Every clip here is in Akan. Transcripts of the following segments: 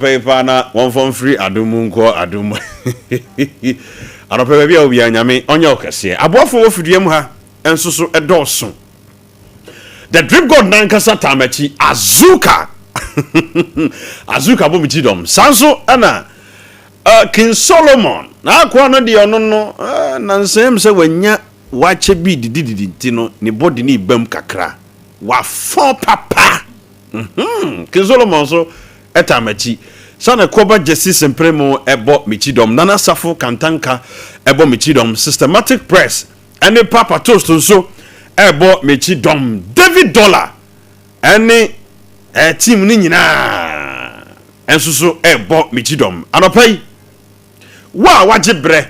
paper na one from free adumu nko adumu anope bia obi anyame onye okese abofo ofidiem ha ensoso edoso the drip god nankasa tamachi azuka azuka bo michidom sanso ana King Solomon na akwa no de ono no nansem se wanya wache bi didididi no ne body ni bam kakra wa fon papa King Solomon so etamachi sana koba jesi sempremo ebo michidom nana safo kantanka ebo michidom systematic press ene papa toast so ebo michidom David Dollar ene team ni nyina ensuso ebo michidom anopai wa wajibre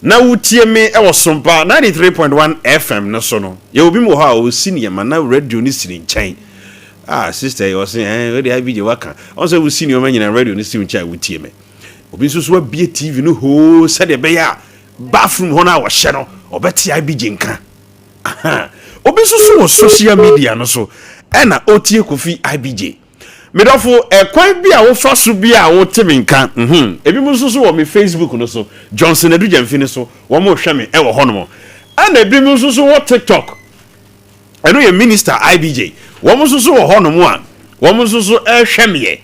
na wutie me ewo Sompa 93.1 FM no so no ye obi mo ha o senior man na radio ni siri nchen sister you say we dey video waka on say we senior man nyina radio ni siri nchen wutie me obi so so bie TV no ho said e be ya bathroom ho na wo hye no obeti IBJ nka obi so so social media no so e na otie kofi IBJ medofo ekwan bi a wo fa so bi a wo temi nka ebi mu so wo me Facebook no so Johnson Edu Jamfini so wo mo hwe me e wo hono ana ebi mu so wo TikTok eno ye minister IBJ wo mo so wo hono mo a wo mo so hwe me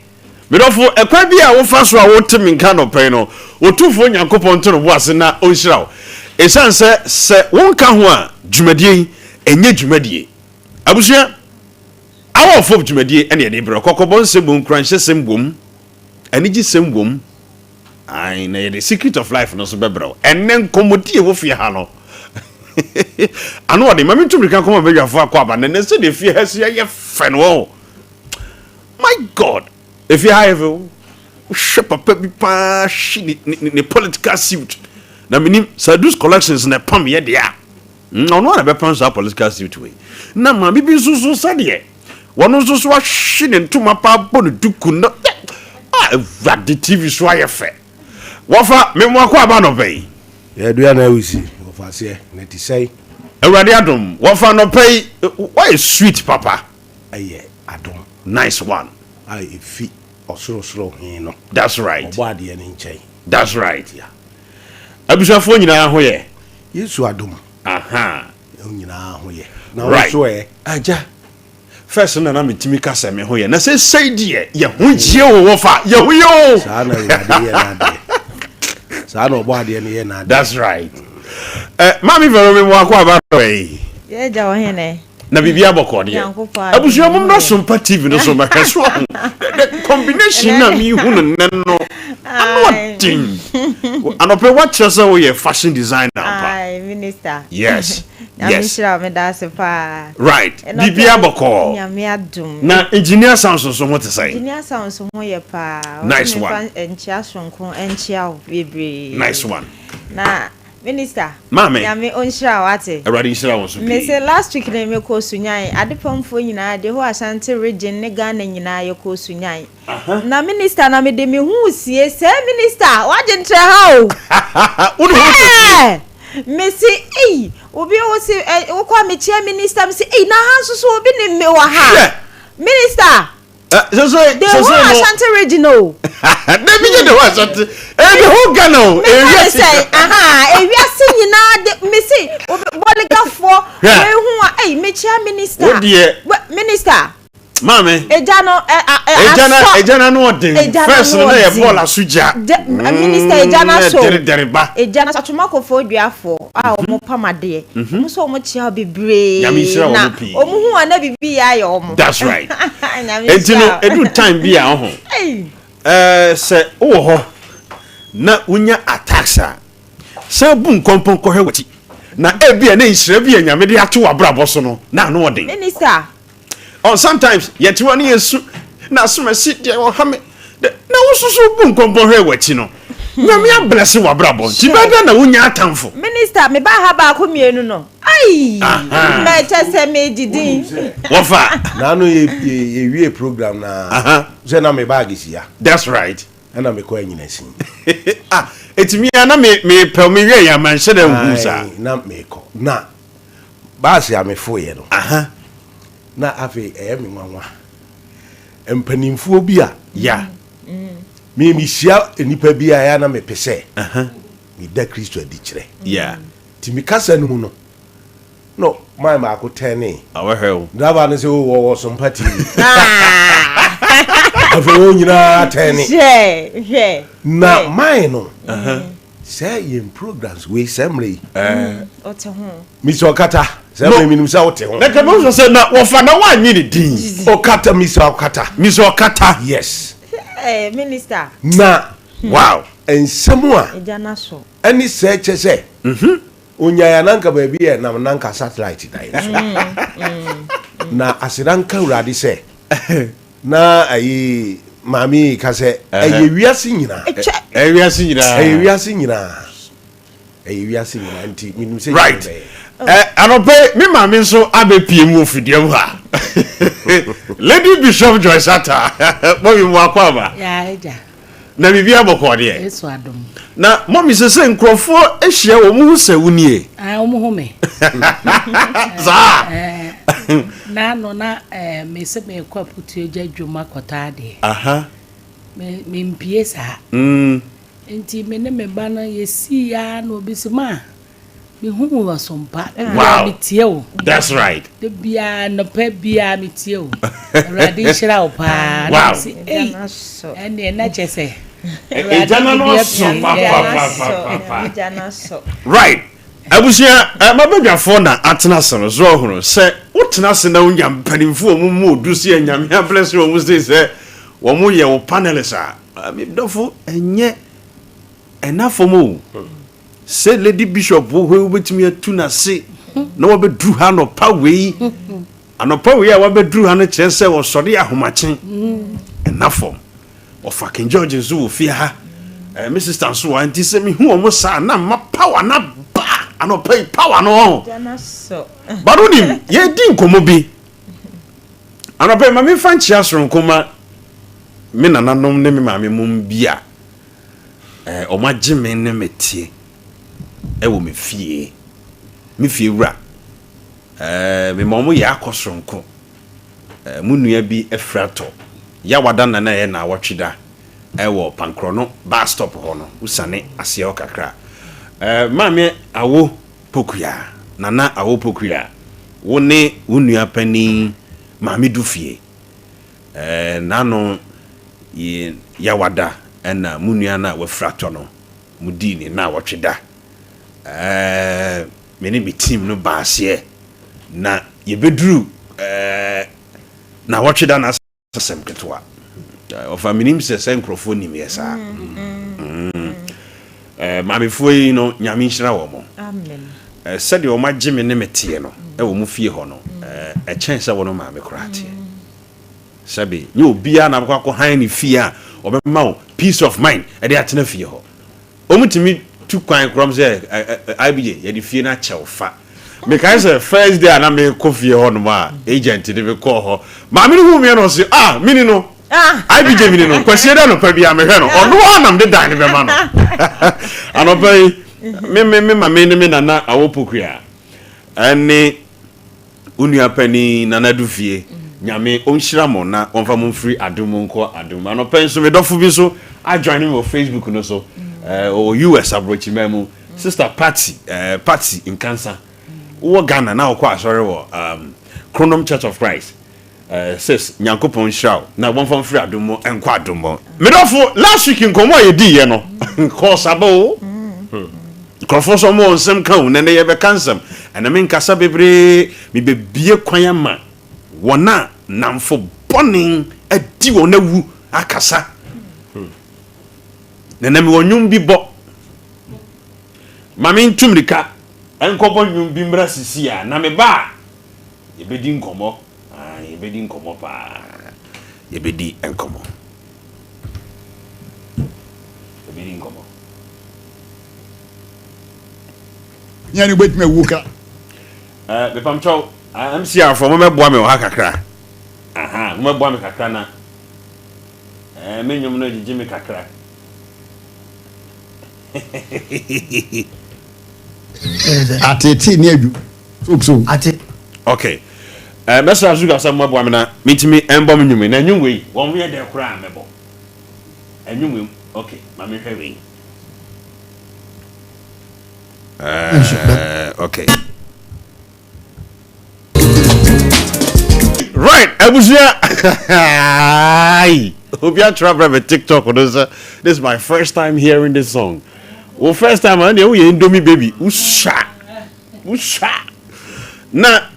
medofo ekwan bi a wo fa so a wo temi nka no pen no otufo nyankopon to no bo ase na onhyirawo esanse se wonka ho a dwumadie enye dwumadie abusua awo fo dwumadie ene de bro kokobon sebum kranche sembum anigi sembum ai na the secret of life no so bebro enen komodie wo fie ha no anu ode mami tumrika koma bedwafo akwa na se de fie ha so ye fen wo my god if you have shop up pa shi ni political suit na minim sadus collections na pam ye de a no na be pam sa political suit we na ma bibi susu sade wono so so ahye ntuma pa bonu duku no the TV so ayefe wofa memo akwa ba no pay ye do ya na wusi wofa se na ti sei awrade adom wofa no pay why sweet papa aye adom nice one ai fi osoro hin no that's right obo ade ne nchen that's right yeah abusafo nyina ho ye yesu adom nyina ho ye na right. So aja first na metimi kasa me ho ye na say die ye ho jie wo fa ye ho yo sa na irade ye na de sa na obo ade ne ye na de that's right mami vero me mo akwa ba we ye ja wo hene na bibia bokode abusua mum na Sompa TV no so makaso the combination na mi hu no nenno anotin anope what chesa wo ye fashion designer ai minister yes yes me da se pa right bibia boko nyame adum na engineer sounds so what to say engineer sounds so ho ye pa nice one enchia sonko enchia bebre nice one na minister mame nyame onhira wate already nshira won so me say last week na me ko sunyan adepamfo nyina de ho Ashanti region ne Ghana nyina ye ko sunyan na minister na me de me hu sie se minister waje ntre ha o me say obi wo se wo kwa me chia minister me say na hanso so obi ne me wa ha minister so the whole Ashanti region no na me de wa Ashanti the whole Ghana area say area say nyina de me say boligafo we hu me chia minister minister mame ejana no odin first na ye ball asuja minister ejana so ejana satumako fo duafo omo pamade omo so omo chia bebre na omo hu ana bibi ya ye omo that's right entino edu time bi a ho se wo ho na unya ataxa se bu nkompon ko hweti na ebia na nhira bia nyame de ato abrabo so no na no odin minister sometimes yet one yesu na suma sit there o ha me na wo susu bu nkompon hweti no nyame abless wa brabo ti bada na unya atamfo minister me ba ha ba ko mienu no ai me chese me didin wofa na no ye wie program na ze na me bag sia that's right na me ko anyina sin etimi na me pe me wie ya man hye da nhusa na me ko na ba sia me fo ye no na afi me nwanwa empanimfuo bi a ya me shia enipa bi aya na me pese me da Kristo adi kire yeah ti mi kasa no no no my ma ko tene awehwe daba ne se wo Sompa TV afa wo nyina tene na my no say in programs we semre ote ho mi so kata say me nim say ote ho na ka mo so na wo fa na wa nyi ni din okata mi so kata yes minister na wow ensemu a ejana so ani se che onya ya nanka ba bi e na nanka satellite dai na asiranka urade se na ayi mami ka se eye wiase nyina nti minum se right anope me mami nso abepie mu ofidie mu ha Lady Bishop Joyce Ata bobi mu akwa ba ya eja na bibi abokode eso adom na mommy se nkrofo ehia wo mu se wunie wo mu home za na no na me se me kwa putu eja dwuma kota de me mpie sa enti me ne me ba na yesi ya na obisima me hu wa Sompa wow tie o that's right de bia no pa bia me tie o radi shira o pa wow ejana so ene na chese ejana no so ejana so right abusia mabadwafo na atena se no zo ohuru se wotena se na unya mpanimfu omumu odusi anyame abless wo mu se wo mu ye wo panelists a me dofo enye enafomo se Lady Bishop wo betimi atu na se na wo bedru ha no pa wei anopa wei a wo bedru ha no kire se wo sode ahomachen enafom of King George nso fi ha me sister nso wa nti se me hu omo sa na ma power na ba anopa power no ejana so baronim ye di nkomo bi anopa ma me fanchi asoro nkoma me nananom ne me maame mum bia omagye me ne metie ewo me fie wura me momo ya akosronko munua bi efrato ya wada na ye na awotweda ewo pankrono bus stop ho no usane ase o kakra maame awo pokuya nana awo pokuya wo ne unua pani maame du fie nano ya wada ena munua na wafrato no mudini na awotweda meni bi team no baase na yebedru na awotweda na asem ketwa of a minim se senkrofo nim yesa maame foi no nyame nhira wo mo amen said o magye me ne metie no e wo mu fie ho no e chen se wo no maame korate sabi ni obia na akwa han ni fie a obema wo peace of mind e de atena fie ho omutimi tu kwan krom se IBJ ye de fie na cheofa me kai se first day na me ko fie ho no ma agent de me ko ho maame no hu me no se mini no IBJ mini no kwase da no pa bia me hwe no ono anam de dan ne be ma no anopai me maame ne me nana awopokua ene unua pani nana du fie nyame onhyira mo na onfa mo free adom nko adom anopai so me dofo bi so a join me on Facebook no so o US abrochi memu sister party in cancer wo Ghana na okwa asori wo Chronom Church of Christ sis nyankopon show na wonfa free adom enko adom me dofo last week nkomo ye di ye no ko sabo krofo so mo nsem kan na ne ye be kansem na me nkasa bebre me bebie kwan ma wona namfo bonin adi wona wu akasa nana me wonyum bi bo mame ntumrika enkobo nyum bi mra sisi a na me ba yebedi nkomo yebedi nkomo pa yebedi enkomo nyani betime wuka be pamcho am sia for mo meboa me ha kakra mo meboa me kakra na me nyum no gigi me kakra atete ni adu so ate okay message azuga sam meboa me na mitimi embo me nyum na nyum we won we de kra mebo Anyway, okay, Mammy Harry. Okay. Right, Abusia. Hope you are traveling with TikTok or this is my first time hearing this song. Well, first time I know we Indomie baby. Usha. Na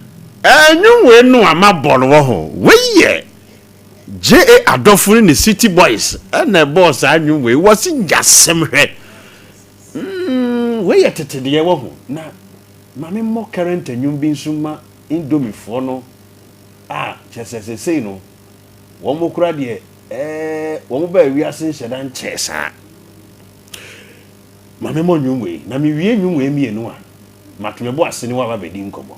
anyway no ama ball wo we ye J.A. Adolfo in the City Boys and the boss anyway was in jasem hwe. We yet to the wo na mame mo current anyum bi nsuma Indomie fo no chese say no wo mo kura de wo mo ba wi ase hyedan chesa mame mo nyum we na me wie nyum we mienu a matme bo ase ni wa ba bedi nkomo.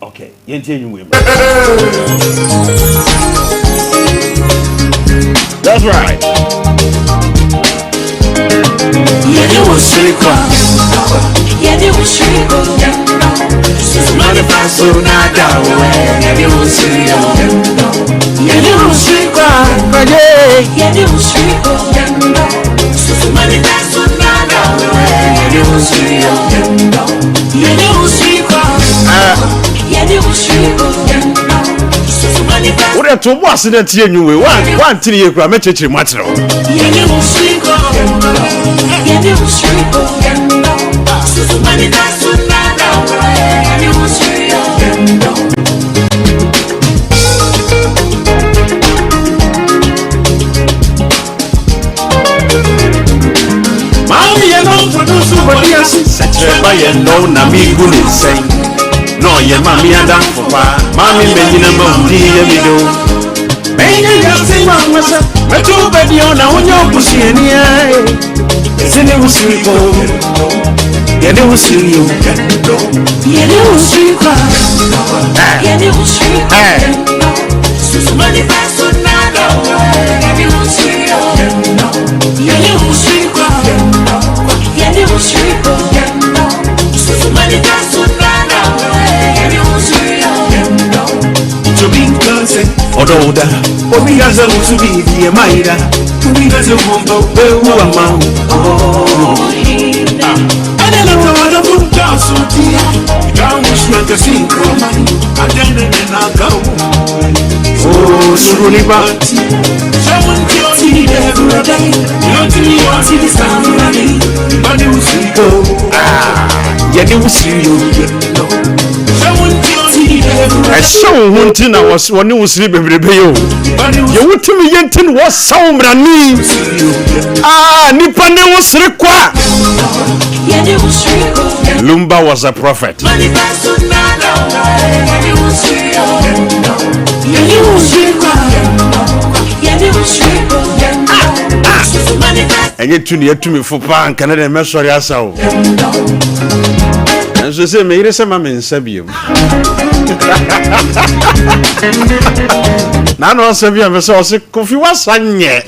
Okay, yentie nyum we. That's right. Yeni ushirikwa, yeni ushirikwa, sumani faso na dawe. Yeni ushirikwa, yeni ushirikwa, yeni ushirikwa, sumani faso na dawe. Yeni ushirikwa, yeni ushirikwa, yeni ushirikwa. What a to was in a tea anyway. One 3 year gram message material. Mommy, I don't produce somebody else. Such a buyer, no, Nami good insane. No, your mommy and done for mommy, many number of dear me do. Many young thing, Mamma, but two baby on our young pussy and yeah. Send it was sweet, yeah, they will see you. Yeah, they will see you. Yeah, they will see you. So many fast on that. Yeah, they will see you. Yeah, they will see you. Yeah, they will see you. So many fast on that. Ododa, obigaza usubiri emaira, ubigaza umbo wewe amau. Adela wana futa sutia, kamushwa kasinko, adene na kau. Oh, suruniba. Someone kills me every day. You don't tell me what it is already. But you see go. Yeah, they will see you. Someone kills me every day. I saw one thing I was when you sleep every day. You would tell me yentin was so many. Nipane was required. Lumba was a prophet. And yet to me for pan Canada measure yourself. And so say, me, some in Sabium. Now, no Sabium, so sick coffee was on yet.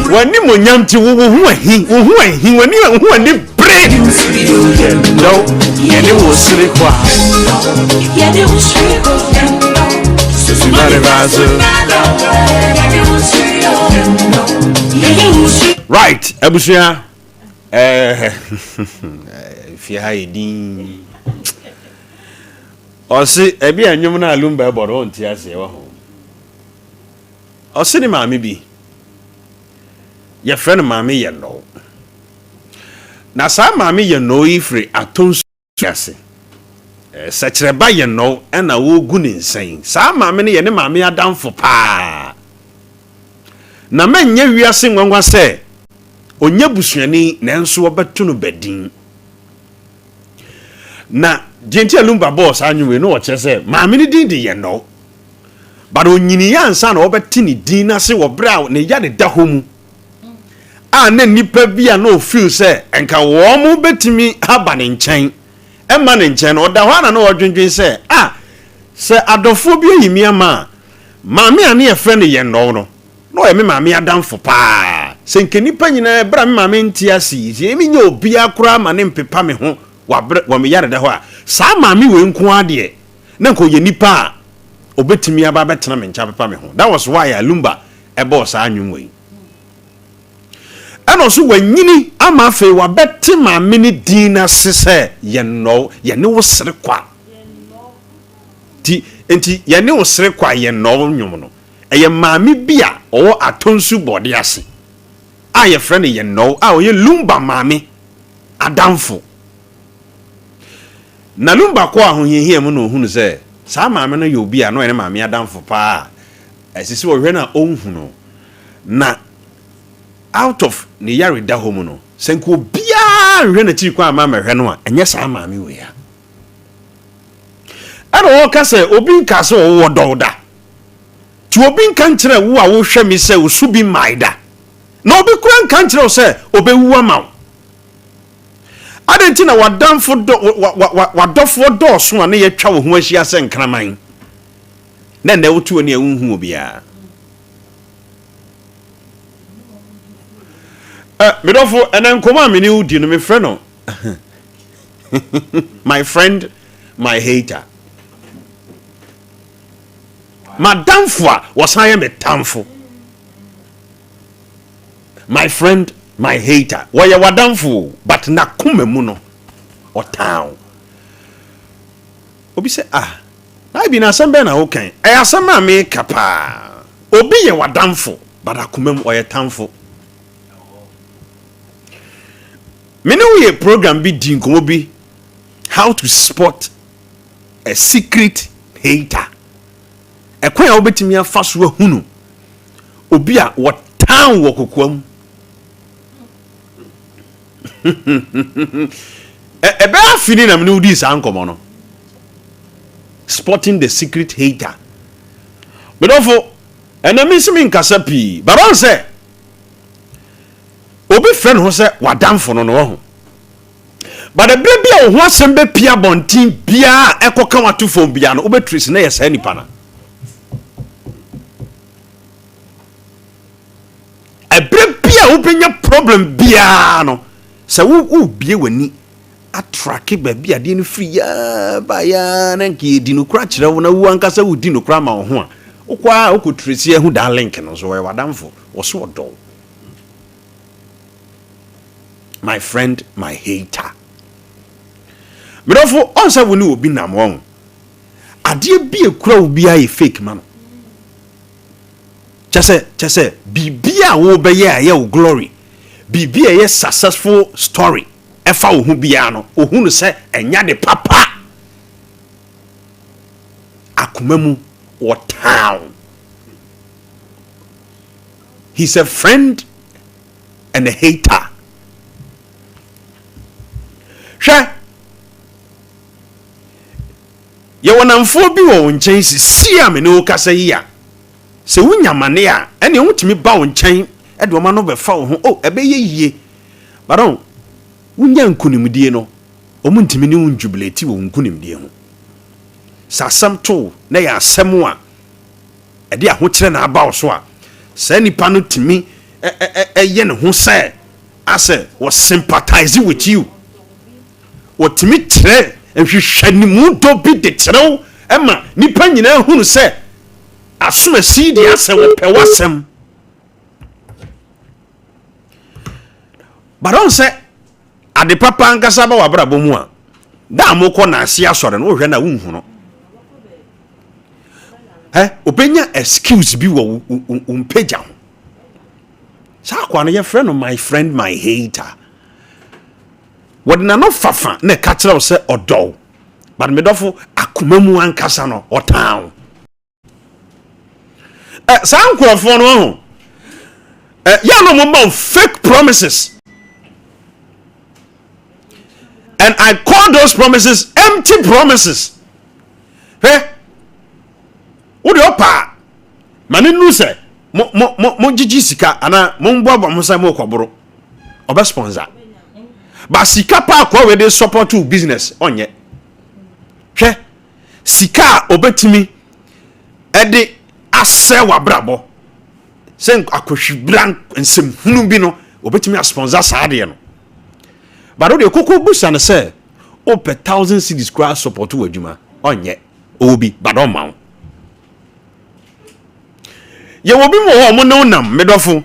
When you want to who when you break no, and it was right, Abusia. If you hide or see a be a human alumba about on Tias. Or see mammy be your friend mammy, you know. Now, some mammy, you know, if free at tons, such a buy, you know, and a woo good insane. Some mammy and mammy are down for pa. Na men ye wiase ngwanwa se onye busuani nanso obeto no badin na gentia lumba boss anwe no oche se maame ni din de ye no but onyini ya ansa na obeti ni din na se wo bra ne ya de da homu na nipa bia no feel say enka wo mo betimi haba ne nkyɛn ɛma ne nkyɛn no da hɔ na no odwendwen say sɛ adɔfo bi yimi ama maame ane ye friend ye no no ye me maame adamfo paa sɛ nke nipa nyina bra me maame nti asi ye me nya obi akora ma ne mpepa me ho wa me yare da hɔ a saa maame we nko ade na nko ye nipa a obetimi aba betena me ncha pepa me ho. That was why Alumba ebo saa anwumwe ɛno so wanyini ama fe wa beti maame ne dina sese ye no ye ne wo sere kwa enti ye ne wo sere kwa ye no nwom no eye maame bia owo atonsu bode ase a ye frɛ ne ye no a oye Lumba maame adamfo na Lumba ko ahohiehia mu no hunu sɛ saa maame no ye obi a no ene maame adamfo pa esisi wo hwɛ na onhunu na out of ne yare da homu no senko bia hwɛ na ti kwa ma hwɛ no a enye saa maame we ya ana wo ka sɛ obi nka sɛ wo dɔda ti obi nka nkyerɛ wo a wo hwɛ mi sɛ wo su bi maida na obi kura nka nkyerɛ wo sɛ obewu ama wo adentina wadamfo wadɔfo dɔɔso a ne yɛtwa wo ho ahyia sɛ nkraman na na wotu ani ahunhu obia medofo enen koma me ni udi no me frɛ no my friend my hater madamfo a wasan ye me tamfo my friend my hater wo ye wadamfo but na koma mu no o town obi say na bi na asem na wo kan asem a me kapa obi ye wadamfo but akoma mu o ye tamfo. Me know we a program be din komo bi how to spot a secret hater. E kwan a obetimi afa so ahunu obi a what town wo kokoam. E be afini na me no di sa nkomo no. Spotting the secret hater. But ofo enemi simi nkasa pi but on say obi friend ho se wadamfo no ho but the baby o ho asem be pia bontin bia ekoka wato fom bia no obetris na yesa nipa na a baby a obenya problem bia no se wo bie wani atrake baby ade no free ya ba ya na nke di no kra kire wo na wo ankasa wo di no kra ma wo ho a okwa okotrisi ahu da link no so we wadamfo wo so odo. My friend, my hater. Mirofo onsa woni obi nam won. Ade bi ekura obi aye fake man. Chese bibia wo be ye wo glory. Bibia ye successful story. Efa wo hu bia no, ohunu se enya de papa. Akomamu or town. He's a friend and a hater. Hwɛ ye wonamfo bi wo nkyɛn sisi a me ne wo kasa yi a sɛ wunyamane a ɛne wotimi ba wo nkyɛn ɛde ɔma no bɛfa wo ho ɛbɛyɛ yie baron wunya nkunimdie no ɔmo ntimi ne wunjubileti wo nkunimdie ho sasam to na ya asɛm a ɛde ahokyerɛ na aba wo so a sɛ nipa no timi ɛyɛ ne ho sɛ asɛ wo sympathize with you wotimi kyerɛ nhwehwani mu do bi de kyerɛw ɛma nipa nyina hunu sɛ asoma sidi asɛ wɔpɛ wasɛm baron sɛ ade papa ankasa ba wabrabɔ mu a da mokɔ na ase asɔre no wohwɛ na wunhu no obenya excuse bi wo umpagya ho sa kwa no ye friend of my friend my hater. What na no fafa na ka kire wo se odo but me dofo akomamu ankasa no o town san krofo no ho ya no mo fake promises and I call those promises empty promises wo de opa mane nu se mo gigi sika ana mo mboabo mo sai mo kwaboro obe sponsor ba sika pa kwa we dey support to business onye hwe sika obetimi ede ase wa brabo sen akohwibran nsem hunu bi no obetimi a sponsor saade no ba do de kokko busa no say o per 1000 cedis kwa support to adwuma onye obi ba do ma ye wo bi mo ho mo no nam medofo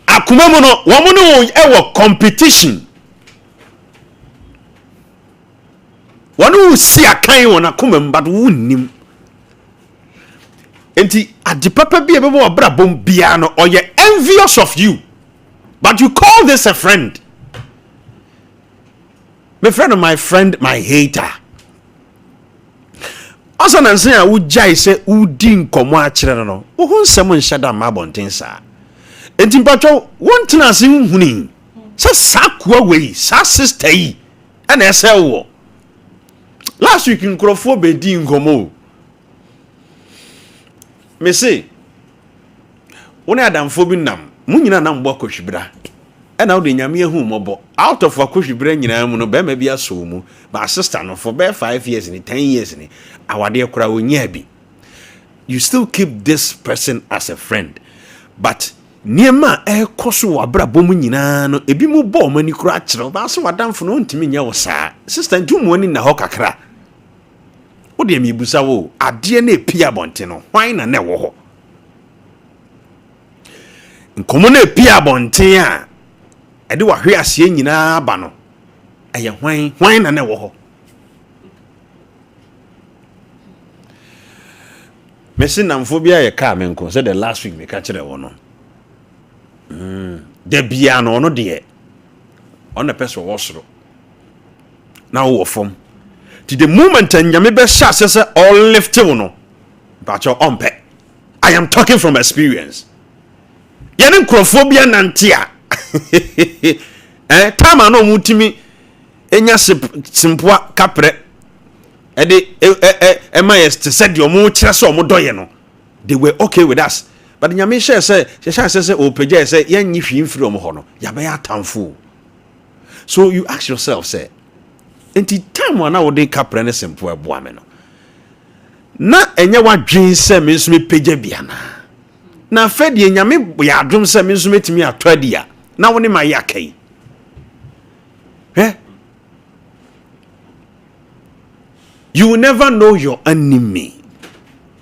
akuma mo no wo mo no e competition wonu si akan won akuma mbad wunnim enti ade papa bi e be mo bra bom bia no oye envious of you but you call this a friend. My friend my hater also nan say wo jai say wo di nkomo a kire no wo hu nsem nhyada ma bonten sa enti mpatwo won tena se nhuni sa sakoa wei sa sister yi ana ese wo last week nkrofo be di nkomo me say woni adamfo bi nam munyina nam bo akohwibra ena wo de nyame ehu mobo out of akohwibra nyina mu no be ma bi aso mu ba sister no for be 5 years ni 10 years ni awade kura wonya bi you still keep this person as a friend but niema ekoso wabra bomu nyina no ebi mu bo mani kura kire ba so wadamfo no ntimi nya wo saa sister ntumu ani na ho kakra wo de mi busa wo ade na epia bonte no hwan na na wo ho nkomo na epia bonte a ede wa hwe ase nyina ba no eye hwan na wo ho mesi namfobia ye ka menko say the last week me ka kire wo no de bia no no de on person wo soro na wo fom ti the moment nyame be sha se all lift wo no but your onpe I am talking from experience yene nkrofobia nantia tama no mutimi enya simpoa kapre ede ema yes said your mo kire so mo doye no they were okay with us but nyame share say o page say yanyi hwi mfiri o mo ho no ya be atamfo so you ask yourself say enti time na wo de kapre ne simpoa boa me no na enya wadwen say me nso me page bia na fedi nyame ya adwom say me nso metimi atwadia na woni ma yakai you will never know your enemy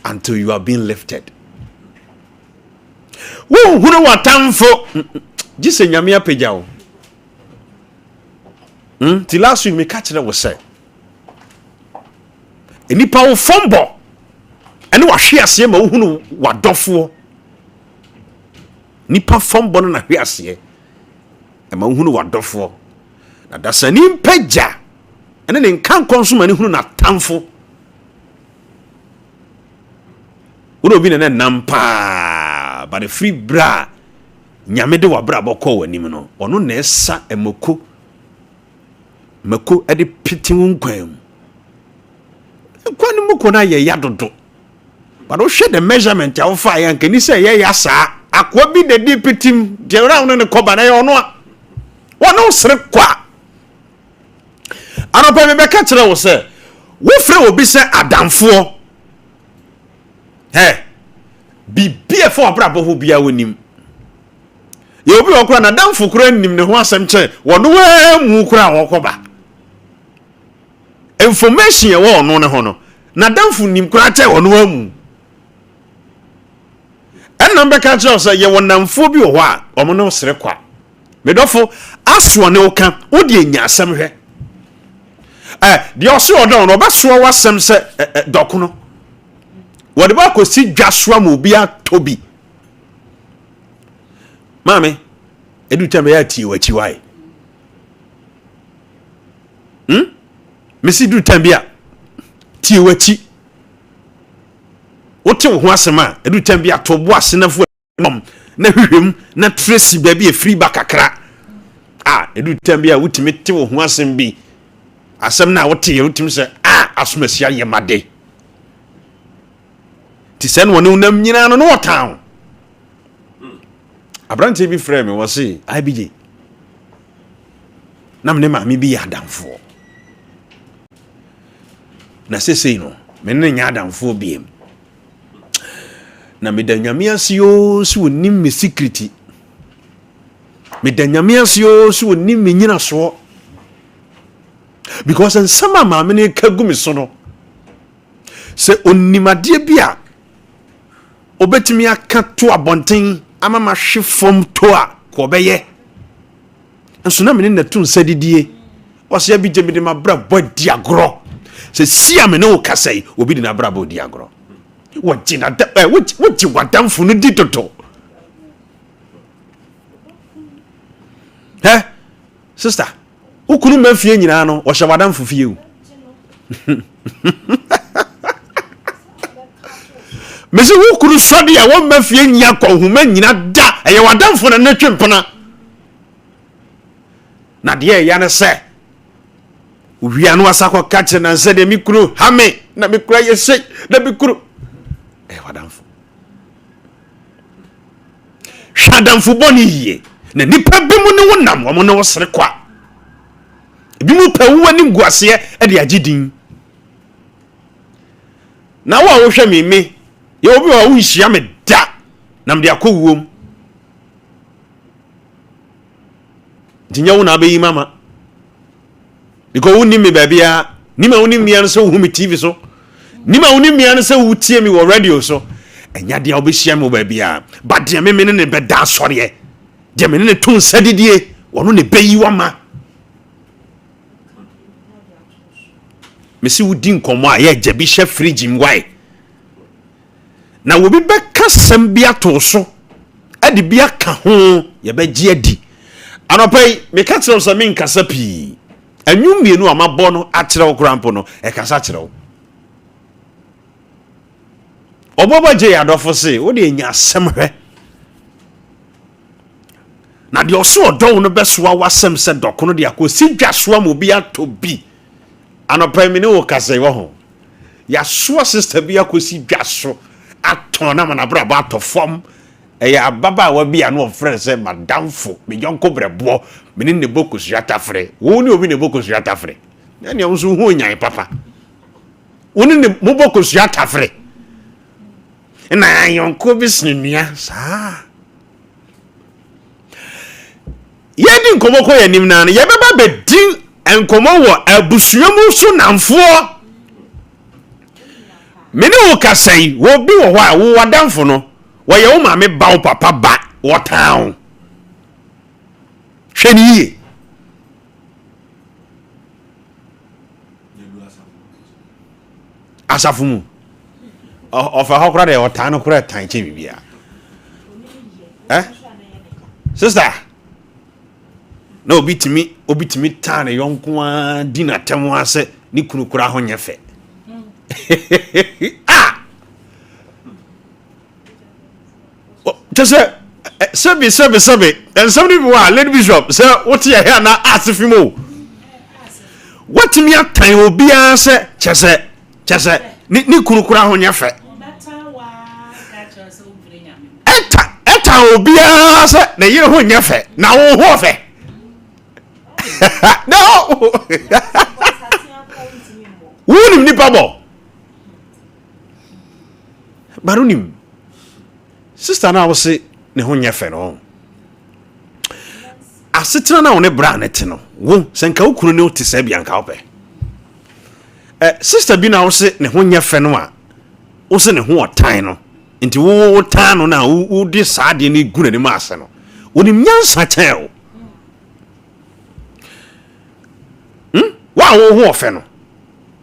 until you are being lifted. Wo hunu watamfo jise nyame apagya wo. Ti last week me catch that was say. Enipa wo fombo. Ene wa hwe ase ma wo hunu wadofo. Nipa fombo no na hwe ase. E ma wo hunu wadofo. Na dasani mpagya. Ene ne nkan konsuma ne hunu na tamfo. Uno bi na nampa ba the free bra nyame de wa bra bokọ wanim no ono na esa emoko mako ede pitin nkwam kwani moko na ye yadodo ba do hwe the measurement ya fa ya nkani se ye ya saa akwa bi de di pitim de round ne koba na ye ono a wono sere kwa anopa me be ka kire wo se wo frɛ obi se adamfo bibia fo abrabo ho bia wonim ye obi okura na damfo kura nim ne ho asem che wono wa mu kura wokoba information ye wo no ne ho no na damfo nim kura che wono wa mu enam be ka che so ye wonamfo bi wo ho a omo no sere kwa medofo aso ne oka wo de nya asem hwe de oso odon no obaso wasem se dokuno wode ba ko si dwaswa mo bia tobi mame edu tame ya ti wachi wai mesi du tambia ti wachi wote wo ho asema edu tambia to bo asenafo nom na hwehwem na tracy baabi e free bakakra edu tambia wutimi te wo ho asem bi asem na wote ye wutimi se asomasia ye made ti sen wonu nam nyina no no town abrante bi frɛ me wɔ se IBJ na me ne maame bi yɛ adamfo na sesei no me ne nya adamfo biem na me da nyame ase yo so onim me security me da nyame ase yo so onim me nyina so because nsama maame ne ka gu me so no se onimade bi a obetimi aka to abonten ama ma hwe fom to a ko beye nso na me ne natun sadidie o se bi gye me de ma bra body agro se sia me ne o kasai obi de na bra body agro wo gina da wo gi wadamfo no di toto sister ukunu mafie nyina no wo hye wadamfo fie o mesi ukunu sodi a wo mafie nya kohuma nyina da eye wadamfo na natwempena na de ya ne se owia no asakọ kache na nse de mikuru hame na mikura yese na mikuru wadamfo shadamfo boni yie na nipa bimu ne wonam wo ne wo sere kwa bimu pa wo ani guase e de agidin na wo hwe meme ye obi wa wo hia me da na me de akowuom dinya wo na abeyi mama because woni me babia ni ma woni mia no so hu me TV so ni ma woni mia no so wu tie me wo radio so enya de obehia me babia but de me ne be da sore de me ne tun sadidie wono ne beyi wama me si wudi nkomo a ye jabi hye fridge mwai na wo bi be kasam bia to so ade bia ka ho ye be gi adi anopai me ka tiro so me nkasa pi anwum mienu amabọ no akyerɛ wo krampo no ɛkasa kyerɛ wo obobo je adofo se wo de nya asɛm hwɛ na de oso odon no besoa wasɛm sɛ dɔkono de akosi dwasoa mo bi ato bi anopa mi ne wo kase wo ho ya soa sister bi akosi dwaso aton na mana bra ba to fom eya ababa wa bi anu ofre se madamfo me yonko brebo me ne bokusu atafre wo ni obi ne bokusu atafre na ne unsu hu nyan papa woni ne mo bokusu atafre na yonko bi sinua sa yedi nkomo ko yanim na ye beba bedin enkomo wo abusuamu so namfo me ne wo kasai wo bi wo wa wo wadamfo no wo ye wo ma me ba wo papa ba wo town hweniye asafumu ofa hokra de o tan no kra tan che bibia sister no obitimi tan yonko a dina temu ase ni kunu kura ho nyefe just sabi and somebody wa lady bishop say what you here na asifimo what me atan obi a se chese ni kunu kura ho nyefe eta obi a se na yire ho nyefe na wo ho fe no wunim ni pabo barunim sister na wo se ne ho nyefe no asetra na wo ne bra ne te no wo senka okunu ne ote se bia nka ope sister bi na wo se ne ho nyefe no a wo se ne ho otan no nti wo tan no na wo di saade ne guna ne ma ase no wonim nyansa chen wa wo ho ofe no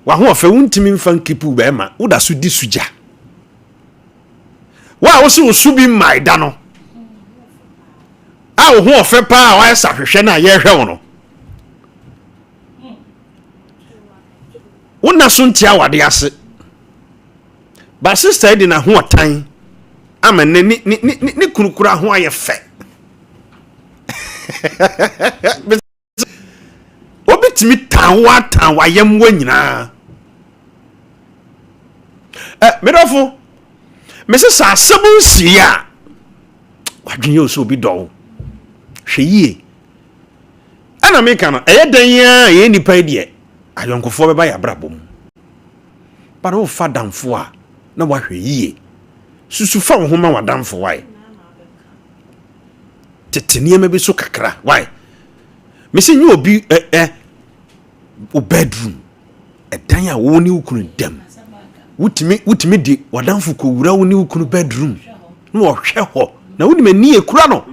wa ho ofe wuntimi mfa nkipu be ma wo da so di suja wa wo se wo subi maida no a wo ho ofe pa wa sa hwehwe na ye hwe wo no wona so ntia wade ase ba sister di na ho otan ama ni kurukura ho aye fe obitimi tan wa yem wa nyina medofo mese sa asabun sia wadwen yo so obi do hwe yie ana meka no eye dan ya ye nipa die ayonkofo beba ya brabom para o fa damfo a na wahwe yie susu fa wo homa wadamfo why tetenia me bi so kakra why me se nyi obi o bedroom dan a wo ni ukunu dam wutimi di wadamfo ko wura wo ni ukunu bedroom no wo hwe ho na wudi mani ekura no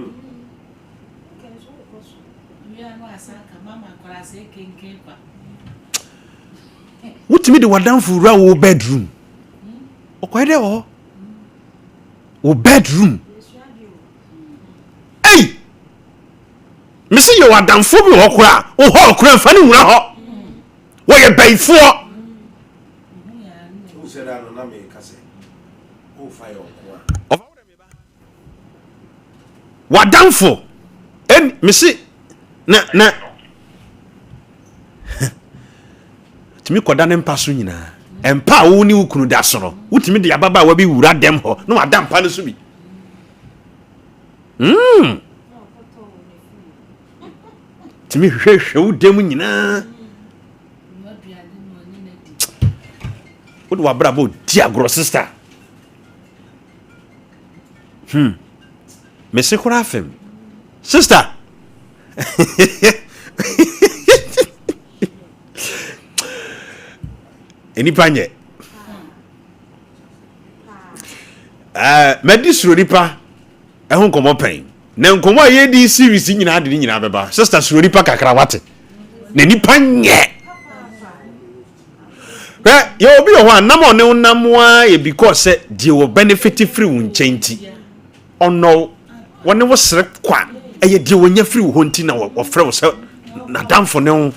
wutimi di wadamfo wura wo bedroom okwede ho wo bedroom hey me se yo wadamfo bi ho kura wo ho kura fa ni wura ho wo ye baifo who said that on me kase who fire wadamfo en me se na timi koda ne mpa so nyina empa wo ni wukunu da so no wutimi de ababa wa bi wura dem ho no adampa no so bi timi hwehwe wo dem nyina wo do abra bo dia gro sister me se kura fem sister eni panye medisro nipa ehun komo pen na nkomo ye di series nyina de nyina beba sister sro nipa kakra wate na nipa nye ye obi ho anam one unamwa ye because de wo benefit free wo nchenti ono wone wo sere kwa eye de wo nya free wo nti na wo frɛ wo se na damfo ne ho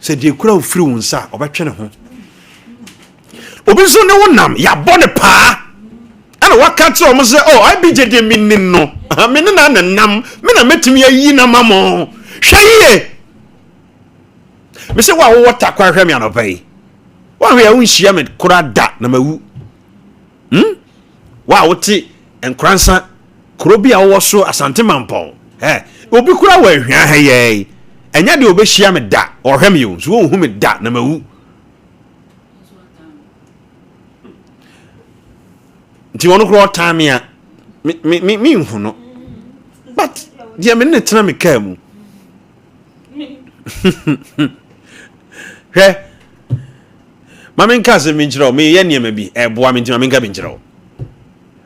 se de kura wo free wo nsa obetwe ne ho obi so ne wo nam ya bone pa ana wakati o mo se oh I be je de minni no minni na nam me na metimi ayi na mamo hweye me se wa wo water kwa hwɛ me anopai wa hwɛ wo nhia me kura da na mawu wa wote enkransa kuro bi a wo so asante mampon obi kura wa hwia ha ye enya de obehia me da o hwɛ me yo so wo hu me da na mawu nti wono kuro time a me hu no but dia me ne tena me ka mu hwɛ mame nka se me nkyerɛ me ye niam bi boa me ntima me nka bi nkyerɛ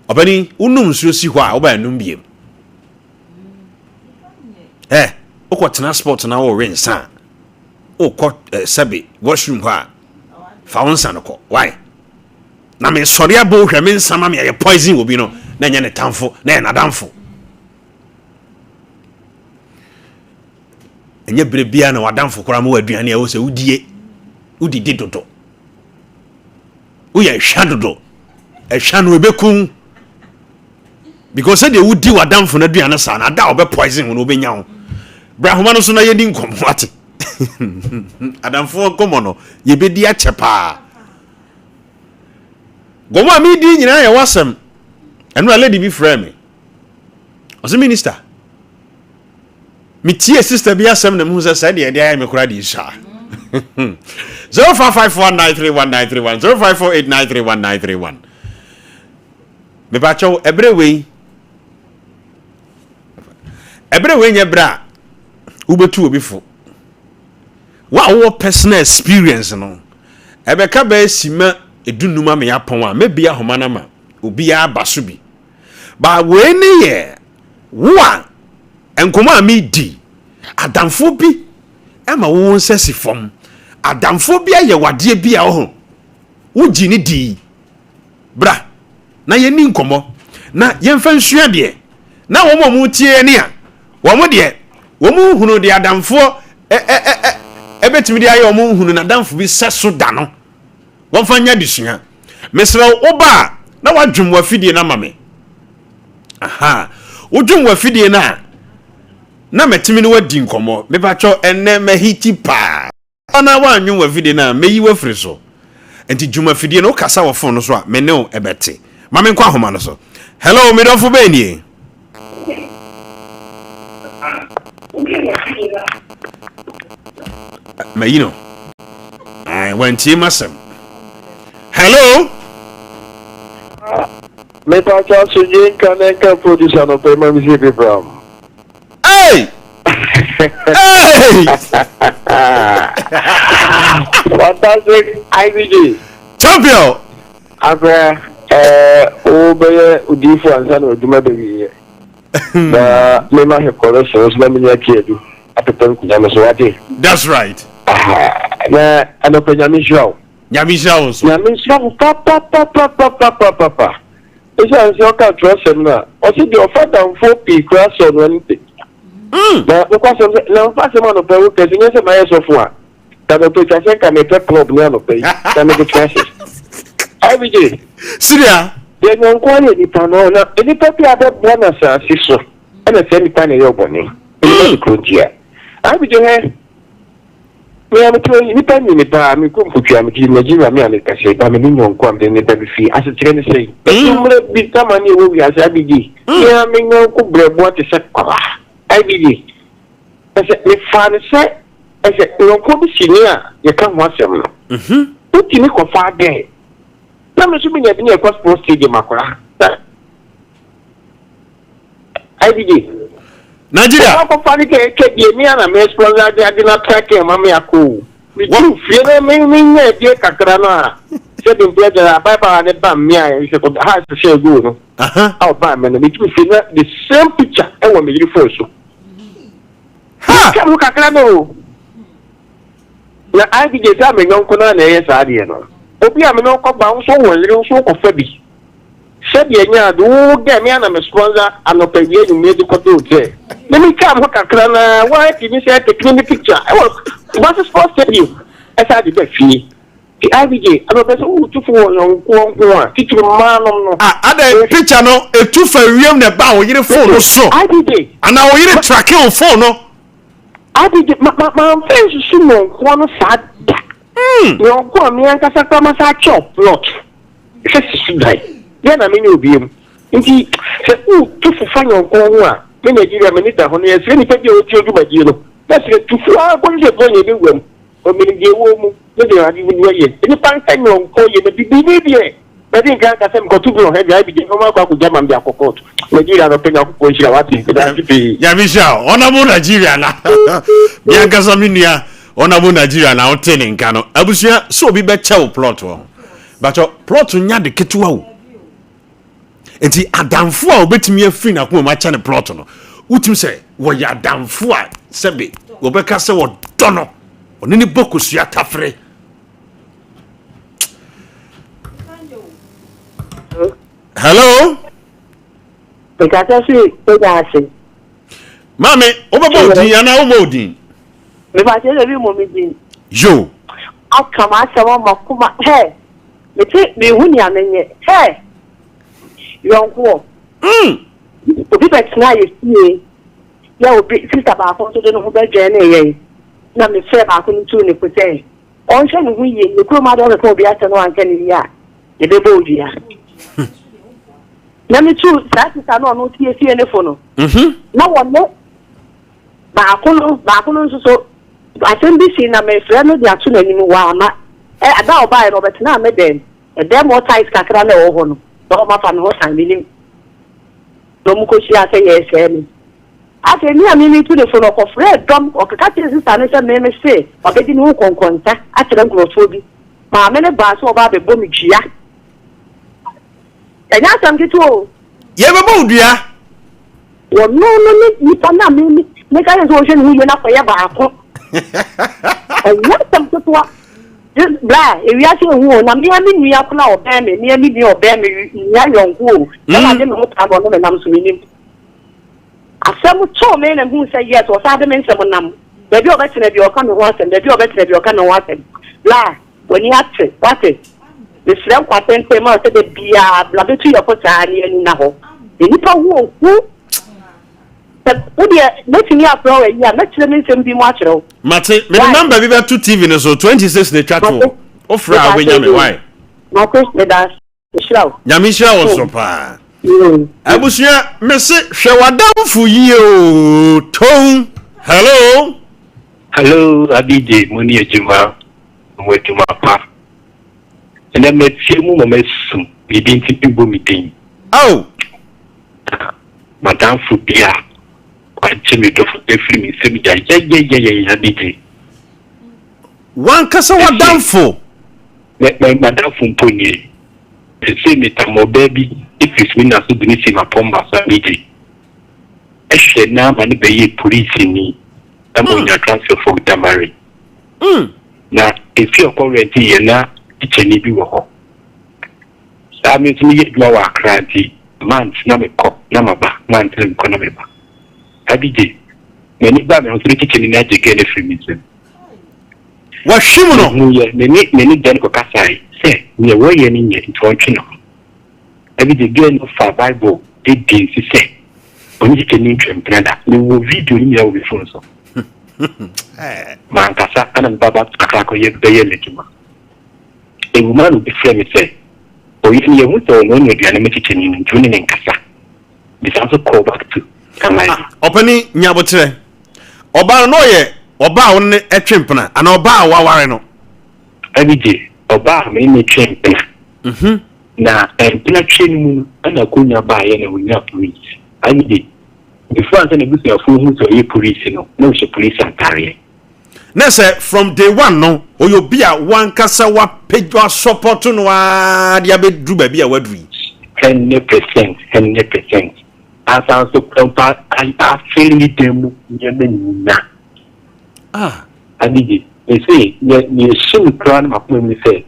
obani unum nsuo si hɔ a wo ba num biem okɔ transport na wo rensa okɔ sebe washroom hɔ a fa wonsa no kɔ why na me sɔre abo hwɛ me nsama me ye poison obi no na nya ne tamfo na ye nadamfo enye brebia na wadamfo kora ma waduane a wo se udidi dodo wo ye hwa dodo ehwa no ebekun because they would do wadamfo na aduane sa na da obe poison wo no obenya ho bra homa no so na ye di nkomo ate adamfo komo no ye bedi a chepa gomo ami di nyina ye wasem eno lady bi frame me as minister me tie sister bi asem na mu say de dey me kura di sha 0554931931 0548931931 me ba cho ebrewe nye bra ubetu obi fo wa wo personal experience no ebeka ba sima edunuma me yapon a mebia homa na ma obi ya baso bi ba we ne ye wo a enkomo a me di adamfo bi ema wo nsesi fom adamfo bi aye wade bi a ho wo gini di bra na ye ni nkomo na ye mfa nsua de na wo mo tie ne a wo mo de wo mo hunu de adamfo ebetimi de aye wo mo hunu na adamfo bi seso da no wo mfa nya disua mesra oba na wadwum wa fidie na mame wodwum wa fidie na metimi ne wadi nkomo me ba cho enne mahiti pa ana wanwum wa fidie na meyi wa firi so enti dwuma fidie no kasa wo fon no so a me ne o ebete Mame kwa homa no so. Hello, me don fo be ni. Mayino. I went to masem. Hello? Me pa cha sujin kanenka producer no payment music from. Hey! Hey! Fantastic IBG. Champion! Abre obeye udifo ansa no duma bebi. Na me ma he corrections na me nyakedu. Apepen kunya me so wade. That's right. Na anopenya mi show. Nyamisha so. Nyamisha papa. Esa nsi ka trust na. O si the offer down 4p class on anything. Na kwa so na fa se ma no pe wo ke sinye se ma yeso fo a. Ta no to cha se ka me pe club na no pe. Ta me go trust. IBJ. Siria. Ye no kwa ni pa no na ni pe pe ade bona sa siso. Ana se ni pa ne yo boni. Ni ko dia. IBJ he. Me am to ni pa ni pa mi ko mfutua mi Nigeria mi America se pa mi ni nyon am de ne pa bi fi asetire ni sei. Tumre bi kama ni wo wi asa IBJ. Ya mi nyon ko brebo te se kwa. IBJ. Ese ni fa ni se ese nyon ko bi sini a ye ka ho asem no. Uti ni ko fa de. Na me su bi nya bi ni e kwa sports stadium akora. IBJ. Nigeria. Ko fa ni ke die mi ana me sponsor de adina track e ma me akọ. Mi tu fie na me nya die kakra na. Se de bia de baba ne ba mi a se ko ha se share go no. How ba me no mi tu fie na the same picture e wo me yiri phone so. Ha! Ka mu kakra no. Na IBJ ta me nyon ko na na ye sa de no. Obi a me no ko ba so wo yiri so ko fa bi. Se de nya do ge me ana me sponsor anopewie ni me de ko to je. Let me come kakra na why did you say take me picture? I was supposed to you. As I did fee. The IBJ, I don't to for one. Teach you man no. Ada picture no e tu fa wiem na ba wo yire phone no so. IBJ. And now wo yire track your phone no. IBJ my friends should know one sad. No ko mi anka sakwa ma sa chop lot. Se dai. Ya na me ni obi em. Nti se tu fu fa yon ko ho a. Me Nigeria me nita hono ye se ni pe bi o ti oju baji no. Na se tu fu a ko se ko ye bi wem. O mi nge wo mu. Ne de adi wu ye. Ni pan kan yon ko ye me bi bi. Na din kan ka se ko tu bro he bi IBJ o ma ko jama mbi akoko. Nigeria no pe nya ko nshira wati. Da ti Ya misha, ona mo Nigeria na. Ya gasa minia, ona mo Nigeria na o tene nka no. Abusua so obi be chew plot wo. But plot nya de ketewa wo. Enti adamfo a obetimi afiri na ko ma cha ne plot no utim se wo ya adamfo a sebe obeka se wo dono oni ni bokusu ya tafre. Hello Because I mami obebo din ana omodin me ba je le mo mi din yo akama asawa makuma he me ti me hu ni amenye he yonko obi betina ye sie ya obi sister ba ko so de no be je na ye na me fe ba ko ntu ni kote on se ni hu ye ni ko ma do ko obi ase no anke ni ya ye be bo odia na me tu sa sister no tie sie ne fo no na wonne ba ko no so asem bi si na me fe no dia tu na ni wa ma ada oba e no betina me den e dem more tight kakra na wo ho no no ma fa no san bilim do mu ko shi ase ye se mi ase ni ami mi tu de fo no ko fre dom o ka ti sister no se me se o be di ni konkonta atere nkrofo bi ma me ne ba so oba be bo mi dua enya sam ki tu ye be bo dua wo no ni pa na mi me ka so je ni na ko ye ba ko enya sam ki tu bla ewi ase hu na me ami nua ko na oba me ni ami ni oba me nya yonko na ma de me ta bo no me nam so ni asem to me na hu say yes o sa de me nsem nam be bi obetene bi o ka me ho asem be bi obetene bi o ka me ho asem bla woni ate wate the slam kwatente ma se de bia bla be tu yo ko tani ani na ho ni pa wo ku wo de metini afro we ya metire me nsem bi mo akere mate me number bi be to TV no so 26 the chat wo ofra we nya me why na ko me das Nyamishra was so pa. Abusua mese hwe wadamfo yi o ton. Hello, Abije, Moni Ejima, Mwetuma Pa. And I met Simu Momesum, we didn't people meeting. Oh, Madame Fubia, quite timid of every semi-day, Abije. one kasa wadamfo. Let my Madame Fumponi. The same it more baby, if it's me not to be missing my pomba, Abije. I should now manipulate police in me. I'm going to transfer for Tamari. Now, if you're already here now, it's a new war. So I'm going to get lower cranty, man's number cop, number back, man's economy. Abije, many babbles kitchen in that again every minute. What Shimono? Many Janko Kasai say, near way in it into Chino. Abije again of Bible, did this, he said. When you can name Canada, we will video in your phone. Mankasa and Baba Kakako yet be legitimate. A woman will be friendly say, or even you would know when you're animated in tuning in Casa. This also call back to Opening Nyabotre Oba Noye, Oba on a chimpana, and Oba Warano. Every day, Oba made me champion. Now, and Pinachin and a Kunya by any will not reach. I did. Before I send a good fool to a police, no police and carry. Nessa from day one, no, or you'll be at one Casawa Pedro support to no Diabe Druba, a word reach. 100%. As I was so compact, I are feeling it. I did it. They say, you should crown my women say,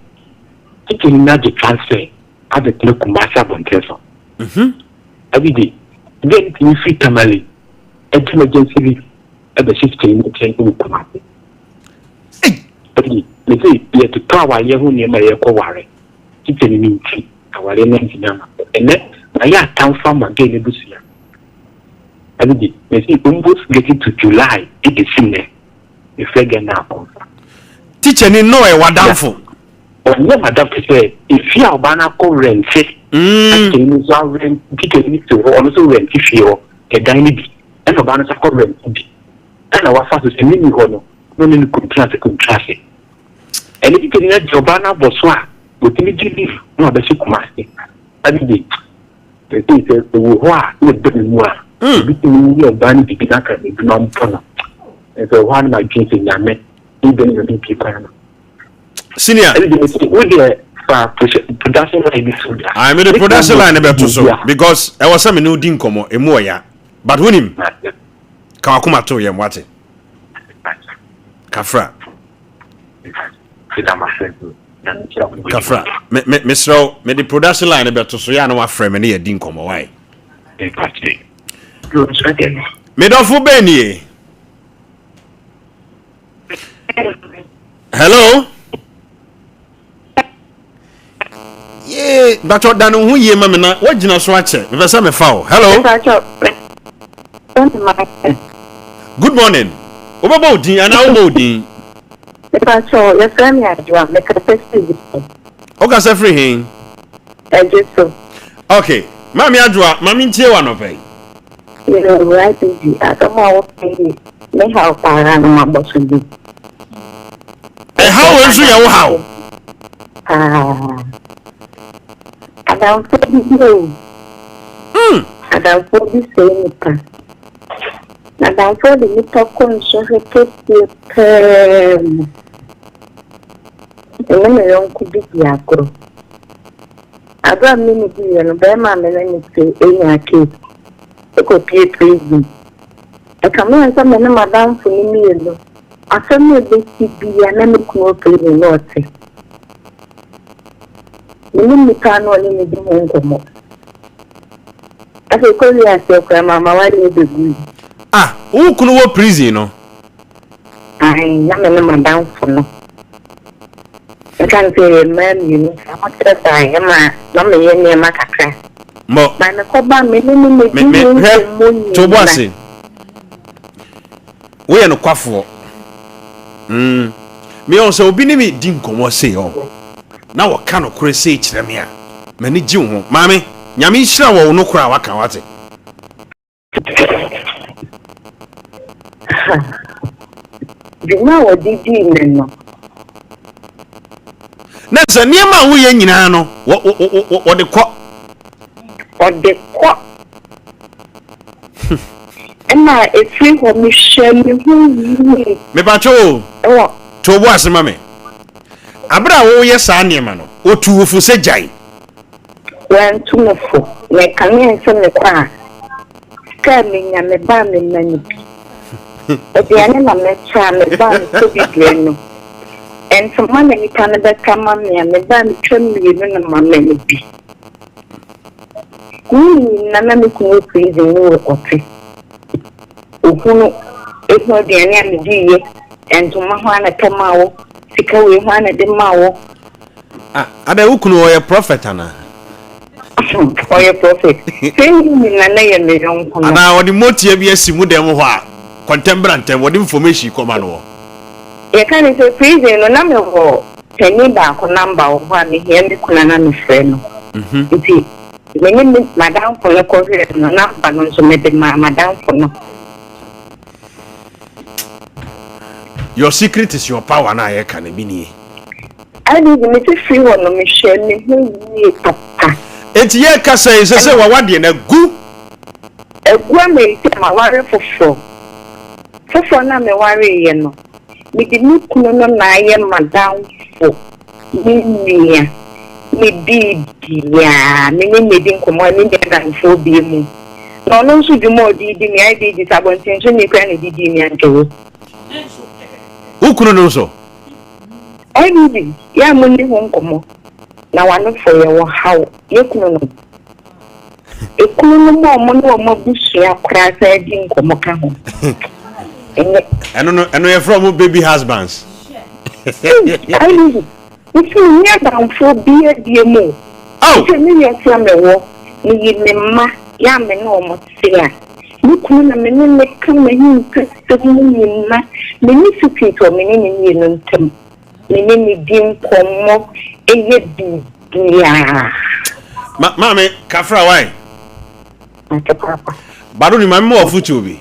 taking not the transfer, I the look massive on Tesla. I did it. Then you fit Tamale, emergency at the 16 will come up. But they say, you have to power Yahoo near my Eco kitchen in tea, our energy, and then my town farm again in Busia. I did it. They say, almost getting to July, it is in there. The figure now. Teacher, you know a wonderful. Or never doctor say, if you are banana rent, rent, rent to also rent if you are a dining and a banana rent. And our fast is a mini honor, no need to contrast. And if you can get your banana boswa, with immediately no other supermaster. I did it. They say, why, you're doing more. Between your banning to be not a non product. And so one my drinking, I met even in the people. Senior, production line. I made a production line about to so because I was some new dinkomo, a moya. But when him Kawakuma to him, what it? Kafra. Kafra. Mr. Made the production line about to so ya no frame any dinkomo. Why? Made off Benny. Hello? Yeah, but what done who ye mamma? What did you not watch it? If I say me foul. Hello? Good morning. What about Dean and how Dean? If I saw your family, I do make a festival. Okay, say free him. I just so. Okay, Mammy Adwa, Mammy Tia one of it. You know, right? I don't know may help my boss will be. How is your how? I don't know. I don't know the same. I don't know the little conscious and then I don't could be Yakro. I got many billion Bama and then it's a case. It could be a prison. I come in some men, Madame, for me. I saw me a big be an enemy in North. You can't only be home. I say, call you as your grandma, why do you do? Ah, who could work prison? No, I am a down for no. I can't say, man, you know, how much I am not near Macacra. Mo, my Coba, me, to was it? We are no quaffo. Me also be me dinko was say, oh. Now what kind of crazy them here? mani ji ho maame nyame hira wo no kora waka wate Juma wo didi no na se niema wo ye nyina no wo de kɔ Emma efiri ho mi hwɛ mi hu me ba cho to bo asema me abra wo ye saa niema no otu wo fu se jai wan tumofo me kame nse me kwa ka me nya me ba me nani obiane na me cha me ba me to bi no enso ma me nika ne be kama me ba me twam me no na ma me bi na me ko praise no ofi ohunu ehun obiane a me diye enso ma ho ana kamawo sika we ho ana de mawo ada ukunu o ye prophet ana for your prophet. Ana odi motie bi asimu dem ho a contemporary wodi information come no. You can say prison no na me ho tani ba ko number ho a me here me kuna na me frɛ no. Nti me madam for no ko no number no so me de madam for no. Your secret is your power na ye kan bi ni. I need me to free one no me share me hu papa. Enti ye ka say se wa wade na gu me ti ma ware fofo na me ware ye no me di ni kuno no na ye madam fo ni bidia me di nkomo ni de dan fo bi mu no no so dwuma odi di mi ai di sabontin so ni kwa ni di mi ankewo ukunu no so ai di ya mo ni ho nkomo na wanu for ye wo how ye kuno no ekunu mo no busu akra sa di nkomo ka ho eno ye from baby husbands ai ni you near down for beer dear mo oh me ye from me wo ni me ma ya me no mo sia ni kunu na me ne ka me hin ka ni ma me ni secret o me ni no ntem me ni dim komo eye bibia mame kafra why papa baro ni mame mo futu obi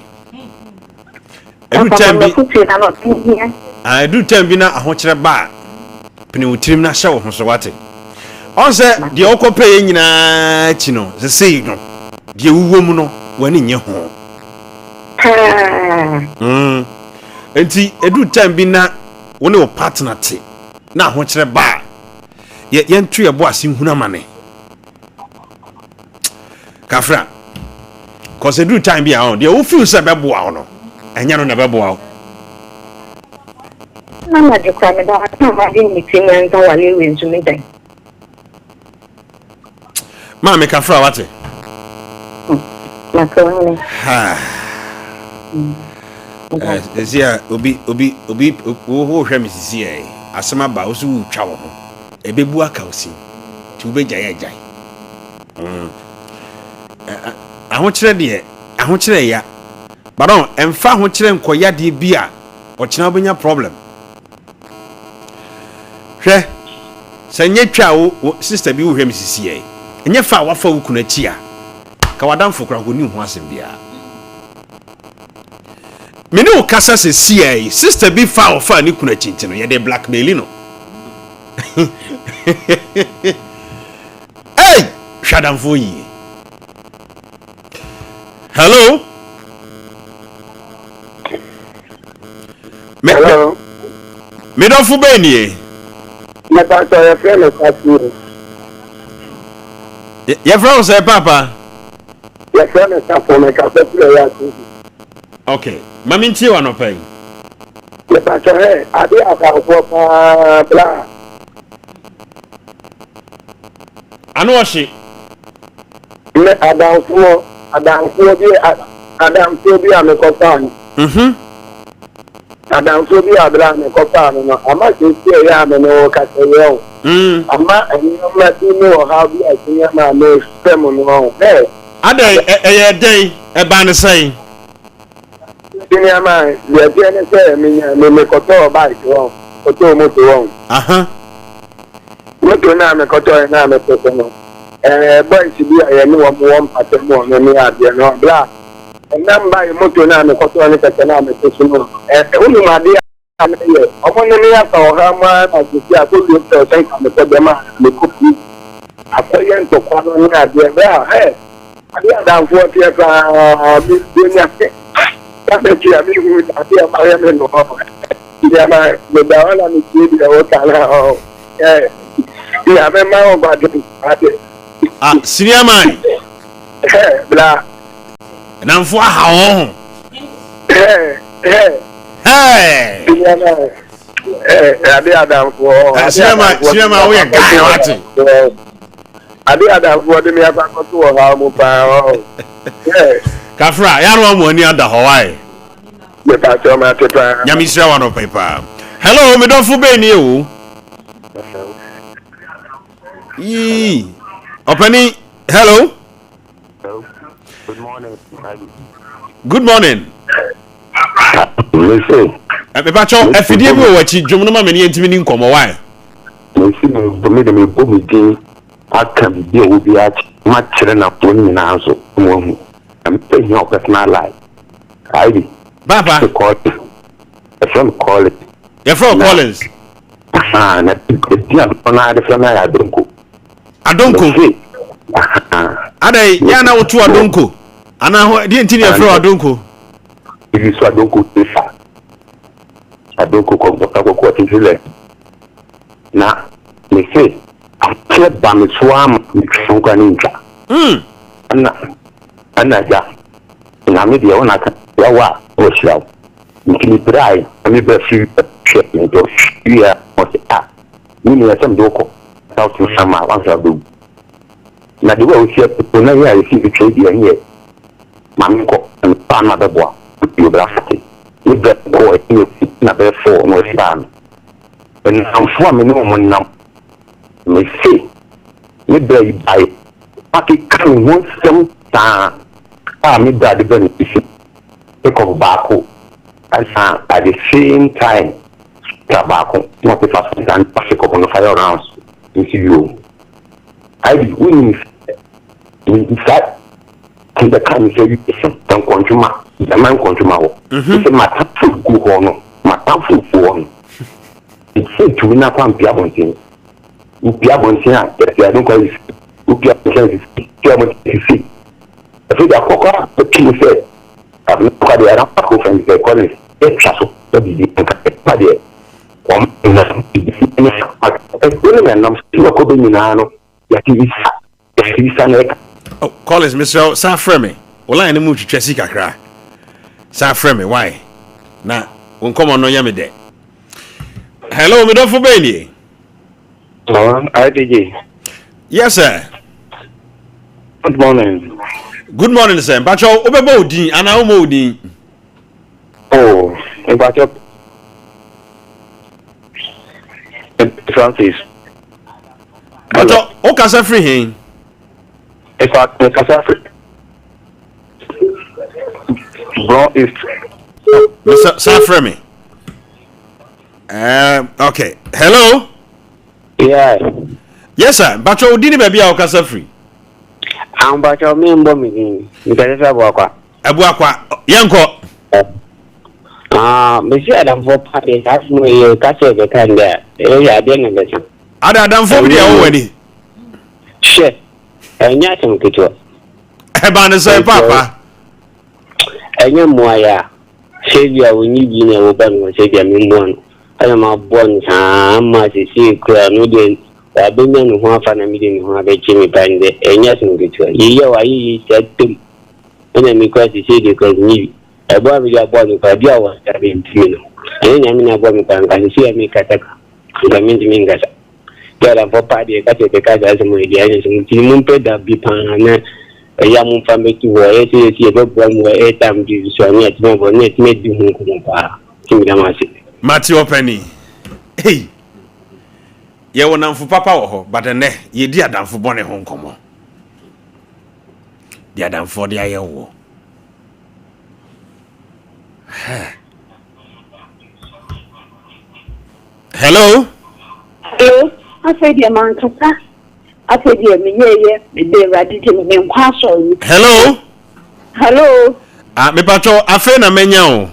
edu tembi na ahokyere ba pene utirim na hye wo ho so wate on se de okope ye nyina chi no se sei no de wuwo mu no wani nye ho enti edu tembi na woni wo partner te na ahokyere ba ye ntu ye bo ase huna mane kafra cause edu time bi a on de wo feel se bebo a no enya no na bebo a Mama de kwa me da ma di meeting nta wale we nzumi dan. Ma me kafra wate. Ma ko ne. Ha. Ezia obi wo hwe misisi e. Asema ba wo su twa wo ho. Ebebu aka osi. Ti wo beja ya jai. Ahokyere ya. Baron emfa ahokyere nkoya de bi a ochina obenya problem. Hwe sanye twa wo sister bi wo hwe misisi e. Enye fa wafa wo kuna chi a. Ka wadamfo kra ko ni ho asem bia. Me no kasa se CA sister bi fa ofa ni kuna chinchi no ye de blackmail no. Hey, shadamfo yi. Hello? Hello. Me do fu be ni. Me pa so your friend is asking. Your friend say papa. Your friend is asking me ka pe ya tu. Okay. Mami nti wa no pai. Me pa so he ade aka ko pa bla. Anu oshi. Me adamfo bi a me ko pa ni. Adamfo bi abla me ko pa no ama se se ya me no ka se yo. Ama enyo ma ti no ha bi a se ya ma me stem no. Eh. Ada eye dey e ba ne sai. Kini ama ye ti ene se me ko to ba ito. O to mo to won. Aha. Moto na me ko to na me to no. boys bi a yɛne wɔn wɔn mpata mu ɔno ne adeɛ no bla namba yi moto na me kɔtɔ ne kɛkɛ na me to so no wonu ade a me yɛ ɔmo ne me aka ɔha ma na sisi a so bi o sɛ nka me kɔ dɛm a me kopi akɔyɛ ntɔkwa no ne adeɛ bra ade adamfoɔ teɛ paa bi nya kase tia mi hu ade a ma yɛ me no ya ma me da wala me tie bi o ta na ya me ma o ba de ade senior man bla namfo aha ho ade adamfoɔ senior man we guy wate ade adamfoɔ de me aba kɔto wɔ ha mu paa kafra ya no mo ani ada ho wai me pa so ma te paa nyame sira wa no pepa hello me don fo be ni o yi opani hello good morning listen me pa cho afidie bi o wachi dwom no ma me ne ntimi ni nkomo wai listen me de me bo me din aka bi o bi a ma kire na fo ni na so mo hu am pay your personal life ID baba call it your from Collins na dia na de from ya adonko adai ya na wotu adonko ana ho die ntini ya from adonko ibi so adonko tesa adonko ko tile na me say akye ba me so am so kwa ninja ana ja na me dia ona ka ya wa o shiraw nkini prai me be fi check me do ya o ta ni ya sam doko ta so sama wa sa do na de wo share to na ya fi trade ya here mami ko pa na be boa you bra fati ni be ko e na be for no stand en am fo me no mo nam me see ni be ai paki kan won sem ta me da de benefit take off back and at the same time tobacco not the fast and pass up on the fire rounds into you I win in fact and the kind of you don't consumer the man consumer it's a matter of go on matter for one it's said to win up on Piabontin Piabontin I don't call it Piabontin is I think that Coca the king said I'm not quite a rapper from the college exaso to be padre oh Collins Mr. Safreme wala ene mu twetwesi kakra Safreme why na won come on no yame de hello me don fo be ni IDG yes sir good morning sir bacho obebo odin ana o mo odin oh bacho Francis bacho o ka sa free hin if I can say bro is Mr. Safreme okay hello yeah yes sir bacho odin be bia o ka sa free bacho me mbo mi ni ka sa bo akwa yenko Monsieur Adam for party that's no you ka se be kan there ya de na be san Adam for be o wani she enya sem kitwa ba ne sai papa enya moya shegia woni bi na wo ba no shegia mi mo no ana ma bon sa ma si kura no de wa be nya no ho afa na mi de no ho abe chi mi bande enya sem kitwa yiye wa yi setem ena mi kwa si de ko ni ebo abi ya bo ni ka dia wa ta be ntino enya mi na bo mi kwa nka si mi kataka ga mi mi ngasa kera for party ka se ka ga se mo dia ni sem ti mun pe da bi pa na ya mun fa me ki wo e si be bo mo e tam di so ni et mo bo ni et me di hun ko pa ti mi da ma se Mati openi hey ye wonamfo papa wo ho but ne ye di adamfo bone ho nkomo di adamfo di aye wo hello I said your man kasa after the me de raditi me nkwaso. Hello. Me pacho afe na menya o.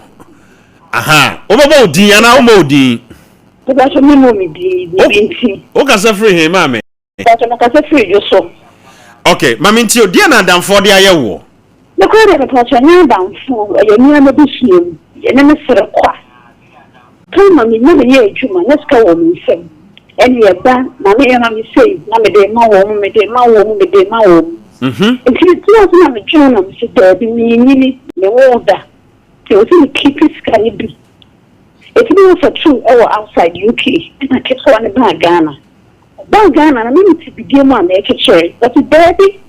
Aha, obobo odin ana o odin. Me pacho me mo me di binti. O ka se free he mame. Pacho na ka se free jo so. Okay, mame nti odi na adamfo de aye wo. Me ko de pacho nya adamfo, ye ni na bi hiem. Ye na me sere kwa. Tuma me na me ye adwuma, na ska wo me nsem. Eni ye ba, na me ye na me sei, na me de ma wo, me de ma wo. Nti ti o na me twa na me se de bi me nyini me wo da. Ti o si keep it sky bi. It means for true outside UK. And I kept one about Ghana. About Ghana, I mean to begin one make it sure. But the baby,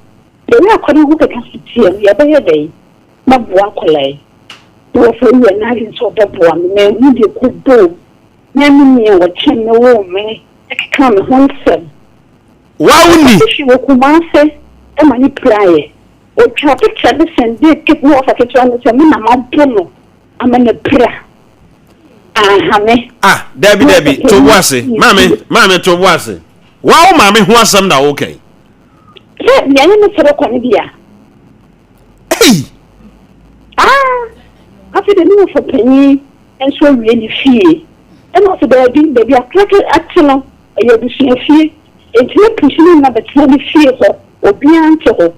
they are calling who can sit here, the other day. My boy, you were for you and I didn't so that one, man, you did good boom. Mammy, what can the woman come home, sir? Wow, she will come and say, a money prayer. Or traffic service and did get more of a kitchen as a man, I'm in a prayer. Debbie, to wase. Mame to wase. Wow, mame who asam na okay. Yeah, me na sero kwani bia. Hey. After the new for penny and so really fee. And also baby a crack actually you be fee. It's not pushing na but no fee or beyond to her.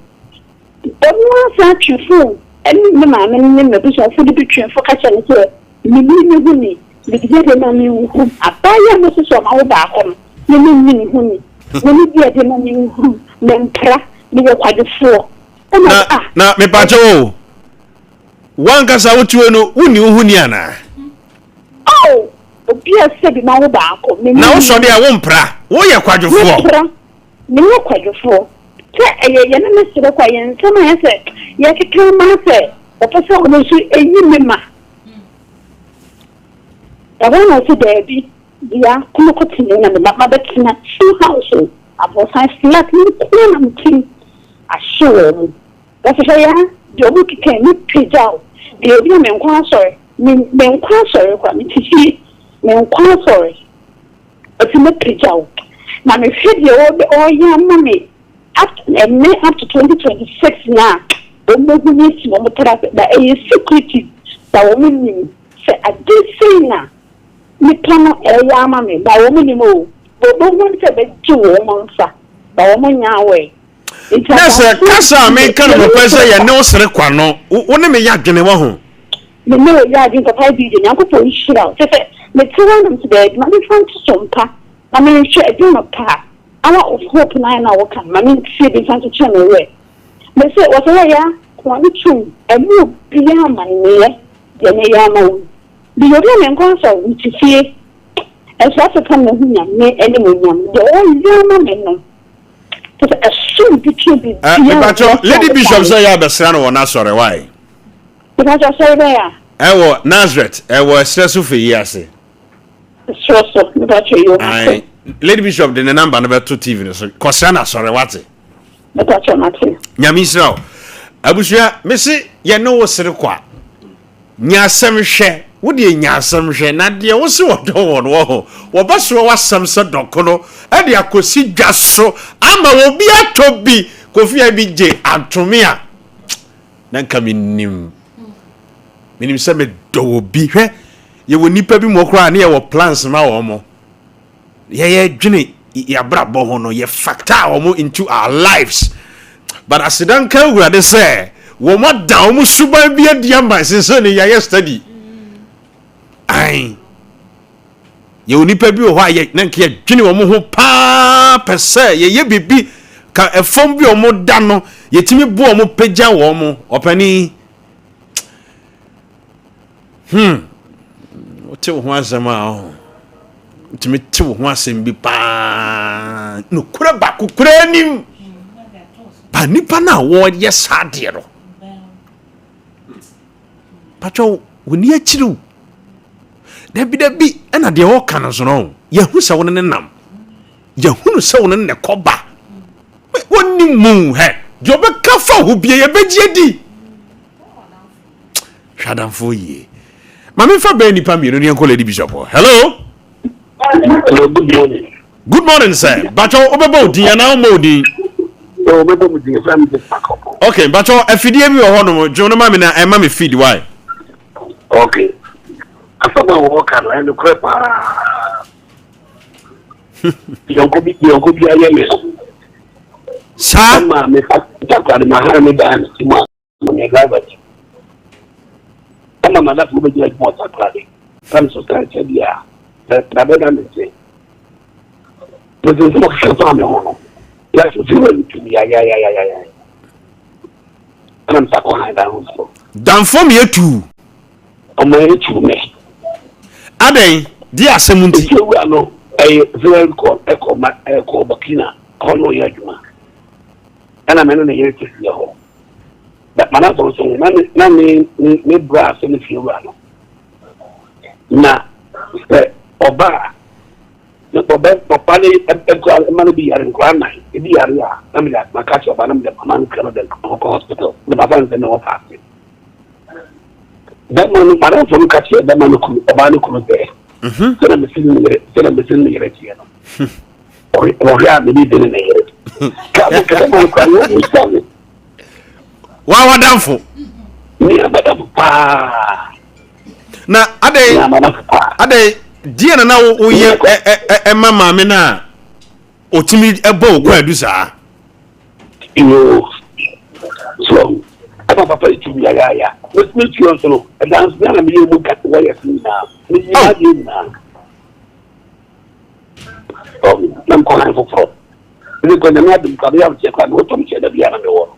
But no such you fool. And mama me be so for the picture for catch and say me because the money who abaya no so ma wo ba kom me huni me bi ade money who mentra me yo kwadefo na me pacho wan kasa wotuo no wuni huni ana obi ase bi ma wo ba kom na wo so de a wo mpra wo ye kwadefo me yo kwadefo te eye ye na me sire kwa ye nsema ye se ye kekere ma se o pese o no so eyi me ma I want to baby, yeah, come on, continue. And the mama that's in 2 houses. I was flat in I'm king. I show that's a yeah, the week came with page out. The idea men sorry, men sorry, what me to see, men sorry. But in the page out. Now, me feel the old young mommy after 2026 now. Don't move me to one that is security. That woman say, I did say now. Me plano yama me ba wo ni mo bo mo se be ju wo mo nsa ba wo nya we nasa kasa me kan mo pese ye ne osere kwa no wo ne me ya dwene wo ho me no ya din ka pai bi de nyanko po ishira se me tiwa nam se be ma me fan to sompa ma me hwe e bi no pa ala of hope na wo kan ma me se be fan to channel we me se wo se ya kwa ni chu e mu bi ya ma ne ye ne ya ma the Yoruba Council, which is here, as African me anyone, the old young man. But as soon as Lady Bishop say, I have a or not sorry, why? Because I say there. I was Nazareth, I was stressful for years. So, Lady Bishop, the number number 2 TV, so Cosana, sorry, what's it? That's your matter. Yamisro, I wish you, Missy, you know what's the qua. Nya sem hwe wo de nya sem hwe na de wo se wo do wo ba so wa sem se dokono e de akosi dwaso ama wo bi atobi kofi a bi je atome a na nka minim se me do bi hwe ye wo nipa bi mo kra na ye wo plans ma wo mo ye dwene ya brabo ho no ye factor wo mo into our lives but asidan kan wura de say wo ma da wo suban bi adia man sense ne ya study ai ye onipa bi wo ha ye na nke dwene wo ho pa pese ye bibi ka efom bi wo mo da no ye timi bu wo mo pagya wo mo opani o te wo asema o timi te wo asem bi pa no kura ba kura nim pa nipa na wo ye sade ro Pacho, we near chiru. Debbie, and a dear canon, no. Yahu saw on a nam. Yahu saw on a coba. One new moon, hey. Joba Kafa who be a bedjedi. Shadam for ye. Mammy for Benny Pammy, and Uncle Lady Bishop. Hello? Hello, good morning. Good morning, sir. Bacho obebo din na omodi. Obebo din fa mi pack up. Okay, bacho afidie bi wo ho no jono ma me na e ma me feed why? Okay. Afaba wo kan na no krepa. Yonko bi aye me. Sa Ma me fa ta ma ha me dan ti ma me driver. Ama ma da ko be jira mo ta klade. From society dia. Da be dan me. But there's no family home. Yes, it's really to me. Yeah. And I'm stuck on down. dan from here too. I'm going to me. Aden, dia semunti. You will know a very called Echo Bakina. Oh, no, Yajuma. And I'm in the year to your home. But my husband also, none brass in the few run. Now, Oba. No papa ni man be here in Grand Night. It be area. I'm like my catch up and I'm the man Canada hospital. The papa is no passing. That man, I don't catch it. That man could there. So I'm missing the here. Or yeah, maybe didn't hear it. Wa danfo. Me abada pa. Na ade dia na wo ye mama me na otimi ebo kwa adusa. You so I'm papa to be ya. Let's meet you also. And dance na me you got why you now. Me you now. Oh, I'm calling for. We go na do ka ya check and what to me da bia na me wo.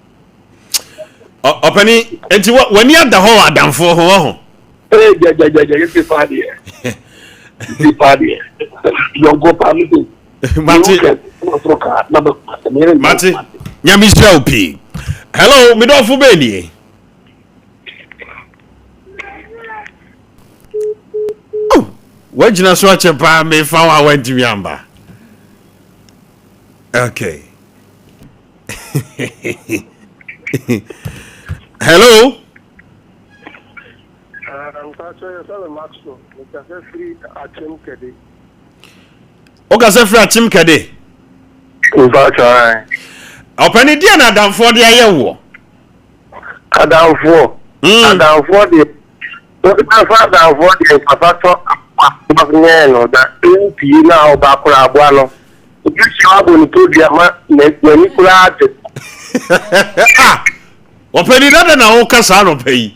Opani enti wani ada ho adamfo ho. Eh ja you fa dia. The party. You go party. Mati. Nyamisha upi. Hello, midofo beni. Oh, wajina so achepa me fa wa wantimi amba. Okay. Hello. Okase free achim kede. Opani dia na adamfo de aye wo. Adamfo de adamfo de papa to apapne no da nti na obakura agwa no. Obi si abo ni to dia ma na ni kura ate. Ah. Opani na wo kasa no pay.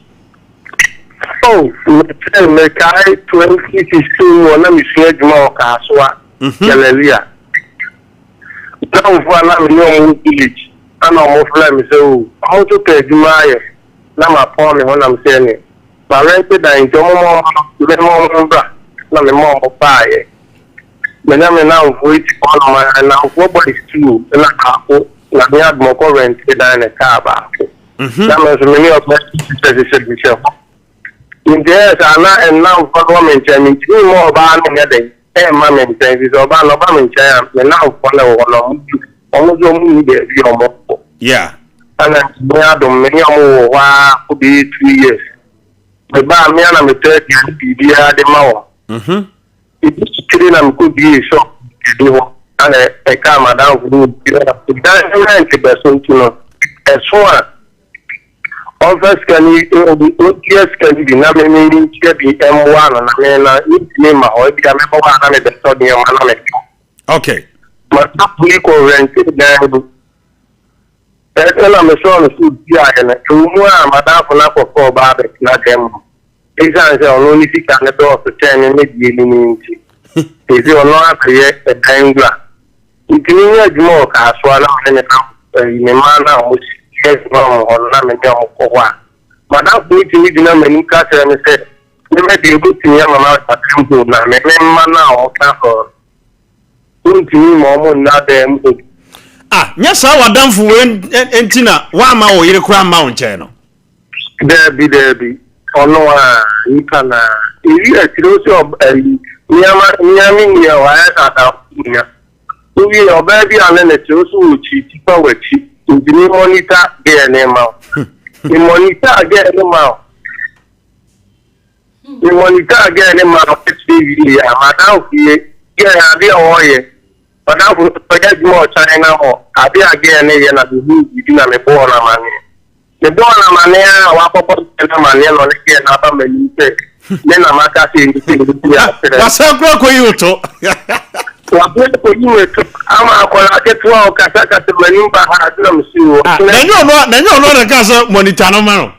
Oh, me kai 2016 wona mi se adwuma ka soa. Hallelujah. Now for na me no village. Ana mo fly me say o, how to pay adwuma ye. Na ma pon me wona me say ni. Ba rent da njo mo bra. Na me mo pa ye. Me na me na vo it all my na vo body stew na ka ko. Na me ad mo ko rent da na ka ba. Na me so me of me in there, and now for government, I mean, more about anything. Hey, mamma, is about Obama, and now follow almost your more. Yeah. And then, many more could be 2 years. The bar, me and I'm a 30 and be the more. It's killing and could be so. And I come down with the person to know. As one. Offers can be OTS can be na me get the M1 and I mean name or be a member one and the study on. Okay. But we go rent there. I'm a son of food and to more madam for not for barbecue not them. Exams are only 6 and the door to 10 and maybe if you are not a dangler. You can use more as well and in a manner which yes, no, or not, and Madame, we need to know many cats and said, you may be able to hear my mouth at temple now, and now, or caffeine. Don't you more not them? Ah, yes, I done for and Tina, 1 mile, you're a crown mountain channel. There be. Oh, no, you can, if you are close of Miami, your wife at Alpina. We are baby and then it's also cheap, cheap. The monitor get an amount. The monitor get an amount. The monitor get an amount. Madam, get a dear warrior. But now forget more China or I be again and I be doing a born a money. The born a money, our papa and a money on the kid, not a many. Then I'm not asking the What's up, Croco? You to? I'm a get to our Casaka to Manimba Hadram Sue. Then you're not a Casa Monitano Mano.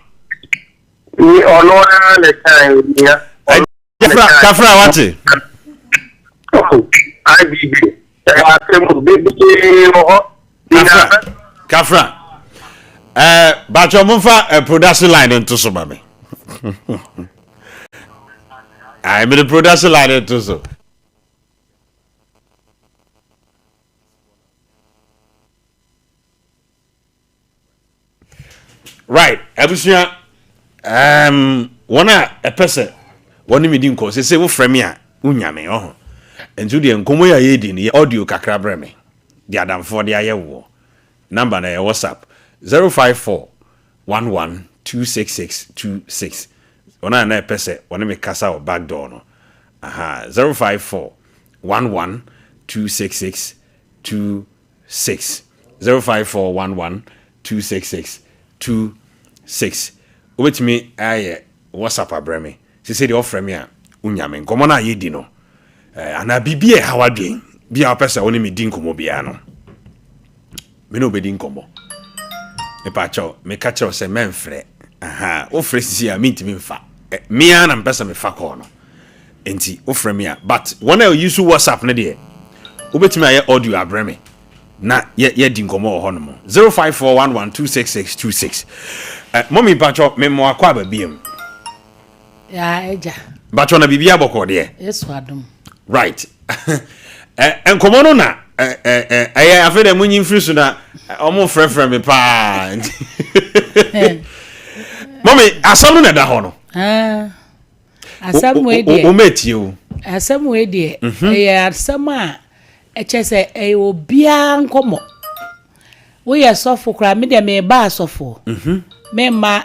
We are not the time, yeah. Kafra, what's it? Oh, I be Kafra. But your mumfa production line into so, baby. I'm in the production line into so. Right, Abusia. One a person. One me didn't cause. Say, "Wo frame ya, unyame oh." And to the nkomo ya yedi ni audio kakra breme. The Adam for the ayewo. Number na WhatsApp 054 11 Ona na pese one me kasa o back door no. Aha 054 11 266 054 11 266 Obetimi aye WhatsApp abreme. She say the offer me a unyame nkomo na yedi no. Ana bibie hawadwen bia opese woni me din komo bia no me no be din komo me pa cho me ka cho se menfre aha o fresi a minti me mfa me ana mpesa me fa ko no enti o frɛ me a but when I use WhatsApp ne de obetimi aye audio abreme na ye din komo ho no mo 0541126626 mommy pa cho me mo akwa ba biem ya eja ba cho na bibia boko de yes wadum. Right. And come on na I after the munyin free so na omo frefre me pa. Mommy, asam na da ho no. Asam we dey. O meti o. Asam we dey. Asam a echese obia nkomo. We ye sofo kra me de me ba sofo. Me ma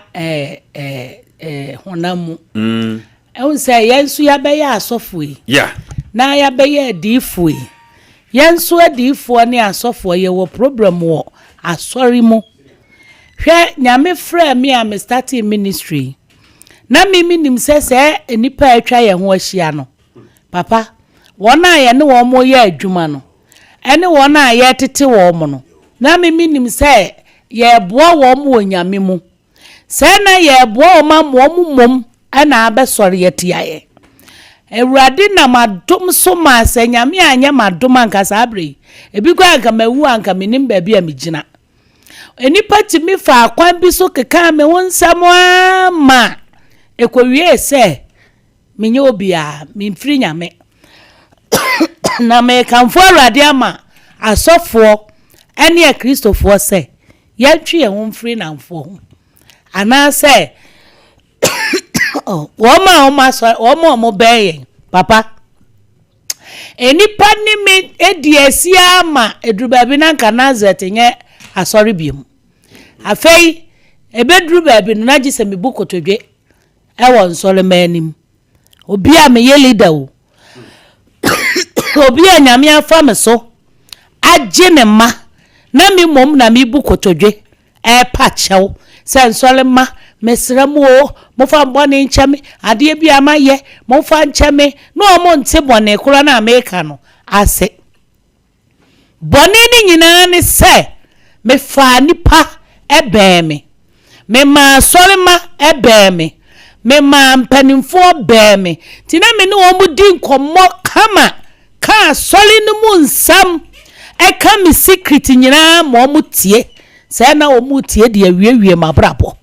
honamu. Ehun say yensu ya be ya asofo yi. Yeah. Na ya be ya difo yi. Yensu adifo ne asofo ye wo problem wo asori mu. Hwe nyame frɛ me a me start ministry. Na me nim se enipa atwa ye ho ahia no. Papa, wona ye ne wo mo ye adwuma no. Ene wona ye tete wo mo no. Na me nim se ye boa wo mo nyame mu. Se na ye boa wo ma mo mum ana abesori yetiaye. Ewurade na madom so ma se nyame anya madom anka sabre. Ebi kwa anka mawu anka menim ba bia megina. Enipa timi fa akwan bi so keka me wonsam ma ekowie se menye obia memfiri nyame. Na me kanfo Awurade ama asofo ene ya Kristofo se yatwe ye ho mfiri namfo ho. Ana se Omo beye papa enipa ni me ediesi ama edrubabi na nka Nazareth nye asori biem afei ebedrubabi na gise me bukotodwe ewo nsole manim obi a me ye leader o obi a nyame afa me so age ne ma na me mom na me bukotodwe pa chew se nsole ma mesramo mo fa bone nchame ade bia maye mo fa nchame no mo nte bone kura na America no ase bone ni nyina ne se me fa nipa ebeme me ma sori ma ebeme me ma mpanimfo beme tina me ne wo mudi nkomo kama ka sori no mu nsam ka me secret nyina mo mutie se na wo mutie de awie mabrabo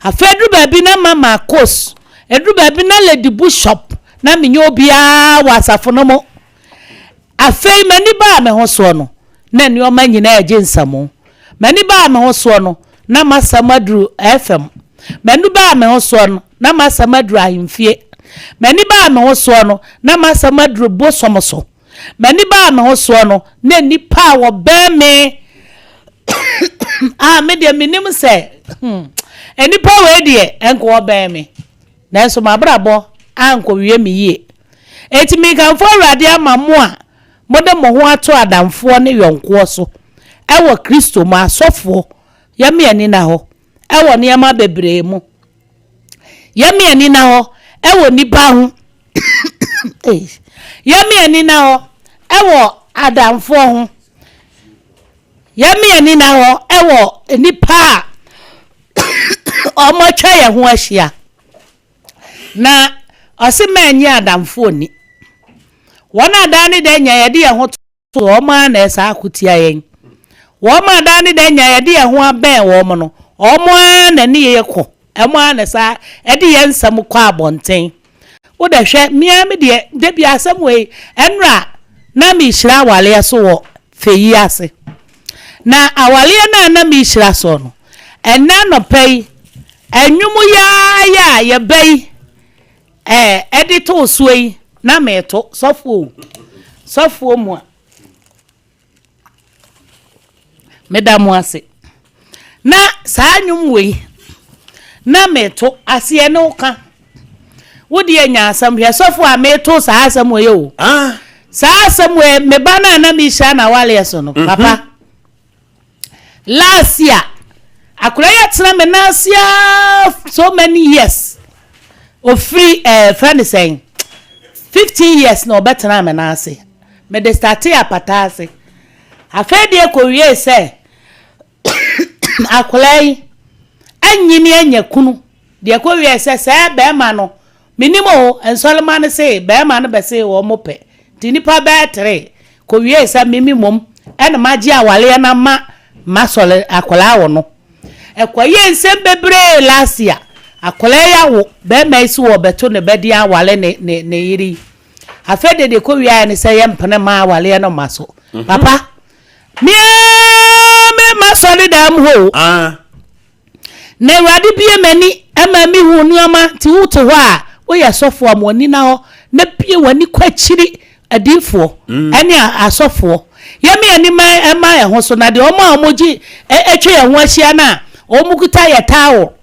afedru baby na mama kos edru baby na lady bishop na menyo bia wasafo no mo afei mani ba me ho so no na ni o manyina age nsamo mani ba me ho so no na masamadru fm mani ba me ho so no na masamadru ahimfie mani ba me ho so no na masamadru bosomoso mani ba me ho so no na nipa wo be me me de minim se enipa we de enko oba me nanso mabrabo anko wie me yie eti mi kan fo Awurade ama mo a mode mo ho ato adamfo ne yonko so ewo Kristo ma asofo yemi ani na ho ewo niam bebre mu yemi ani na ho ewo nipa ho yemi ani na ho ewo adamfo ho yemi ani na ho ewo nipa omo twa ye ho ahia na osima nya adamfo ni wona dani de nya ye de ho to omo na esa akutia yen woma dani de nya ye de ho aben wo mo no omo na ni ye ko emo na sa e de ye nsam kwa abonten wo da hwe mia me de bia asam we enra na mi hira wale so wo feyi ase na awale na mi hira so no enna no pei enwumu ya ye bei edito suei na meto sofo mu medamu ase na saa nwum we na meto ase ne uka wodi anya asam hwe sofo a meto saa asam we o saa asam we me bana na mi sha na wale so no papa last year akura ya tena me na asia so many years of free friend saying 15 years no better na me na ase me de start apata ase afedi e ko wie se akulai anyini anya kunu de ko wie se be ma no minimo ensolman se be ma no be se wo mope tinipa be 3 ko wie se mimimom ena magi awale na masole akulai wo no ekwaye nsem bebre last year akolai yawo be maisi wo beto ne bedi awale ne yiri afede de ko wiya ne se yempene ma awale no maso papa me masole dam ho ne wadi bie mani ama mi hu nuama ti wuto ho a wo ye sofo amoni na ho na bie wani kwachiri adifo ene asofo yemi ani ma e ho so na de omoji etwe ye ho ahia na omukuta ye tawo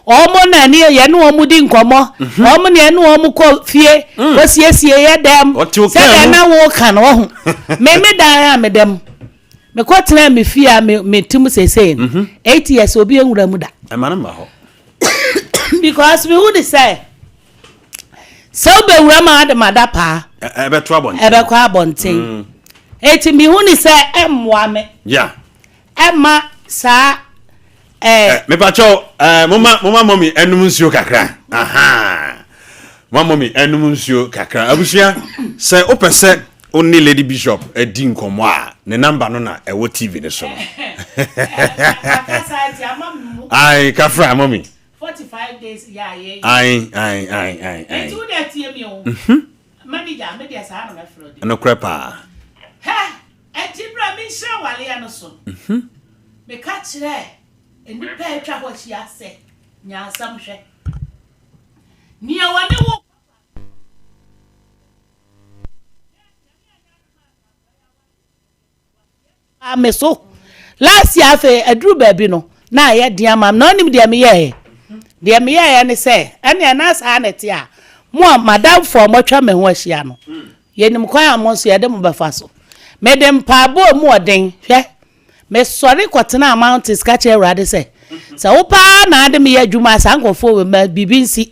omo na ni ye no omudi nkomo omo ne no omuko fie osiesie ye dem se na wo kan wo ho me dan ya me dem me ko tena me fie a me tim sesei 8 years obi enwura mu da e mana ma ho because we would say so be wura ma da madapa e be to abonten e be kwa abonten eti mi hu ni se emwa me yeah emma sa me pacho mama mommy enum nsuo kakra mama mommy enum nsuo kakra abusia se opese onni lady bishop edi nkomo a ne number no na ewo tv ne so no ai kafra mommy 45 days ya ye ai etu de tie mi o manager me de sa no me frodi no krepa eti bra mi sha wale ya no so me ka kire eni pe etwa ho hia se nya asam hwe ni awane wo ameso last year fe adru baabi no na ye diamam na onim de me ye ne se ene na sa na ti a mo madam for mo twa me ho ahia no ye nim kwan amonso ye de mo befa so me dem paabo mu oden hwe me sorry kwatena mountains ka che urade se wo pa na ade me ye adwuma sankofo we ma bibinsi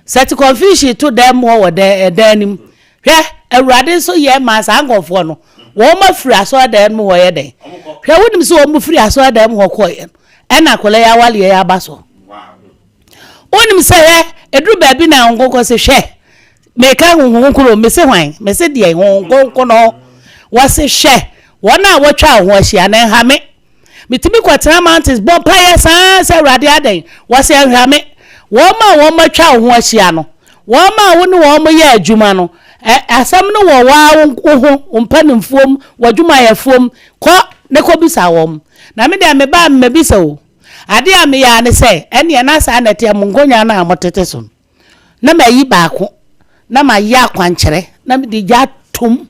set confusion to them wo de danim hwe urade so ye ma sankofo no wo ma firi aso da mu wo ye den hwe wonim so wo mu firi aso da mu ho ko ye ena kola ya wale ya baso wonim se ye edru baabi na ngogo se hwe me ka hunkuro me se hwan me se de honkonko no wo se hwe wona wo twa ho ahia na nhame mitimi kwatena mountains bon paye sa urade aden wo se nhame wo ma twa ho ahia no wo ma wo ne wo mo ye adwuma no asam no wo wa ho mpanimfuom wadwuma yafuom ko ne ko bisa wom na me de me ba me bisa o ade a me ya ne se ene na sa na te mongonya na amotete so na ma yi baako na ma ya kwankyere na me de ja tum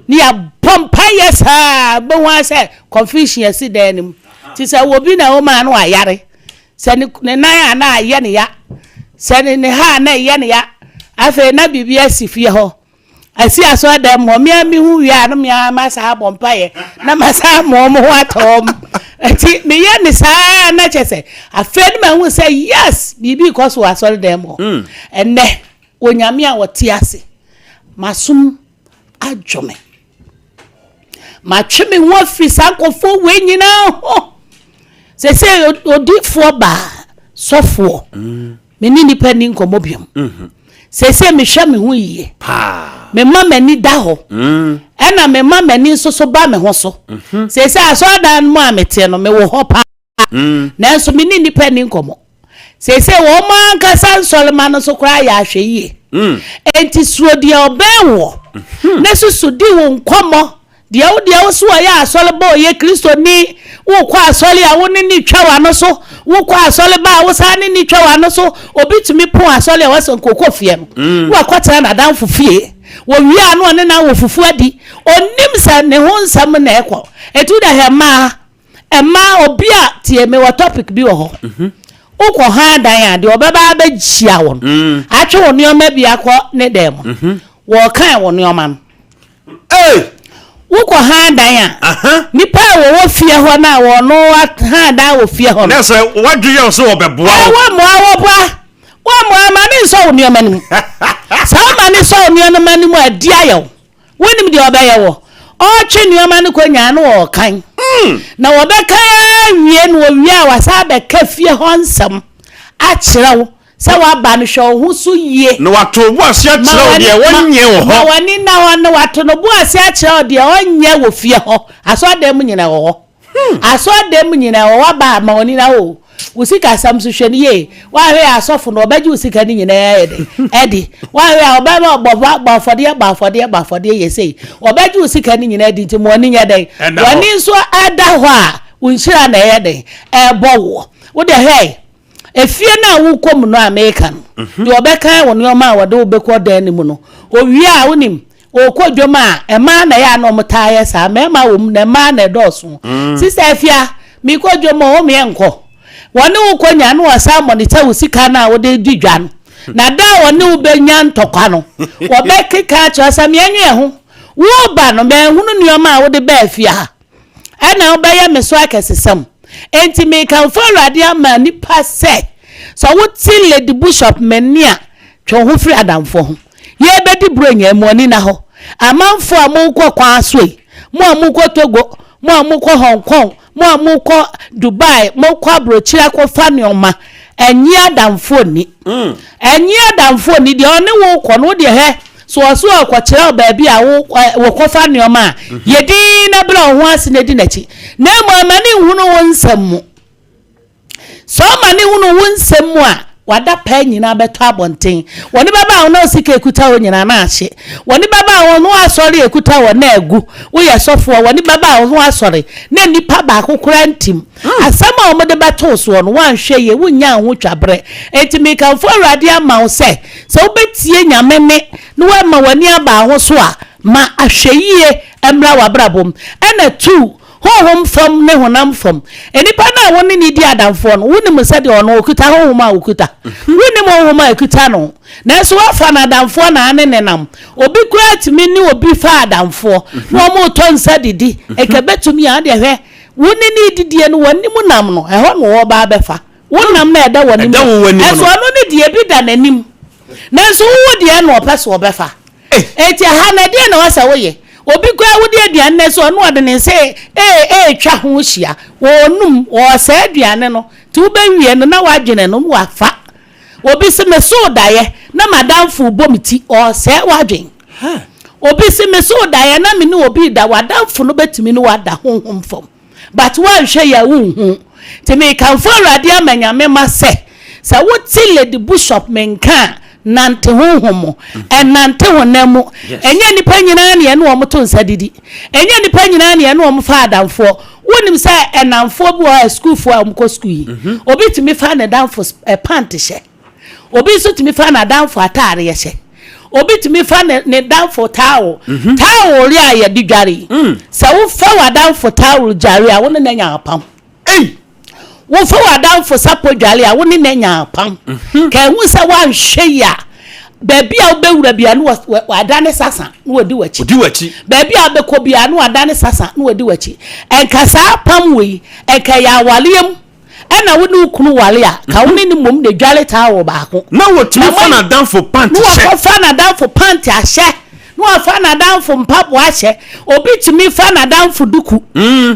ni ya pompa yesa be wa se confusion yesi denim ti se wo bi na wo ma no ayare se ne nan na aye ne ya se ne ha na ye ne ya afa na bibia sifie ho asi aso da mo me hu wi a no me amasa abompa ye na masa mo mo atom ati me ye ni saa na chese afeni ma hu say yes bibi because we aso da mo enne onyame a wote ase masum adwome ma tweme hu afiri sankofo we nyina ho se odifo ba sofo me ni nipa ni nkomobiam se me hwa me hu yiye pa me mama ni da ho ena me mama ni so ba me ho so se aso dan mo amete no me wo ho pa na so me ni nipa ni nkomo se wo man ka san solomon no so kra ya hwe yiye enti suo dia obenwo na susu di wo nkomo dia wo so ya asole ba ye kristo ni wo kwa asole a wo ni twa no so wo kwa asole ba wo sa ni twa no so obitumi pon asole a waso kokko fie no wo akwatara na dan fufie wo wi anu ne na wo fufu adi onim sa ne ho nsam na ekwo etu da hema obia tie me wa topic bi wo ho ukwo ha dan ya de obeba ba gia won atwe won nioma bi akọ ne dem wo kan won nioma ukwo ha dan ya nipa wo fie ho na wo no ha dan wo fie ho na say wadwe ye so obeboa wo mo ama ni so won nioma ni sa ma ni so won nioma ni mu adi ayo wonim de obeye wo ochi nioma ni ko nya no wo kan na wo be kan wie no wie a wasa be ka fie ho nsam a kirawo se wa ba no hwo hu so yie no wato bo ase a kirawo de wonye wo ho wani na wani wato no bo ase a kirawo de onye wo fie ho aso dem nyina wo ho aso dem nyina wo wa ba ma woni na wo usika samsu hwani ye wa we asofo no obaji usika ni nyina edi wa we oba ba fode ye sei obaji usika ni nyina edi ti mo ni nya den wani so ada ho a unhira na ye den ebowo wo de hey efie na wo kom no America no de obeka won yo ma wode obekọ dan ni mu no owie a wonim okodwoma ema na ya no mtaye sa mema wom na ma na doso sister afia mi kodwoma o me enko woni wo konya no wasa monitor usika na wo de didwa no na da woni wo benya ntokwa no wo be keka cho sa me enye ho wo ba no be hunu nioma wo de ba afia ana wo be ya me so akesesam enti me kan follow adia ma ni passe so wo ti lady bishop mania twa ho firi adamfo ho ye be di bronya muani na ho amanfo amukọ kwa asoi mo amukọ Togo mo amukọ Hong Kong mo amukọ Dubai mo kwa brochira ko fanioma enyi adamfo ni de oni wo kọ no de he so akwachira baabi a wo ko fanioma ye din na bra ho ase na di nachi na mo amani hunu wo nsam mu so mani hunu wo nsam mu a wada pa nyina beto abonten woni baba won na sika ekuta won nyina na ahye woni baba won no asori ekuta won na agu wo ye sofo woni baba won no asori na nipa ba kokora ntim asama o de beto so won wan hwe ye wonya ho twabre etimi kan fo awrade ama wo se obetie nyameme no wa ma wani aba ho so a ma ahweyie emra wabrabom ena 2 honhom fam ne honam fam enipa na woni ni di adamfo no woni mu sede ono okuta honhom a okuta woni mu honhom a okuta no na so afa na adamfo na ane nenam obi kura timi ni obi fa adamfo no mo to nsa didi ekebetumi ade hwe woni ni didie no woni mu nam no eho no wo ba befa wonam na eda woni eso no ni die bi da nanim na so wo die no opese obefa eti ha na die na wasa woye obi kwa wodi aduane so no ode ne se twa ho hia wonum o se aduane no tu be wie no na wadwene no wafa obi se me so daye na madamfo bomiti o se wadwen obi se me so daye na me ni obi da wadamfo no betimi no wada honhom fom but wan hwe ya wonhu te me kan fo awrade amanyame ma se woti lady bishop menka nante honhom nante honam enye nipa nyina ne ene wo to nsa didi enye nipa nyina ne ene wo fa adamfo wonim sa enamfo bi wa school fo amko school yi obi timi fa na damfo pant hye obi so timi fa na damfo atare ye hye obi timi fa ne damfo tawo ri aye didware sa wo fa wa damfo tawo jare a woni na nya apam wo fa wa damfo sapo dwale a woni na nya apam ka hu sa wan hwe ya baby a obewura bia no wadane sasa no wadi wachi baby a beko bia no wadane sasa no wadi wachi enka saa pam we enka ya waliem ena wo ne kunu wale a ka wo ne mom de dwale taa wo baako na wo tumi fa na dan for pant no wo fa na dan for pant ahye no afa na dan for mpapo ahye obi tumi fa na dan for duku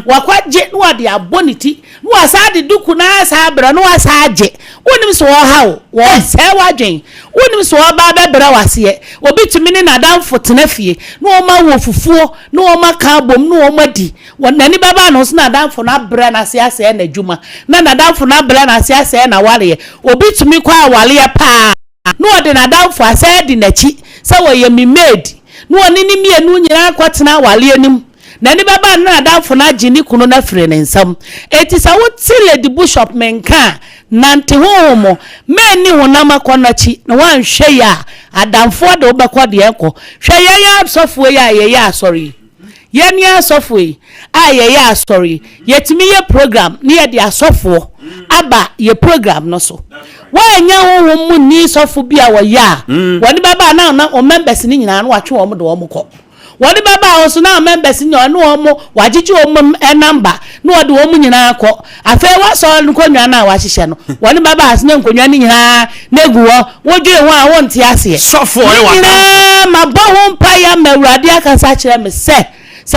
wakwaje no ade aboniti no asa de duku na asa bra no asa age wonim so wo hawo wo se wadwen wonim so wo ba bebra wase obi tumi ne na dan for tenafie no o ma wo fufuo no o ma ka bom no o ma di wonani baba no so na dan for na bra na se ase na djuma na dan for na bra na se ase na wale obi tumi kwa wale pa no ode na dan for ase di nachi se wo ye mi maid no oni ni mienu nyina kwatena wale anim na ni baba na dan for na gini kunu na fire ne nsam eti sa wo tile di bishop menka nante homo meni honama konachi na wanhwe ya adamfo de obekọ de ekọ hwe ya asofo ya sorry yeni asofo ya sorry yetimi ye program ni ye de asofo aba ye program no so wanya hoho mu ni sofo bia wo ya woni baba na o members ni nyina no watwe wo de wo mkọ wodi baba oso na members nyo no omo wagigi omo number no wodi omo nyina akọ afa wa so nkonnwa na wa hihye no wodi baba asne nkonnwa ni nyina neguwo wodwe ho a wonte ase sofo e wa ma bo ho mpa ya mawurade akasa kire me se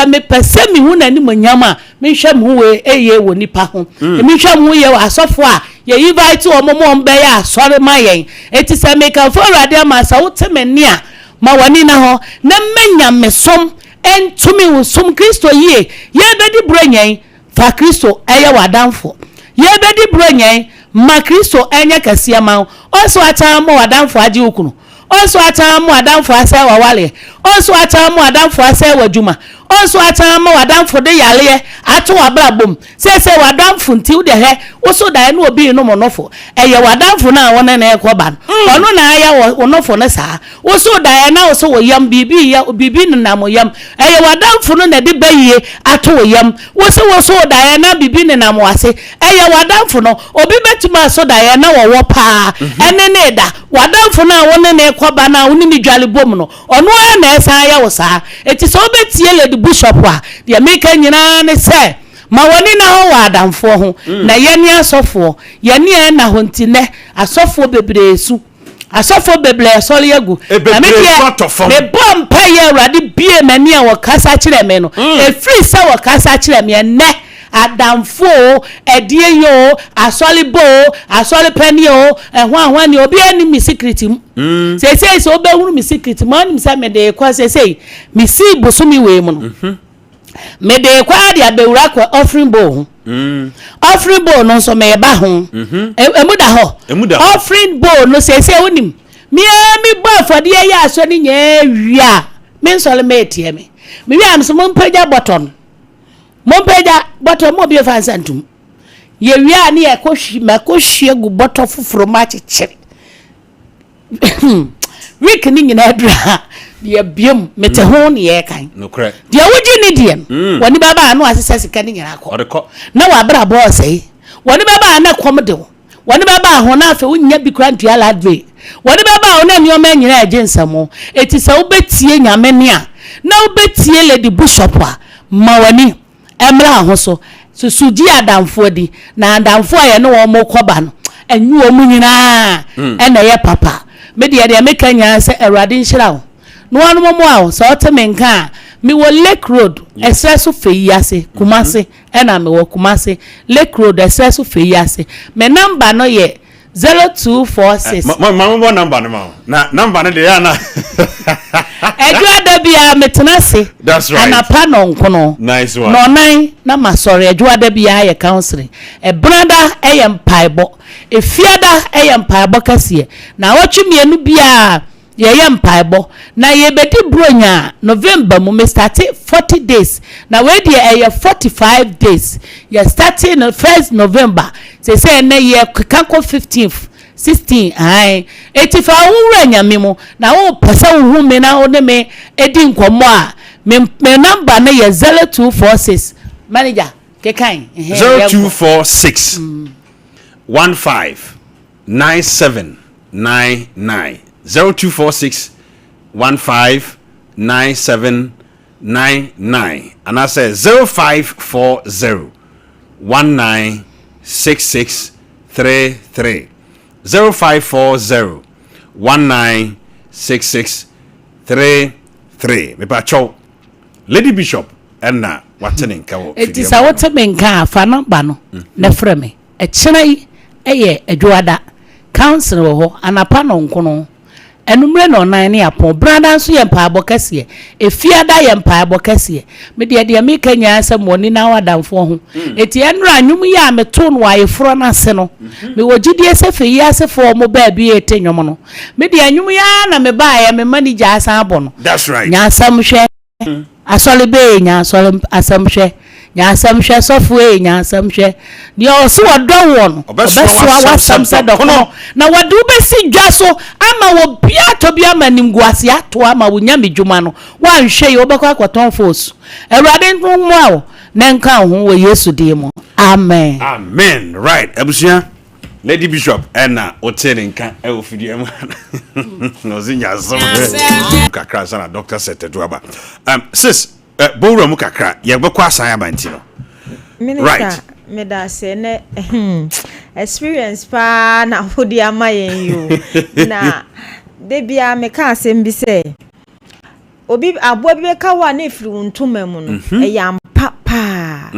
me pese mi hu na ni monyama me hwe me hu we eye wo nipa ho me hwe me hu ye asofo a ye invite omo mo mbe ya asore mayen eti se me kan fo urade ma sa wote me ni a ma wani na ho na menya mesom entumi wo som Kristo ye bedi bronyen fa Kristo eye wadanfo ye bedi bronyen ma Kristo enye kase ma oso ata ma wadanfo age okunu oso ata ma wadanfo ase wawale oso ata ma wadanfo ase wadwuma oso ata ma wadanfo de yale ato wabrabom se wadanfo nti wo de he oso da na obi no monofo eye wadanfo na wona na ekoba ono na aya onofo ne saa oso da na oso woyam bibi na moyam eye wadanfo no na de baye ato woyam oso da na bibi na moase eye wadanfo no obi betuma so da na wo pa ene da wadanfo na wona na ekoba na woni ni dwale bom no ono na esa aya wo saa eti so betie le bishop a de make nyina ne se ma woni na ho wadamfo ho na yeni asofo yeni na ho ntine asofo bebresu asofo bebre sole yagu na me bom pa ye urade bie mani a wakasa kire me no e free se wakasa kire me ne adamfo edie yo asole bo asole pani o ehwan ni obi ani mi secret se so be hunu mi secret man mi sa me de kwa se mi si bosumi we mu no me de kwa de abewura kwa offering bowl offering bowl no so me ba ho emuda ho offering bowl no se wonim mi bo afade ya aso ni nya wia me nsole me tie me wia so mo mpaja button mo bi fa santum ye wia ni e makohwie gu bottle fufuro ma chechire week ni nyina dra de biem mete ho ne ye kan no correct de wogi ni de woni baba anu asese sika ni nyina akọ na wa bra boss yi woni baba na kom de woni baba ho na afa wonya bi kra ntua ladwe woni baba ona ni o ma nyina agensamo eti sa wobetie nyame ne a na wobetie lady bishop a ma woni emra ho so susuji adamfo di na adamfo aye no wo mokoba no enyu o munyina ena ye papa me de meka nya se awrade nhira wo no anu mo a so otemenka mi wo Lake Road expresso feyase Kumase ena me wo Kumase Lake Road expresso feyase me number no ye 0246 mama number no ma na number no de ya na Edwada bia metenase that's right anapa no nkono nice one no nan na masori edwada bia ye counseling e brada eye mpaibo e fiada eye mpaibo kase na wotwemienu bia ye mpaibo na ye bedi bronya November mu me start 40 days na we dey eye 45 days ye starting on 1st November say na ye kanko 15th 16 ai etifa wura nyame mu na wo pese wo me na wo ne me edi nkomo a me number na ye 0246 manager kekan 0246 15 9799 0246 159799 and I say 0540 196633 0540 196633 me pa chow Lady Bishop enna watene nka wo it is a what me nka fa number no na frɛ me e kyena yi eye adwoada council wo ho anapa no nkono enumre no nan ne apon brada nso ye mpaabo kase efiada ye mpaabo kase me de me kanya asem woni na wadamfo ho eti enura anwum ya me to no ayefro na se no me wogidie se fe yi asefo mo ba bi etenwom no me de anwum ya na me ba ya me manager asan abo no that's right nya asam hwe asole be nya asole asam hwe nya asam hwe software nya asam hwe ni o so wodon won obeso wasam se do no na wadu besi dwa so ama wo bia to bia manimguase ato ama wo nya medwuma no wan hwe yi obekwa kwaton force ewrade nmu awo na nka ho wo Yesu de mo amen amen right abusia Lady Bishop ena otene nka e ofidie mu no zinya zo kakra sana doctor sete aba sis bowra mu kakra ye bekwa asan abanti no right me da se ne experience pa na hodi amayen yo na de bia me ka asem bi se obi abo bi ka wa na efiri ntoma mu no e ya papa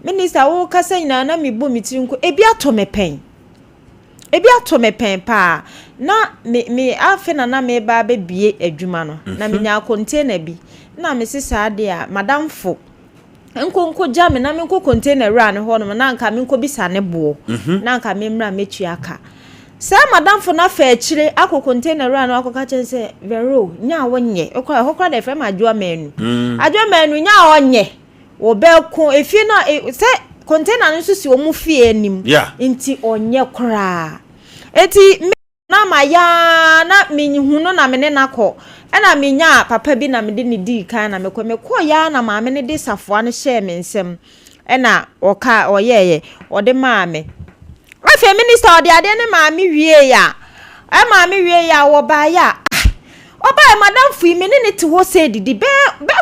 minister wo kasa nyina na me bo mitiri nko ebi atome pen pa na me afena na me ba be bie adwuma no na me nya container bi na me sisa de a madam fo nko jam na me nko container run ho no na nka me nko bisa ne bo na nka me mra metu aka sa madam fo na fa akire akọ container run akọ chen se vero nya wonye okwa da fa ma adwa manu nya wonye wo be ko efi na se container no susi omu fie anim nti onye kra eti na maya na minhu no na me ne nakọ ena menya papa bi na me de ne di kan na me kọ ya na ma me ne de safoa no hye me nsem ena oka oyeye ode ma me afi minister ode ade ne ma me wie ya ma me wie ya wo ba ya oba madam fu me ne te ho se didi be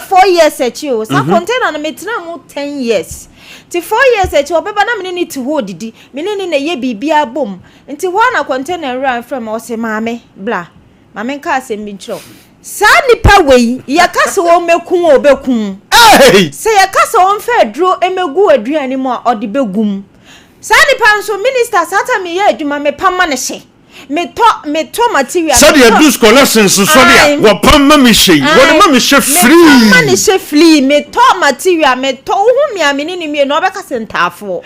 4 years achi o sa container na me tena mu 10 years ti 4 years achi obeba na me ne te ho didi me ne na ye bibia bom nti ho na container run from o se maame bla maame nka asem bi tro sa nipa wei ya kase wo mekun obekun se ya kase wo mfa aduro emegu aduane mu a ode begum sa nipa nso minister sata me ye adwuma me pamma ne hye me to material so the do scholarships so there wo pamma me hye wo ma me hye free pamma ne hye free me to material me to hu me amene ni me no obeka sentafo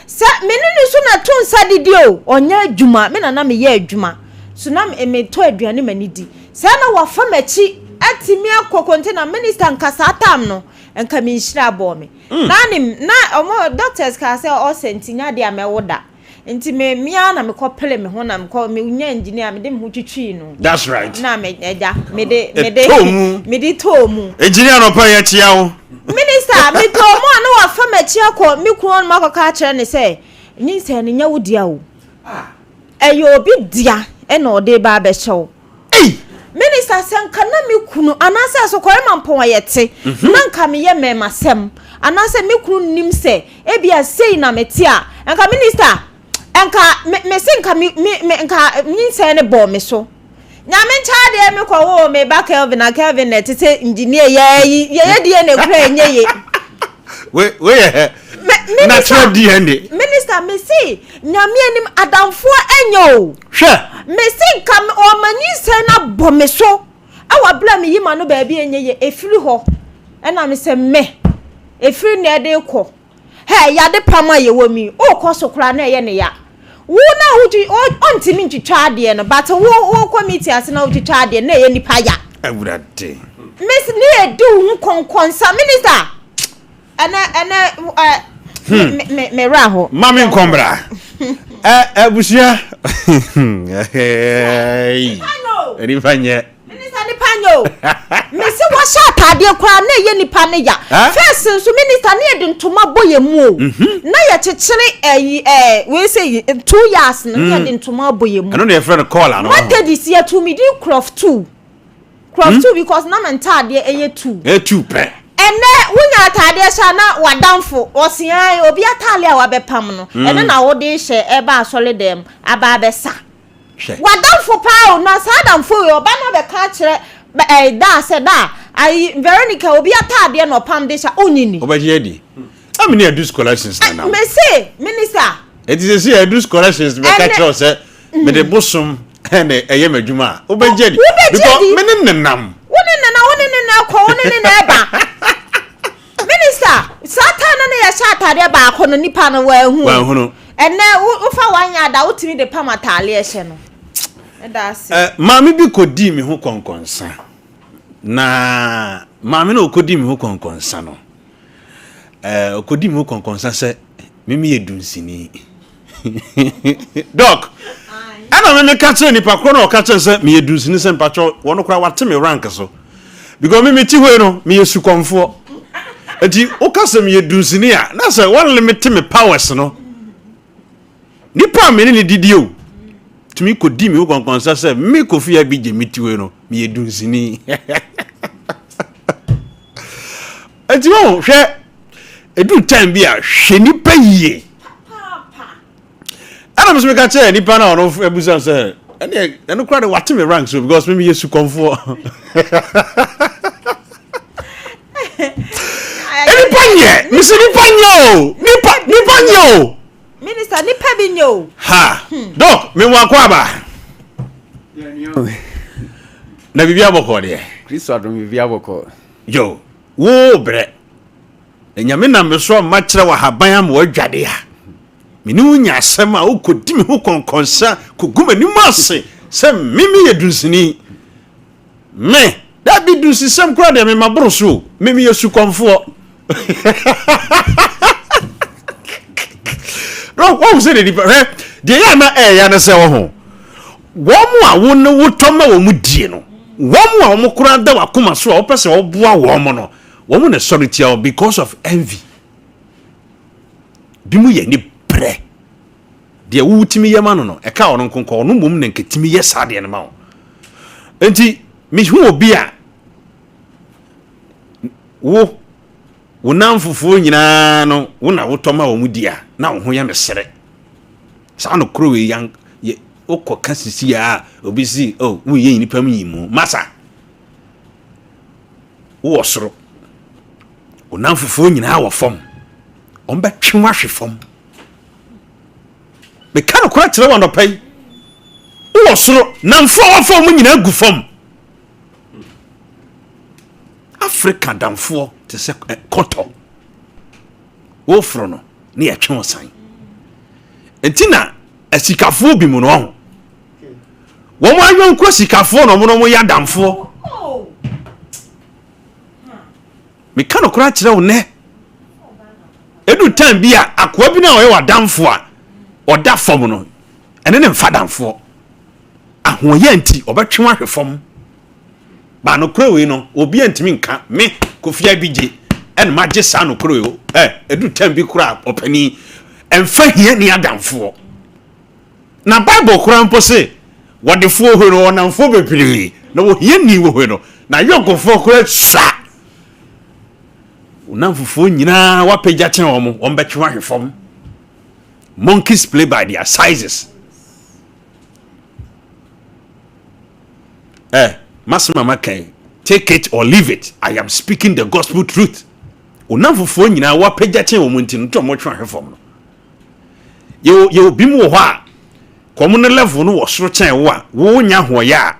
sa menene so na to nsa didi o onya adwuma me na me ye adwuma so na me to aduane manidi sa na wa fa machi atimi akọ container minister nkasa atam no enka me nhira bo me na omo doctors ka say o sentinya de amewoda nti me mia na me kopele me ho na me ko me nya engineer me de me ho twitwi no that's right na me eja me de tomu engineer no pa ya chia wo minister me tomu na wa fa machi akọ me kuno ma ko ka kire ne say nyinse ne nya wodia wo eyo obi dia e na ode ba be hyew minister senka na me kunu anase so kware mampon ayete na nka me ye memasem anase me kunu nim se e bia sei na mete a nka minister enka me senka me nka nyinse ne bo me so nyame ncha de me kwa wo me ba Kelvin net tete engineer ye die ne kura enye ye we natural DNA minister me see nyame anim adamfo enyo hwe me senka o manyinse na bo me so awa bla me yima no ba bia enye ye efiri ho ena me se me efiri ne de ko he ya de pama ye wo mi o ko so kra na ye ne ya wo na huji ontimi ntwitwa ade no but wo committee ase na ntwitwa ade na ye nipa ya awurade miss ni edu hu konkonsa minister ana me raho mami nkombra abusia eri fanye minister ni panyo. Me se wo sha atade kwa na ye nipa ne ya. First so minister na ye de ntoma boye mu. Na ye chechire we say 2 years na ye de ntoma boye mu. I know your friend call am. What did this year to me do craft 2. Craft 2 because na mentade eye 2. 2 pe. Ene wunya atade sha na wadamfo osian obi atale a wabepam no. Ene na wo de hye eba asole dem aba besa. Wadamfo pa o na sadamfo yo ba na be ka kire da se da ai Veronica obi atade no pam de sha onyini. Obaji edi. Am ni adu scholarships na. Me say minister. It is say adu scholarships be ka kire say me de bosom ene eye madwuma. Obaji edi. Because me ne nenam. Woni na kwa woni na eba. Minister, Satana na ya shatade ba ko no nipa no wa hu no. Ene wo fa wanya da wo timi de pamatale e hye no. Eda se. Maami bi kodi mi ho konkonsa. Na maami no kodi mi ho konkonsa no. Okodi mi ho konkonsa se mimi edunsini. Doc. Ana me ka tse nipa kro na o ka tse se me edunsini se mpacho wono kra wate me rank so. Because mimi ti hwe no me yesu konfo. Eti o ka se me edunsini a na se one limit me powers no. Nipa me ni didi o. Tumi kodi mi ho konkonsa se me kofi ya bi je miti hwe no me edunsini. Eti wo hwe edu time bi a hwe nipa yie. Ana mse me ka che nipa na ono ebusa se ene kra de wate me rank so because me yesu konfo. Panye, Mr. Nipanyo, Nipanyo. Minister nipa binyo. Ha. Doc, me wa kwa ba. Na bibia boko de. Kristo adom bibia boko. Yo, wo bre. Enyame na me so ma kire wa haban am wa dwade a. Me ni unya asem a ukodi me ho konkonsa koguma ni mase se mimi yedunsini. Me, da bi dunsi sem kra de me mabro so. Mimi yesu konfo. No, what say the de na ya na se wo ho. Wo mu a wo ne wo toma wo mu die no. Wo mu a wo kura da wakoma so a wo pese wo boa wo mo no. Wo mu ne sorry tia because of envy. Bi mu ye ni bre. De wo wutimi ye ma no no. E ka ono nkonko ono mom ne nketimi ye sade ne ma wo. Enti mi hu obi a wo wonamfofo nyina no wona wotoma wo mudia na wo ho ya mesere sa no kro we yan ye okọ kasisi a obi si oh wo ye nipa mu yimu masa wo soro wonamfofo nyina wo fom omba twenwa hwe fom be kan ko akyere wo no pai wo soro namfo wo fom nyina gu fom Africa damfo te se koto wo fro no ne ya twen osan entina asikafo bi mu no ho wo mo anyon ko sikafo no mo ya damfo me kan okra kire wo ne edu time bi a akwa bi na wo wa damfo a oda fom no ene ne mfa damfo ahoye nti obetwen ahwe fom ba no kro we no obi antimi nka me kofia bije en maje sa no kro we edu time bi kura opani emfa hia ni adamfo na bible kura mpo se wadefo ho no onamfo bepiri na wo hia ni wo ho no na yogofo kura sa onamfo nyina wapeja chen wo mo ombetwe ahwefom monkeys play by their sizes Masima makai, take it or leave it. I am speaking the gospel truth. Onamfofo nyina wa pagya chen wo munti no to mo twa hwefom no. Ye bi mu ho a komo ne level no wo soro chen wo a wo nya hoya.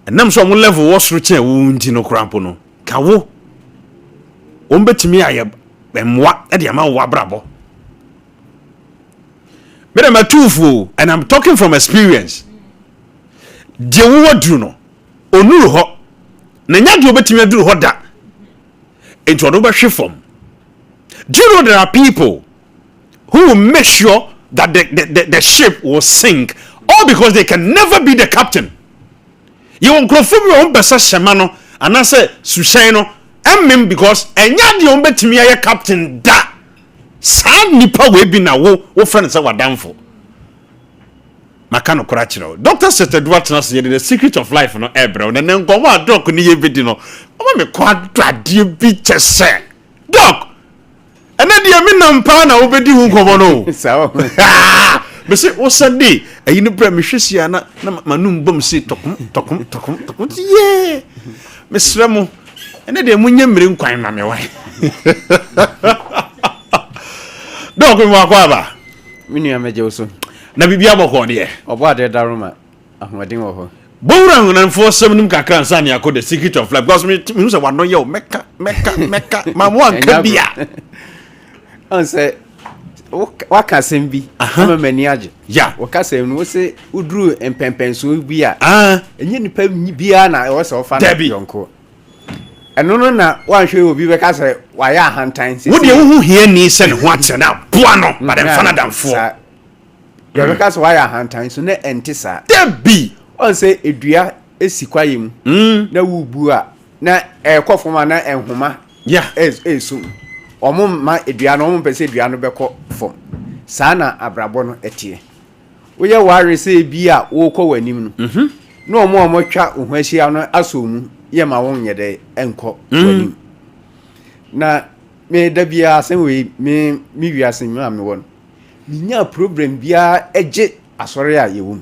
Enam so mo level wo soro chen wo munti no krampo no. Ka wo ombetimi aye emwa e de ama wo abrabo. Me ma tufu and I'm talking from experience. De wo duru no onuru ho na nya de obetimi aduru ho da enti odo be hwefom. Do you know there are people who will make sure that the ship will sink all because they can never be the captain. You won crofo bi on besa shema no anase sushen no emmem because enya de on betimi aye captain da sa nipa we bi na wo friend say wadamfo maka no kora kire Dr. Setedwa Tnas ye the secret of life no ebro na nkomo a doc ni ye bidi no o me kwa adade bi chese doc ene de me nampa na wo bedi hu nkomo no sawo me say wo sadi ayi ni bra me hwesia na manum bom si tokum ye me sremo ene de munye mmire nkwan na me wa doc mo akwa ba minu ya meje oso na bibia boko de obo ade daruma ahoden wo ho bowra hunanfo semnum kakra nsa ne akọ the secret of life because me say wano ye meka ma mo anka bia on say waka sembi ama mani age ya waka sem no say uduru empempenso bia enye nipa bia na wo se ofa na yonko eno no na wanhwe obi be ka say waya hantan wo de wo hu hie ni se ne ho ate na boa no ba dem fana damfo ya be ka say waya hantan so na entisa debi on say edua esikwayem na wubu a na ekofoma na enhoma ya esum omo ma edua no omo pese edua no beko fom saa na abrabo no etie woye ware se bi a wo kọ wanim no no omo twa ohwahia no asomu ye ma won yede enko wanim na me da bia sen we me wiase me am won minya problem bia eje asore a yewum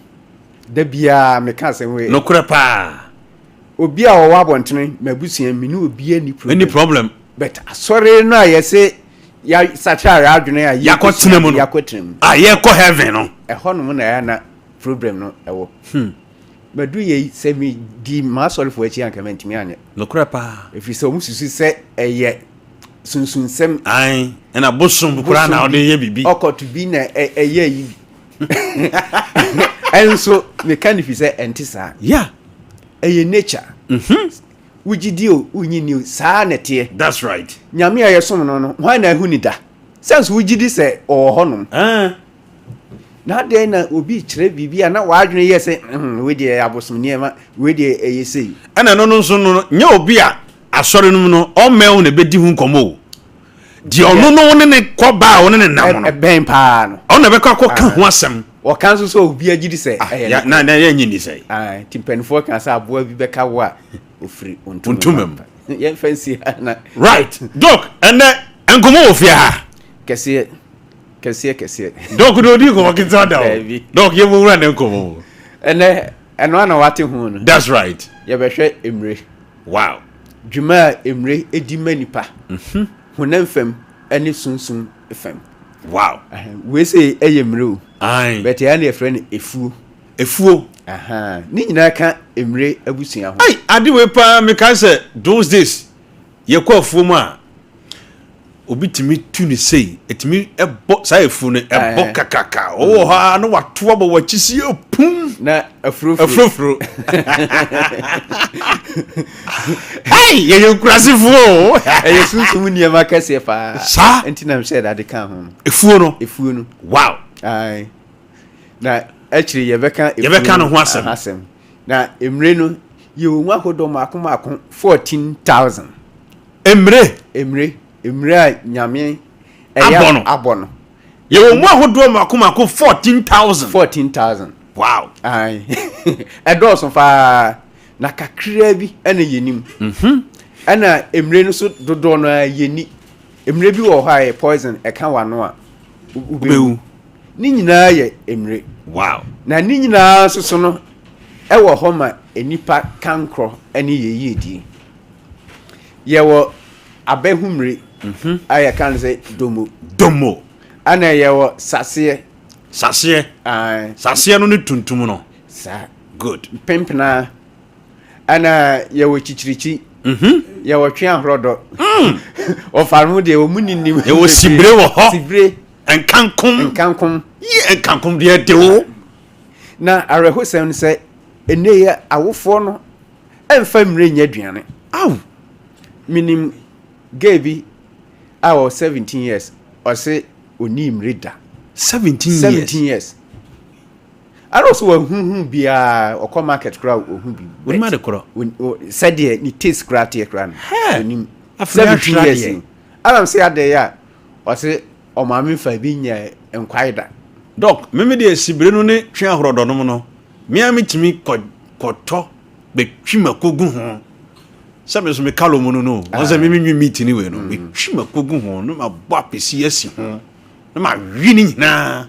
da bia me ka sen we no kura pa obi a wo abontene mabusia mi ne obi any problem but asore no a yese ya sachara adwene a yakotenemu ye ko heaven no ehonum na ya na problem no ewo madu ye se mi di ma sori fo achi anka mentimi anye no kura pa efi se omususu se eye sunsunsem ai na bosom kura na ode ye bibi okotu bi na eye yi enso mechanic se entisa yeah eye nature wugidio unyini saa nete that's right nyame a yesom no why na hu ni da sense wugidi se ohonum na de na obi kire bibia na wadwene ye se we de abosom niema we de eyesei ana no nso no nya obi a asore no no o mew na bedi hu nkomo di ono no ne koba o ne nam no ben pa no o na be ka ho asem o kan so obi agidi se na ye nyini se timpenfo kan sa abo bi be ka wo a ofri ontumem ye fancy na right doc ene enkomo ofia ha kese doc do di ko kinta da doc ye mo wura ne enkomo eno ana wate hu no that's right ye be hwe emre wow dwuma emre edi manipa hunam fam ene sunsun fam wow we say eyemre o ai but ya na friend efuo ni nyina ka emre abusia ho ai ade we pa me ka say those days ye ko afuo mu a obi timi tu ni sei etimi ebo sa efu no ebo kakaka oh ha no wato abo wachisi opum na afrofro hey ye krasifu e sunsun ni ma kase fa sa entina me say that dey kan ho efuo no wow ai na actually ye beka no ho asem na emre no ye onwa hodo makoma 14,000 emre a nyame abono ye onwa hodo makoma 14,000 wow ai edoso fa na kakra bi ene yenim ana emre no so dodo no yeni emre bi wo ha poison e ka wano a ubewu ni nyina ye emre wow na ni nyina so no e wo ho ma enipa kankro ene yeyedi ye wo abehumre aya kan say domo ana ye wo sase no ni tuntum no sa good pimpna ana ye wo chichirichi ye wo twa hrodo o farmu de o munini ye wo sibre wo ho sibre enkankum de de wo na arehosem se eneye awofo no emfa mre nya aduane minim gebi awo 17 years o se oni mre da 17 years also who be or come market crowd who be. When mother crow. Said the ni taste crate cran. After 17 years. Adam say ade ya. O say o ma me fa bi nya enquire. Doc, me de sibire no ne twe ahorodo no no. Me a metimi koto be twima kogu ho. Sabe so me kalo mu no. Won say me meet ni we no. Me twima kogu ho no ma bo apesi asi ho. No ma wi ni nyina.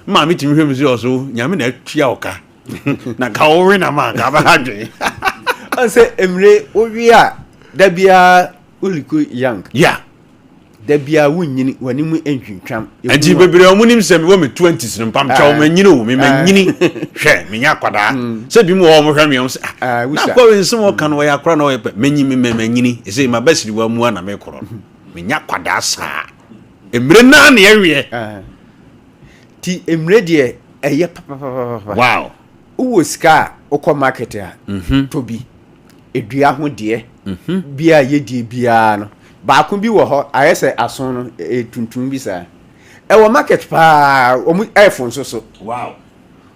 Ma metimi hwem si oso nyame na atwa oka. Na ka wo we na ma ka ba hadwe. I say emre owi a da bia uliko young. Yeah. Da bia wunyini wani mu entwintwam. Anti bebre omunim se me wo me 20s no pam cha wo manyini wo me manyini hwe me nya kwada se bi mu wo mo hwe me o se na kwa we nsem wo kan wo ya kora na wo pe manyimi me manyini e se ma basiri wa mu na me koro me nya kwada sa emre na na yewe ti emre de eye papa wow wo sika ukọ market a tobi edua ho de bia ye die bia no ba ko bi wo ho ayese ason no tuntum bi sa e wo market pa omu iPhone so wow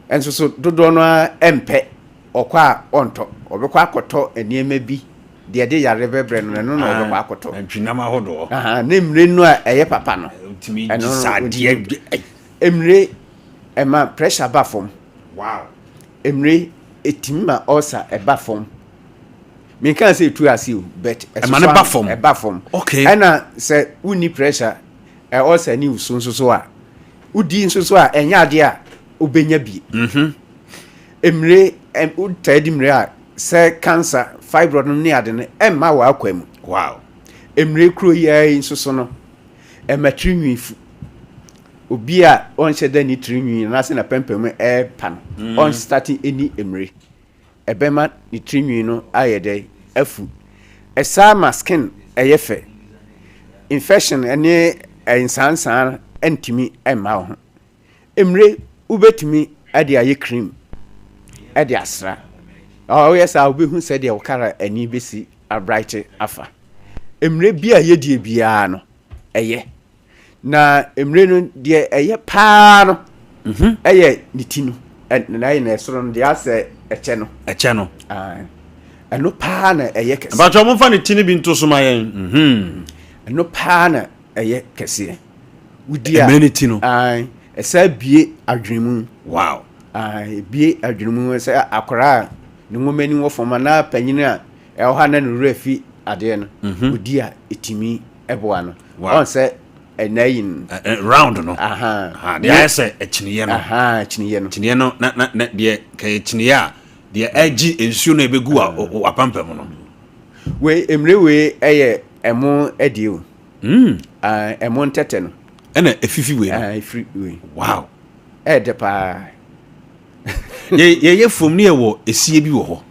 enso so dodo no empe okwa onto obekọ akoto eniema bi de yare bebre no no obekọ akoto antwinama hodo na emre no a eye papa no timi sadie emre ema pressure ba fom wow emre etimma osa eba fom me kan say tu asi o bet eba fom okay ana say uni pressure osa ni so a udi so a enya ade a obenya bi emre utadi mre a say cancer fibroid no ni ade ne emma wa akwam wow emre kro ye so no ematrinwi obi a on sheda ni trinwi na se na pempem pan on starting any emre ebema ni trinwi no ayede afu esama skin eyefe infection ene insansan antimi ema ho emre ubetimi ade aye cream ade asra oh yes I will be said the okara ani besi a bright afa emre bia ye die bia no eye na emre no de eye pa no eye nitinu na ye na esoro no de ase eche no eno pa na eye kese ba cho mo fa nitini bi nto so ma yen eno pa na eye kese wudia emre nitinu esa bie adwemu wow bie adwemu esa akora ne ngomani wo foma na panyini a eho na no refi ade no wudia etimi eboa no on se enayin round no de ayese echiniye no echiniye no na de ka echiniye a de agi ensuo no ebegu a apampam no we emre we eye emo edie emo ntete no ena efifi we free we wow edepa ye fom ne wo esie bi wo ho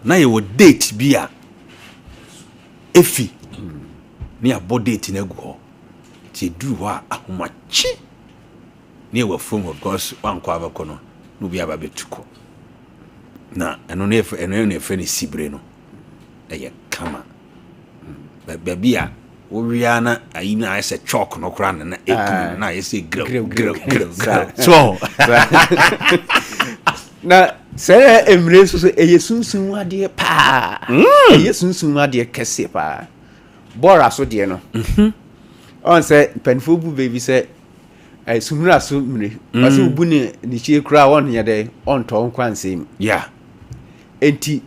na ye wo date bi a efi ne abo date na gu ho ti du wa ahomachi ne wo fom of course wanko abako no no bi aba betuko na eno ne fe ne sibre no eye kama baby a wo wia na ayi na ese chalk no kra na eku na ese grow so na say emre so eye sunsun ade pa eye sunsun ade kese pa bora so de no on say penfo bu baby say sumra so mre ase ubu ni chie kra won ye de on to nkwansem yeah enti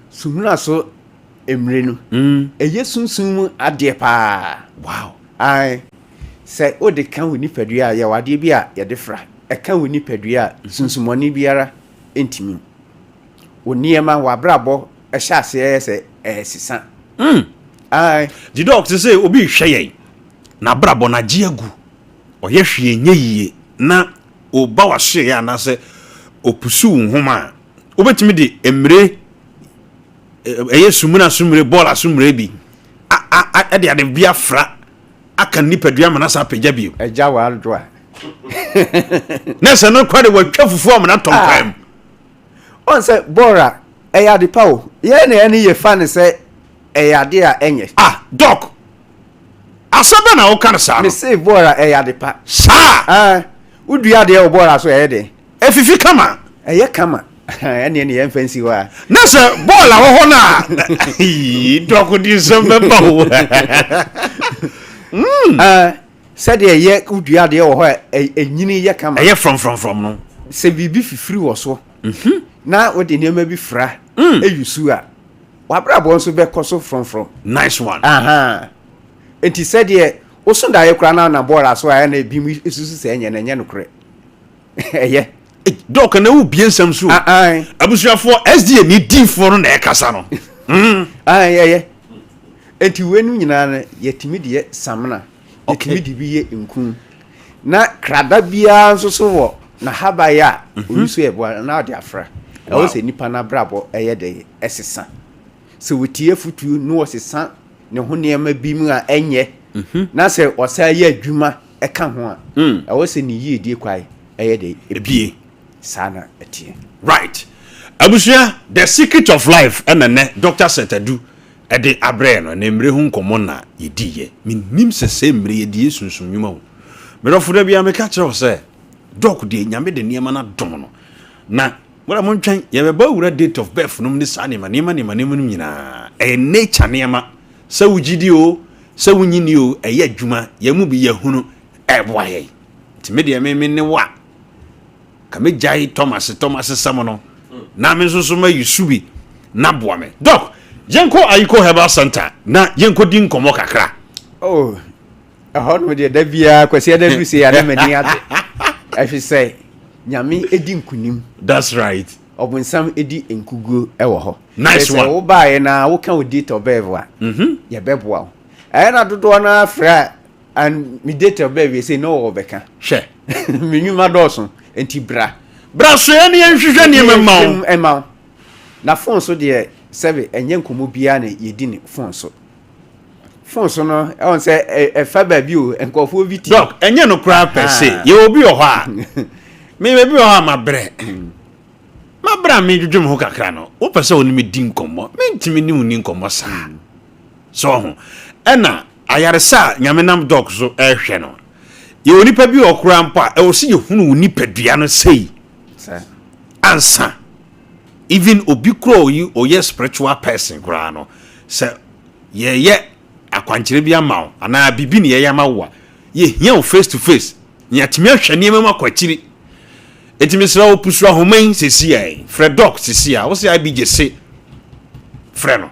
sumra so emre no eye sunsun ade pa wow ai say o de kan woni padua ya wade bi a ye de fra e kan woni padua sunsunmoni biara entimi oniema wa brabo e sha se se sisa ai the doctor say obi hweye na brabo na giagu oye hwe nye yie na oba wa hwe ya na se opusu nhoma obetimi de emre eye sumre bola sumre bi a de ade bia fra aka nipadua manasa pagya bio eja wa aldo a na se no kwade wa twafufu amana tompam on say bora eya de pawo ye na ene ye fa ne se eya de a enye doc asaba na o kan sa me say bora eya de pa sa udua de o bora so e de efifi kama ɛyɛ kama ɛne ne yɛmfa nsi hɔ a na sɛ bɔɔl a wɔ hɔ no a dɔko di nsɛm bɛba wo sɛdeɛ ɛyɛ wodua adeɛ wɔ hɔ a ɛnyini yɛ kama ɛyɛ frɔmfrɔmfrɔm no sɛ biribi fifiri wɔ so na wode nneɛma bi fra ɛyu su a wabrabɔ nso bɛkɔ so frɔmfrɔm nice one enti sɛdeɛ woso daeɛ koraa na bɔɔl aso a ɛna ebi mu esusu sɛ ɛnyɛ na ɛnyɛ nokorɛ ɛyɛ dɔk na wo bie nsɛm so abusuafoɔ SDA ni difoɔ no na ɛkasa no ɛyɛ enti wenu nyinaa no yɛtumi deɛ samna yɛtumi de bi yɛ nkum na krada biara nso so wɔ na habaeɛ a oyiso yɛ boa na ɔde afra ɛwɔ sɛ nipa na brabɔ ɛyɛ de ɛsesa sɛ wotie futuo no wɔsesa ne ho nneɛma bi mu a ɛnyɛ na sɛ ɔsa yɛ adwuma ɛka ho a ɛwɔ sɛ ne yie die kwae ɛyɛ de ebie sana etie right abusua the secret of life enene Dr. Setadu ede abre no na mre hu nkomo na yediye minnim sese mre yedi sunsun nwuma ho merofo da bia meka kire ho se doc de nyame de niema na dom no na wala mo ntwan ye be ba wura date of birth no ni sa niema nyina nature niema se wugidi o se wunyini o eye adwuma ye mu bi ye hunu eboa ye ti de me ne wa kame jai Thomas Samono na me so ma yusubi na boa me doc yenko ayiko herbal center na yenko din komo kakra no de da bia kwasi da bi se ya na mani ade afi say nyame edi nkunim that's right obunsam edi enkugo ewo ho nice one wo ba ye na wo kan date of birth a ye beboa na dodo na fra and me date of birth say no wo beka hwe me nyuma doso enti bra so ya ne nhwehwe ne emaw na phone so de sebe enye nkomo bia na yedi ne phone so no e won say e fa ba bi o enkofo bi ti doc enye no kra per se ye obi o ho a me be bi o ha mabre me dwudwum ho kakra no wo pese oni me di nkomo me ntimi ni uni nkomo sa so ho ena ayaresa nyame nam doc so ehwe no ye onipa bi okura mpa e wo se ye hunu onipadua no sei ansa even obi kro yi oye spiritual person kura no se ye akwankyere bi ama ana bibi ne ye ama wo ye hia face to face nya timi ahwe ne ma kwakyiri etimi sra opusu ahoman sesi ai fred doc sesi a wo se ibj se fre no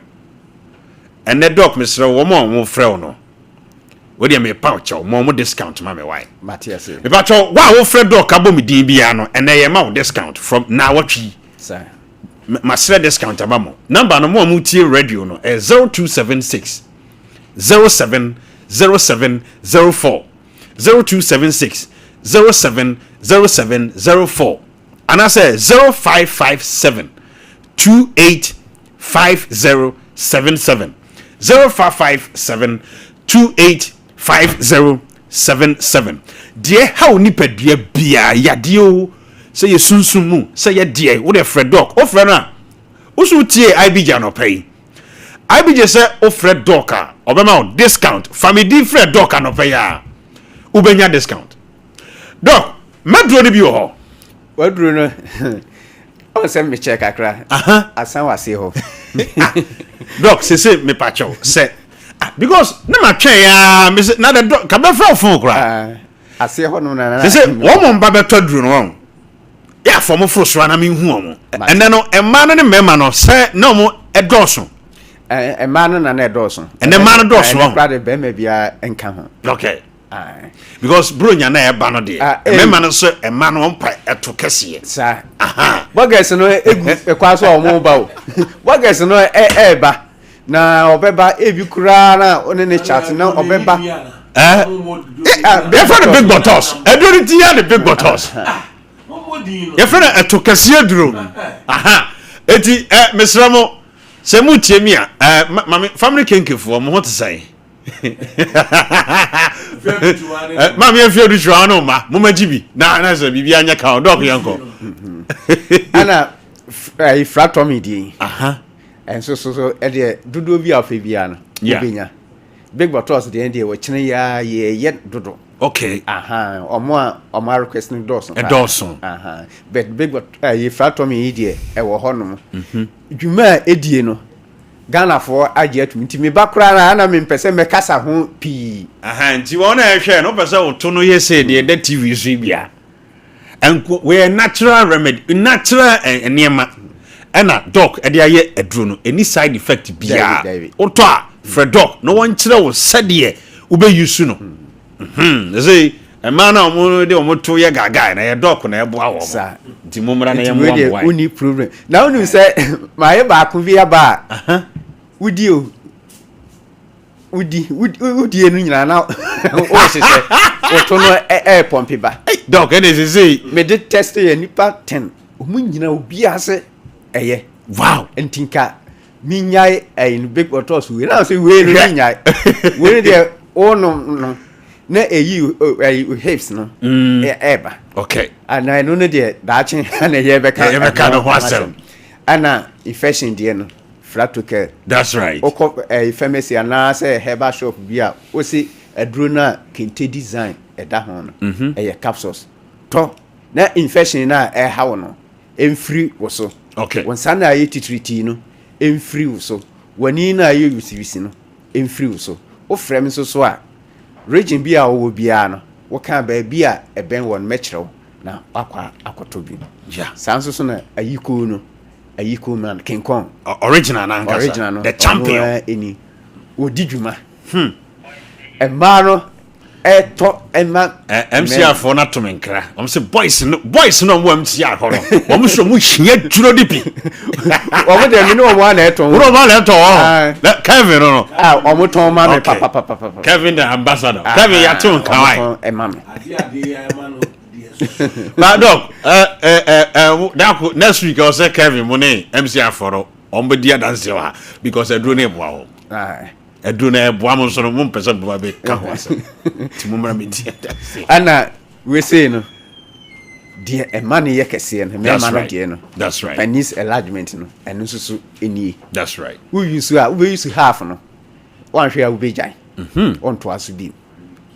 ene doc me sra wo mo fre no wodi me pouch o mo discount ma me why Matias me ba cho wa wo fred doc abo me din bia no ene ye ma discount from na watwi sir ma sra discount abamo number no mo tie radio no 0276 070704 0276 070704 and I say 0557 285077 0557 285077 die how nipadua bia yade o say ye sunsumu say ye die wo de fred doc o fred na wo so tie ibj no pay ibj say o fred doc a obema discount family fred doc no pay a ubenya discount doc maduro ni bi ho waduro no o se me check akra asan wase ho doc se me pacho se because na ma twen ya me na the doc ka be fra phone kra ase ho no na se wo mo mba beto duro no ya fo mo fro so na me hu omo ene no emma no ne mema no se na mo edoso emma no na edoso ene emma no doso ho kra de be me bia enka ho okay because bro nya na eba no de mema no so emma no mpa eto kese sa bogus no egu ekwaso omo ba o bogus no eba na obeba ebi kura na onene chat na obeba they for the big bottles edurity ya the big bottles ye for the etokase duro eti mesramo se mu tie mi a mama family kenkefo mo ho tsai mama ye fiedu chwa no ma mo magibi na se bibia anya ka dog yanko ana fractomy di and so e de dodo bi afa bia no obenya big bottles de wo kine ya ye dodo Okay. Omo request no Dawson. A Dawson. But big what you flat me idea e wo hono. Dwuma edie no. Ghana for agye atumi nti me bakra na me mpese me kasa ho pi. Nti wona ehwe no pese wo to no yese de the TV so bia. Enko we natural remedy, natural enema. Ena doc e de aye aduro no any side effect bia. Oto a Fred doc no one kire wo sede ube use no. They say a man omo de omo to ye gaga na ye doc na ye boa wo. Nti momra na ye moa. We need problem. Now you say my ba ku via ba. Udi enu nyina na o se se o to no pompe ba doc and is say me did test ye nipa 10 o mu nyina obi ase eye wow entinka mi nyai in big bottles we na say we no nyai we dey o no na eyi hips no eba okay and I know no dey daachi na ye be ka no wasem ana infection dey no Fractured. That's right. Oko pharmacy and say herbal shop bia o si aduro na kente design e da ho no e capsules to na infection na e ha wo no emfiri wo so okay won san na yetitriti no emfiri wo so wani na ye usivisi no emfiri wo so o frem so a region bia wo bia no wo kan ba bia e ben won mechrew na akwa akoto bi yeah san so na ayiko no Ayiko man King Kong original na original no the champion eni odi dwuma emaro eto ema MCR for na to menkra say boys no mo MCR ho no mo so mo hia duro dipi mo de me no mo na eto wo ma na eto Kevin no mo ton ma me papa Kevin the ambassador Kevin ya to nkan wai ema me but dog that next week I say Kevin money MCR for on be dia dance wa because I do na boa ho I do na boa mo so mo person boa be ka ho ase ti mo mra me dia dance ana we say no dia e man ye kese no me man dia no that's right penis enlargement no eno susu eni that's right we use half no one hwe a we be jai on to aso bi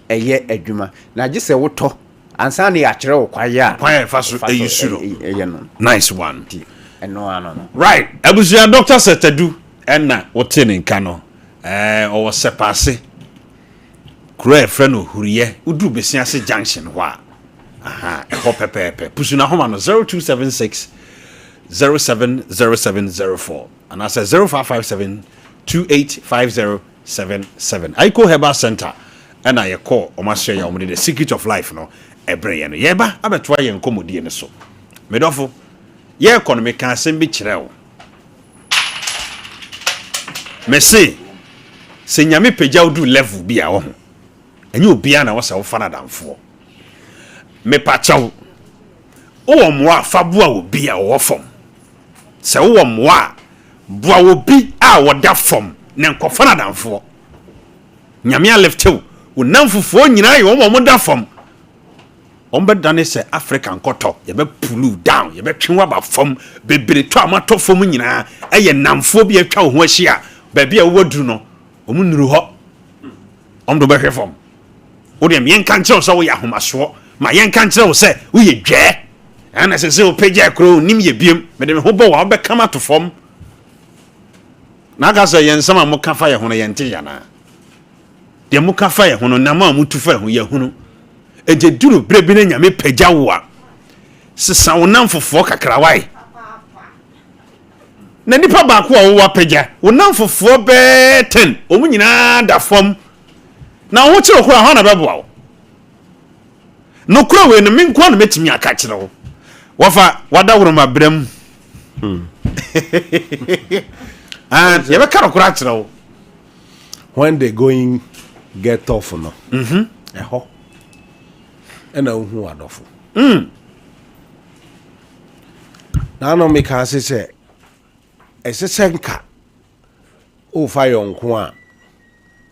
eye adwuma na je se wo to ansa na ya kire wo kwaye fa so eyusuro eye no nice one eno ano right abusia Dr. Setadu enna wote ne nka no o sepase kuro e frɛ no huriye udu besiase junction ho a e ho pepepe pusu na homa no 0276 070704 and I say 0557 285077 Aiko Herbal Center and I call omashe ya omde the secret of life no ebreye no yeba abetwa ye nkomodie ne so medofo ye economic kan asem bi kire wo mesi se nyame pagya udu level bi a wo ho enye obia na wo se wo fa na damfo me pachaw wo moa fa boa obi a wo fom se wo moa boa obi a wo da fom ne nkofa na damfo nyame a leftew wo namfofo nyina ye wo mo da fom ombe dane se African koto ye be pull down ye be twenwa ba fom bebre to amato fom nyina eye namfo bi atwa ho ahia ba bia wo duru no omunuru ho omdo be hwefom wo de yen kan kire so wo ya homaso ma yen kan kire wo se wo ye dwe ana se wo pagya kro nim ye biem me de me ho bo wa be kama to fom na ga se yen sama mo kafa ye hono yen te yana de mo kafa ye hono na ma mo tufa ho ye hono eje duru brebi na nyame pagya wo a sesa wo namfofo kakrawai na nipa ba ko wo wa pagya wo namfofo be 10 omu nyina da fom na wo kire kura ho na beboa wo no kura we no menko na metimi aka kire wo wafa wada woro mabram ye be karo kura kire wo when they going get off no eho ena hu adofo na no me ka se esesenka o fa yonko a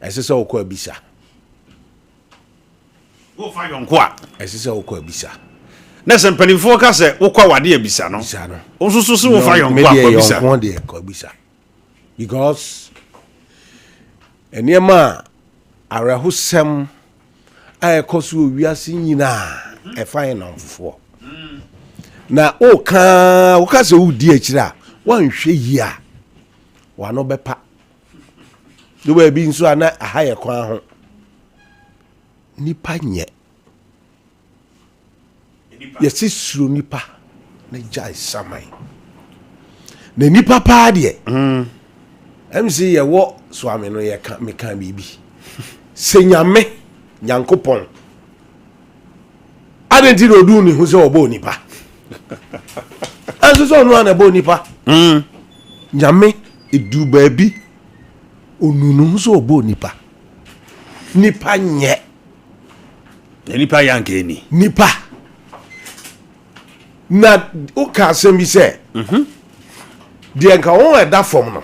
esese okọ abisa wo fa yonko a esese okọ abisa na se mpanifo ka se wo kwa wade abisa no o so wo fa yonko a abisa yonko de ko abisa because eniema arahusem a koso wiase nyina e fine na mfofo na o ka se udi akira wan hwe yi a wa no bepa do ba bi nso ana ahaye kwan ho nipa nye yesi suro nipa na jai samai na nipa pa de MC ye wo so ame no ye ka me kan bibi senyame nyankopon adenti no du ni hu se obo nipa anso so no ana bo nipa nyame edu baabi onunu hu so obo nipa nipa nye nipa yanke ni nipa na o ka asem bi se de nka won eda fom no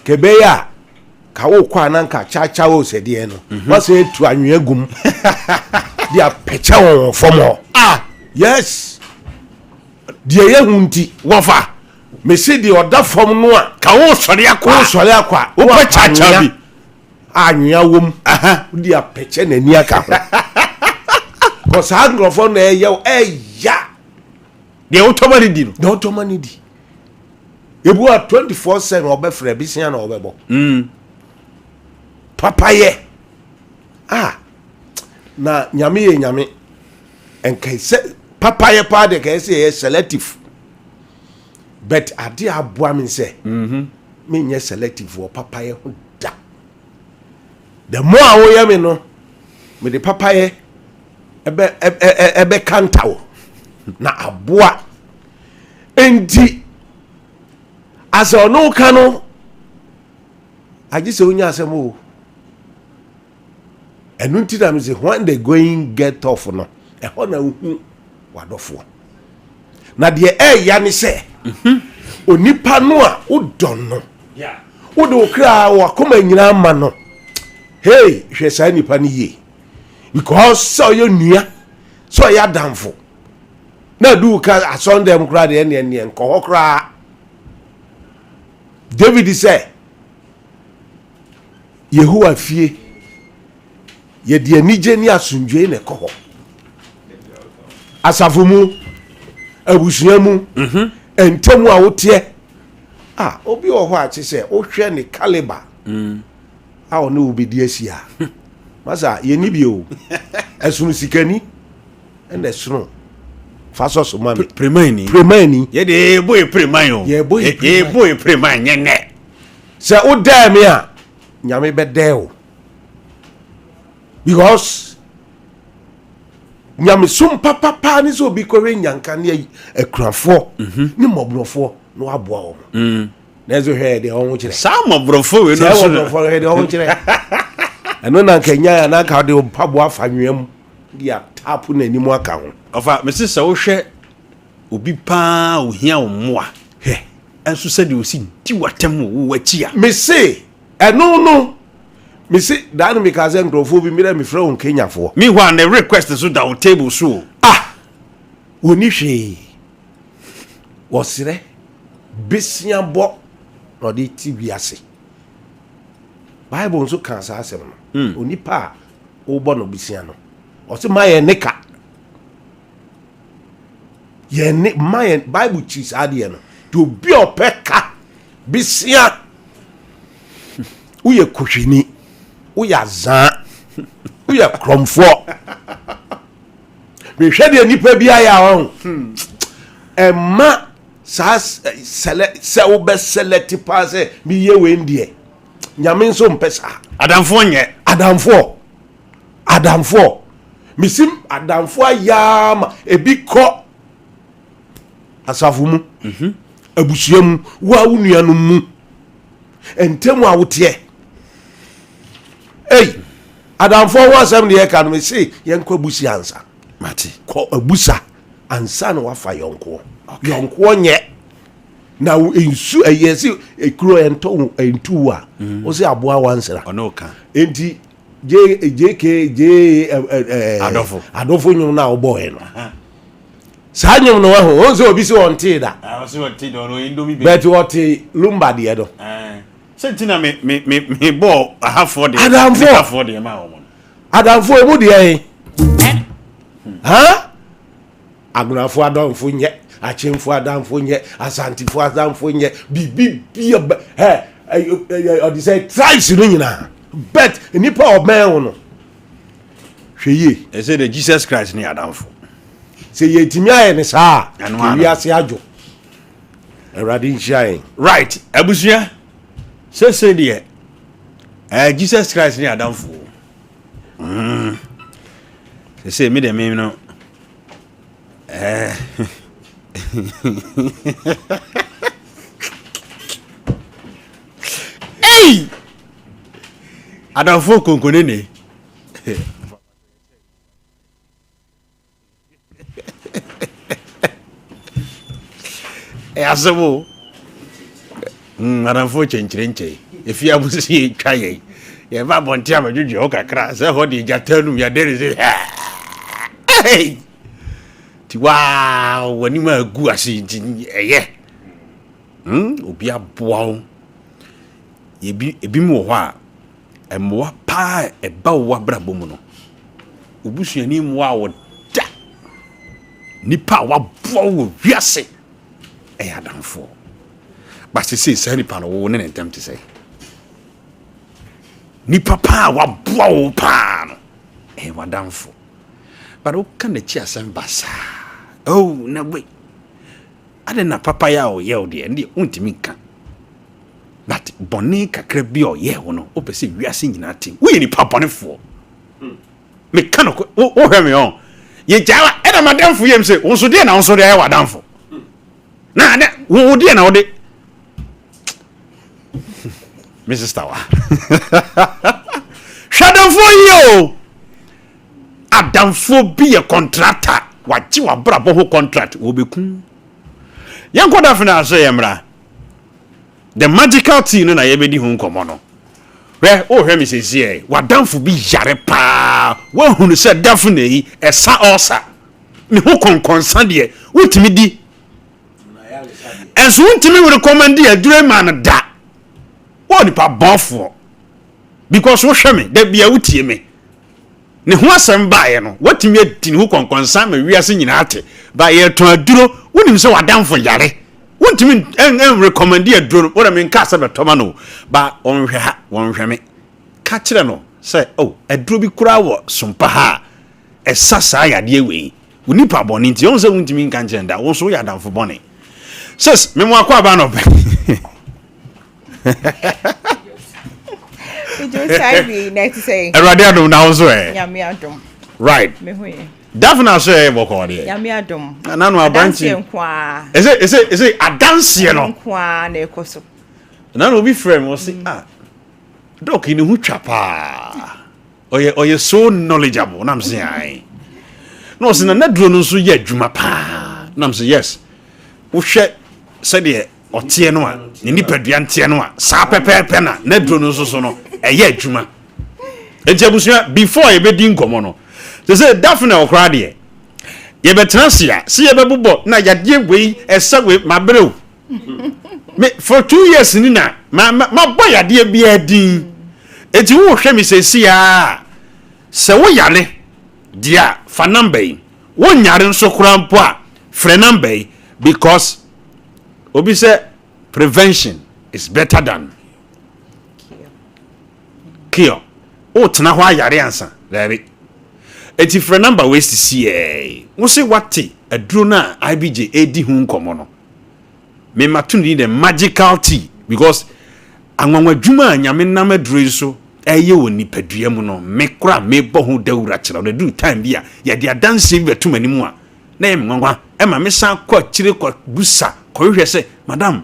kebeya ka wo kwa na nka cha wo se de no wase tu anwe agum dia pecha won fom ho yes de ye hunti wofa me se de oda fom no a ka wo sori akwa wo pecha bi anwe awom dia pecha na ni aka ho ko sa ngrofo na eya de automani di no de automani di ebu a 24/7 obefre bisia na obebo papaye na nyame ye nyame enkai se papaye pa de kai se selective but ade aboa me se me nye selective wo papaye ho da the more awo ye me no me de papaye ebe kantawo na aboa enti asa ono kano agise onya asemo enunti na me say when they going get off no e ho na hu wadofo na de ya ne se onipa no a udon no wo de okra wa koma nyina ma no hey hwe sa nipa ni ye because so you nua so ya damfo na du ka asondem kra de ene nko hokra David say Yehowa fie ye de anije ni asundwe ne ko ho asafumu abusuamu entemu a wote obi oho a che se o hwe ne caliber a o ne obedi asia masa ye ni bio esunu sikani ene sunu faso so mami premani ye de boy preman ye boy preman nyene se o da me a nyame be deo because nyame Sompa papa ni so bi ko we nyanka ne akurafo ni mobrofo no aboa wo na zo hwe de ho kire sa mobrofo we no so mobrofo he de ho kire eno na kenya ya na ka de pabo afanwem dia tapu na nimu aka ho ofa mesi se wo hwe obi pa ohia wo moa enso se de osi ti watem wo wachi a mesi eno no mesi dan mi ka ze ngrofo bi mi me fra won kenyafo mi hwa na request so da on table so woni hwe wosire besia bo no de ti wiase Bible nso kan sa asem no onipa o bo no besia no o se ma ye nika ye ne ma ye Bible chis ade no to bi opeka besia uye kuhwini uya zan uya kromfo me hwede nipa bia ya ho emma sa se wo be select pass mi ye we ndie nyame nso mpesa adamfo misim adamfo ayama ebi ko asafu mu abusuam wa wunua no mu entemu awote adamfo wa sam de ka no me say yenko abusi ansa mate ko abusa ansa no wafa yonko yonko nye na ensu ayesi ekuro ento entu a o se aboa wansera onoka enti adofo nyum na obo he no sa nyum no wa ho o se obi se on ti da o se on ti do no indomie be but what lumba de do sentina me bo ahafo de adamfo ahafo de ma wo adamfo emu de ha agunafo adamfo nye achemfo adamfo nye asantifo adamfo nye bibi or say tribes no nyina but nipa omen no hweye they say the Jesus Christ ni adamfo say yetimi aye ne saa Anu wi ase ajo erade nhyai right abusua say de Jesus Christ ni adamfo say me de me no hey adamfo konkone ne asebo adamfo chenchirenche if you abusi twaye ye ba bonti abadwudwe o kakra say ho de jatanum ya dere say hey ti wow wani ma gu ase eye obi aboa ebi mu ho a emwa pa eba wo abrabo mu no obusuani mu a wo da nipa wa boa wo wiase adamfo but say say nipa no wo ne ntem te say nipa pa wa boa wo pa no wadamfo but o kan chi asem basa oh na we ade na papa ya o ye o de ndi untimi kan but boni kakra bi o ye wo no o pese wiase nyina tin we ni papa ne fo me kan o hwe me on ye jawa e na madamfo yem se won so de na won so de ya wadamfo na de wo de na wo de Mrs. Tower shadamfo yo adamfo bi a contractor wachi wa brabo ho contract wo bekun yanko da fina so yemra the magical tea no na yebedi hu nkomo no we o hwe mi sese wadamfo bi yare pa wa hunu se dafo na yi esa osa ne ho konkonsa de wutimi di enso wutimi we recommend e adure man da wo ni pa bonfo because wo hwe me da bia wutie me ne ho asem baaye no watimi adi ne ho konkonsa ma wiase nyina ate ba ye to aduro wonim se wadamfo yare wontimi en recommend e aduro wo na me nka se betoma no ba onhwe ha wonhwe me ka kire no se oh aduro bi kura wo sompa ha esasa yade we unipa boni nti on se wontimi nka nkyenda wo so yadamfo boni ses me mo akwa ba no be next say erade adom na wo so nyame adom right me hu ye dafna so boko de nyame adom nanu abanti nkwa ese adanse no nkwa na ekoso nanu obi frame wo say doc ni hu twapa oye so knowledgeable nam say ai no se na duro no so ye adwuma pa nam say yes wo hwe se de otie no a ni nipadua ntie no a sa pepepe na duro no so no eye adwuma ejabusua before ye be di nkomo no say definitely okra de ye betransia se ye bebubo na yade wei esawe mabreu me for 2 years ni na ma boy yade bia din eti wo hwe mi sesia se wo yale dia fa number wo nyare nso kurampo a frɛ number because obi say prevention is better than cure o tena ho ayare ansa there eti frɛ number we see wo say wate aduro na IBJ edi hu nkomo no me matuni the magical tea because anwanwa dwuma nyame nam aduro so eye woni padua mu no me kra me bo ho dawura kira no do time bia ye de adanse bi betum animu a na ye nwanwa e ma me san kwa kire kwa busa ko hwehwe se madam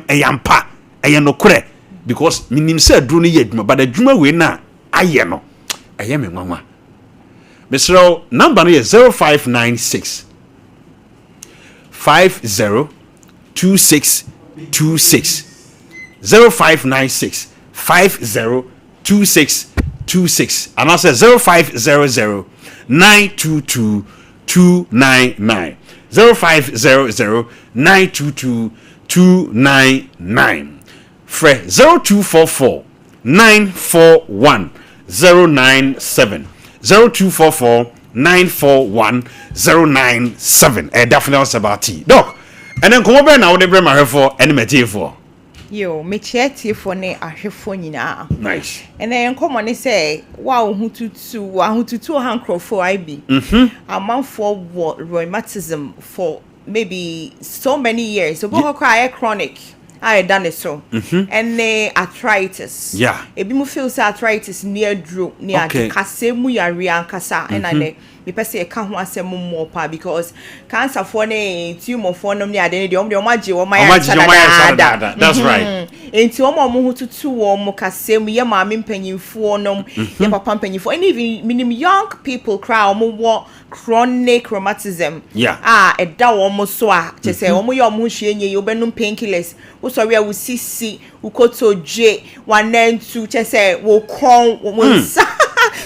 eyampa eye no kure because minim se aduro no ye adwuma but adwuma we na aye no eye me nwanwa Mr. number no is 0596 502626 0596 502626 and I say 0500 922 299 0500 922 299 Fre 0244 941 097 0244 941 097. Daphne about tea. Doc, and then come over now, they bring my hair for any material for. Yo, me chat for ne ahwefo nyina. Nice. And then come on say, wow, who to handcrow for IB. A month for what rheumatism for maybe so many years. So go cry chronic. I done it so. And arthritis. Yeah. Ebi mu feel say arthritis near drew near kasemu yare ankasa and ane me pese e ka ho asem more pa because cancer for ne tumor for no ne ade de omage wo my that's right. Enti omo ho tutu wo mo kasemu ye ma me mpanyimfo nom ye papa mpanyimfo and even minim young people cry omo wo chronic rheumatism. Yeah. Eda wo mo so a che say omo ye omo hwe enye ye obenum painkillers wo sorry wo sisi wo kotoje wanentu che say wo kon wo nsa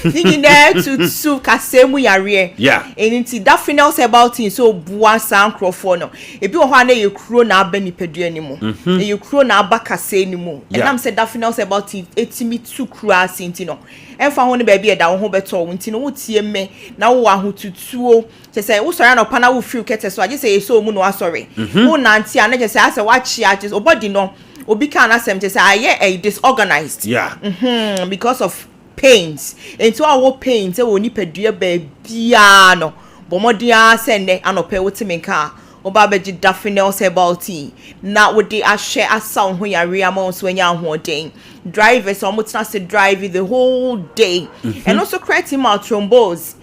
there to kasemu yare. Yeah. And into that final about it so bua san crofo no. Ebi wo ha na ye kro na aba nipadua animo. Ye kro na aba kase animo. And am said that final about it etimi tu kro asinti no. Emfa ho ne ba bi e da wo ho beto wo nti no wotie me na wo ahotutuo. Che say wo sori na pa na wo feel kete so age say so mu no asori. Wo nanti ana che say ase wa chia just obody no. Obi kan asem che say aye a disorganized. Yeah. Because of pains into our pains e woni padua ba bia no bomodia sende anope wotime nka oba beji dafinel sebauti na wodi ahwe asaw ho yare amon so anya hoden drivers omotina se drive the whole day and also creating mal thrombose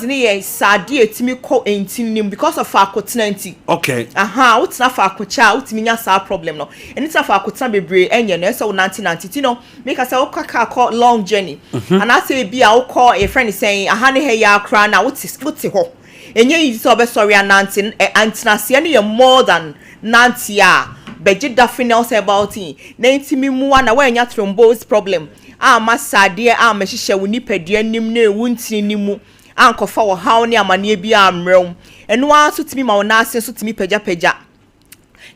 ni ye sade etimi ko entinim because of akotenanti. Okay. Wotina fa akocha wotimi nya sa problem no and it's fa akotena bebre enye no so 1990 no make us okaka call long journey and I say bia wo call a friend saying aha ne he ya kra na wote ho enye yi so be sorry anantin antinase no ye more than 90 a beji dafinel say about it na intimi mu na wa nya thrombose problem masade mahihye wo nipadua nim na ewuntini nimu ankofa wo haw ne amane bia amrem eno aso timi ma wo na ase so timi pagya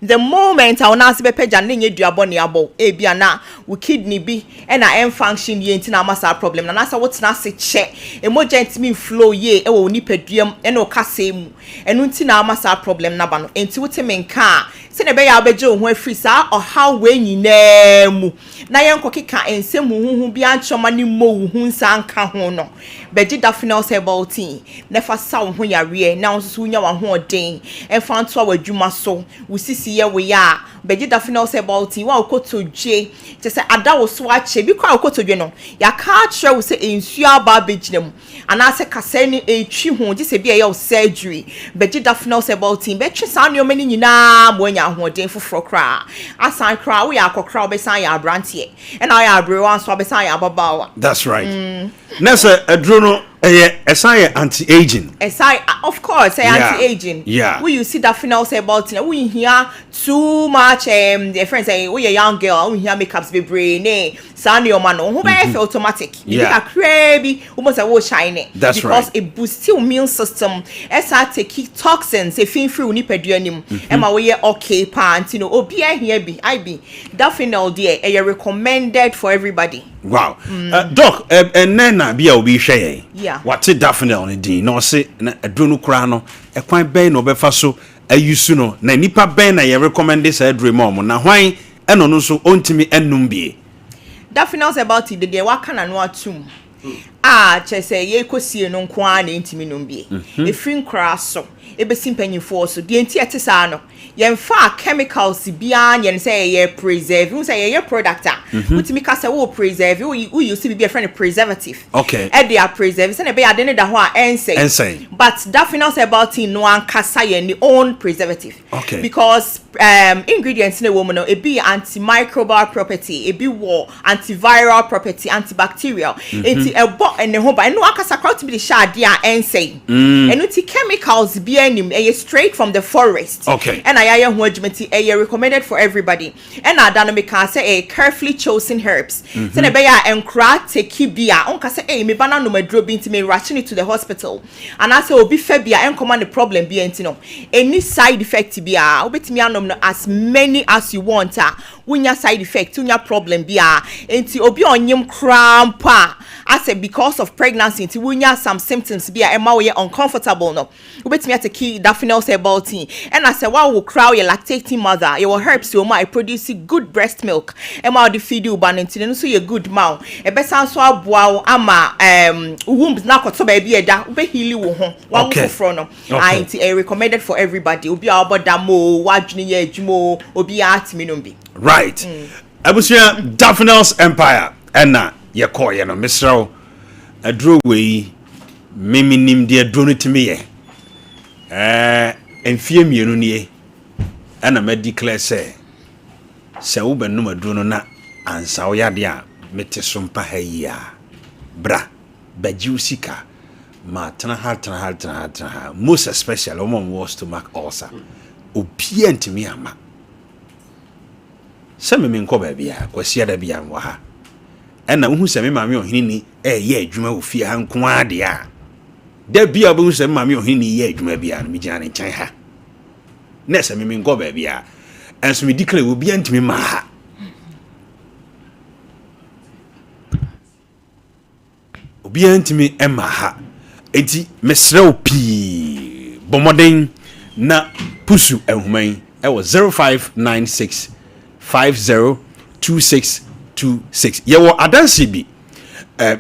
the moment I wanna see page and nye duabo ne abo bia na we kidney bi e na em function ye nti na masa problem na sa what na se che emergency me flow ye e wo nipaduam e na o kasa mu enu nti na masa problem na ba no enti wote menka se ne be ya obeje ho afri sa o how we nyina mu na ye nkokeka ensem huhu bi anchoma ne mo hu nsa nka ho no beji dafinal say about never sa ho yare na nso nya wa ho odin e fa nto awadwuma so we sisi ye we ya beji dafinal say about wa okotodwe te say ada wo so ache bi kwa okotodwe no ya ka kire wo say ensu aba bejinam ana se kasa ni etwi ho je se bi ye surgery beji dafinal say about be twe sa no mani nyina mo nya ho odin foforo kra asan kra wo ya akokra obesan ya abrantie e na ya abrewa so obesan ya babawa. That's right. Nessa adrono esai anti-aging. Esai of course anti-aging. Yeah. We you see that final say about we hear too much the friends say we a young girl we hear makeups be brain sani o man who be automatic. Yeah. Crazy almost a wo shine because it boosts your immune system. Esa take toxins e fin free nipadua nim e ma we okay pant obi here be I be that final there e recommended for everybody. Wow. Doc and nena bia obi hwe yeah. What dafinel on din no se na adronu kra no e kwan ben no befa so ayusu no na nipa ben na ye recommend this adremo na hwan eno no so ontimi enum bie dafinel about it the waka na no atum chese ye kosie no nko a na ntimi no bie efri nkra so ebesi mpanyifo so de enti etesa no yemfa chemicals bia yen say ye preserve you say ye product utimi ka say wo preserve you use be a friend preservative okay e they are preserve say na be ade ne da ho a ensay but that finance about no ankasa ye ni own preservative okay because ingredients in a woman no e be antimicrobial property e be wo antiviral property antibacterial enti e bo ene ho ba no akasa crowd be the shade a ensay enu ti chemicals bi nim straight from the forest. Okay. And I ho adwumati recommended for everybody. And ada no me can say carefully chosen herbs. So na be ya enkra take bia onka say me bana no maduro bi ntime rushing it to the hospital. And I say obi fa bia enkoma the problem bia ntino. Any side effect bia obetimi anom no as many as you want wunya side effect wunya problem bia enti obi onyim crampa as because of pregnancy enti wunya some symptoms bia ema we uncomfortable no obetimi ateki Daphne's herbal tea and I say wa wo crowd your lactating mother your herbs so ma produce good breast milk ema the feed you ban enti no so you good ma e be san so aboa ama wombs na koto ba bia da be heal wo ho wa wo fro no enti recommended for everybody obi a obodamo wadwene ye adwumo obi a atimi no bi. Right. Abusia Daphne's Empire. Ena ye call ye no misro. A draw way mimi nim de drone to me. Enfie mienu nie. Ena me declare say. Se wo be no madrono na ansa wo yade a mete Sompa ha ya. Bra. Bajiu sika. Ma tana ha. Most especially omom was to mark ulcer. Obi antimi ama. Seme me nko ba bia kwasia da bia nwa ha ena wo hu seme maame ohini ni ye adwuma wo fie ha nko ade a da bia wo hu seme maame ohini ni ye adwuma bia no me gina ne nkyɛn ha na seme me nko ba bia enso me declare wo bia ntimi ma ha obi antimi ema ha enti mesrɛ wo pii bomoden na pusu ehuman e wo 0596 502626 yewo adansi bi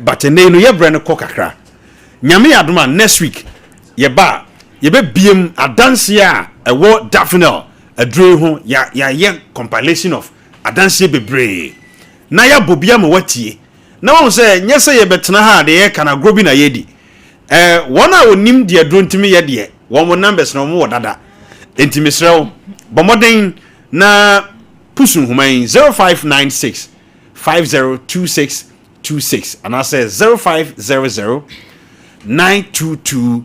but ene no ye bre no kokakra nyame adoma next week ye be biem adansi a ewo Daphne adre ho ya compilation of adansi bebre na ya bobia ma watie na won say nyese ye betena ha de ye kana grobi na yedi wona onim de adro ntimi ye de won mo numbers no mo wodada ntimi srew bomoden na pusun human 0596 502626 and I say 0500 922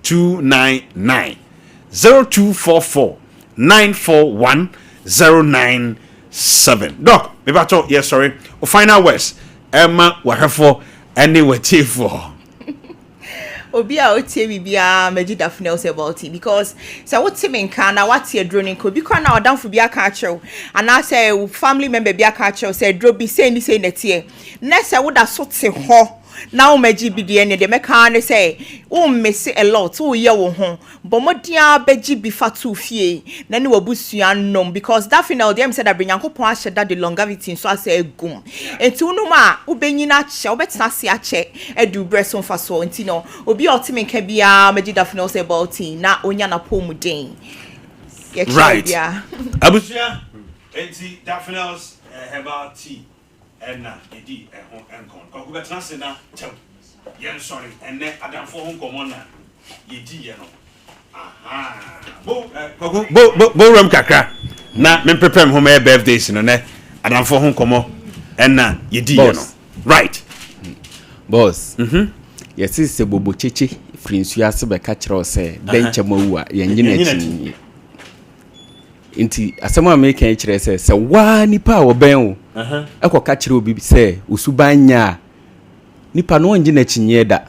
299 0244 941 097. Doc, me bato yes sorry. O final words. Emma wahefo any wati for. Obi a otie bibia meji Daphne's herbal tea because say what me nka na what ye drone nko bi kwa na odamfo bia ka achew and I say family member bia ka achew say dro bi say ni say netie na say wo da so te ho na o meji bi de ne de meka ne say o miss a lot o ye wo ho bomodia beji bi fatu fie na ne wabusua nom because Daphne dem said that Nyankopon ahye da the longevity so say gum enti unu ma wo benyina ache wo betena se ache edu breso mfa so enti no obi otime nka bia meji Daphne say about tea na onya na pomuden right abusia enti Daphne's herbal tea na edi ehon enkon ko betena se na chew yen sorry enne adamfo ho nkomo na yedi ye no aha bo ram kakra na me prepare me ho my birthdays no ne adamfo ho nkomo enna yedi ye no right boss yes se bobo cheche frinsu ase be ka kire o se denche mawu a yenye na chi inti asema me kan kire se wa nipa a wo ben wo eko ka kire obi se usubanya nipa no onje na chinye da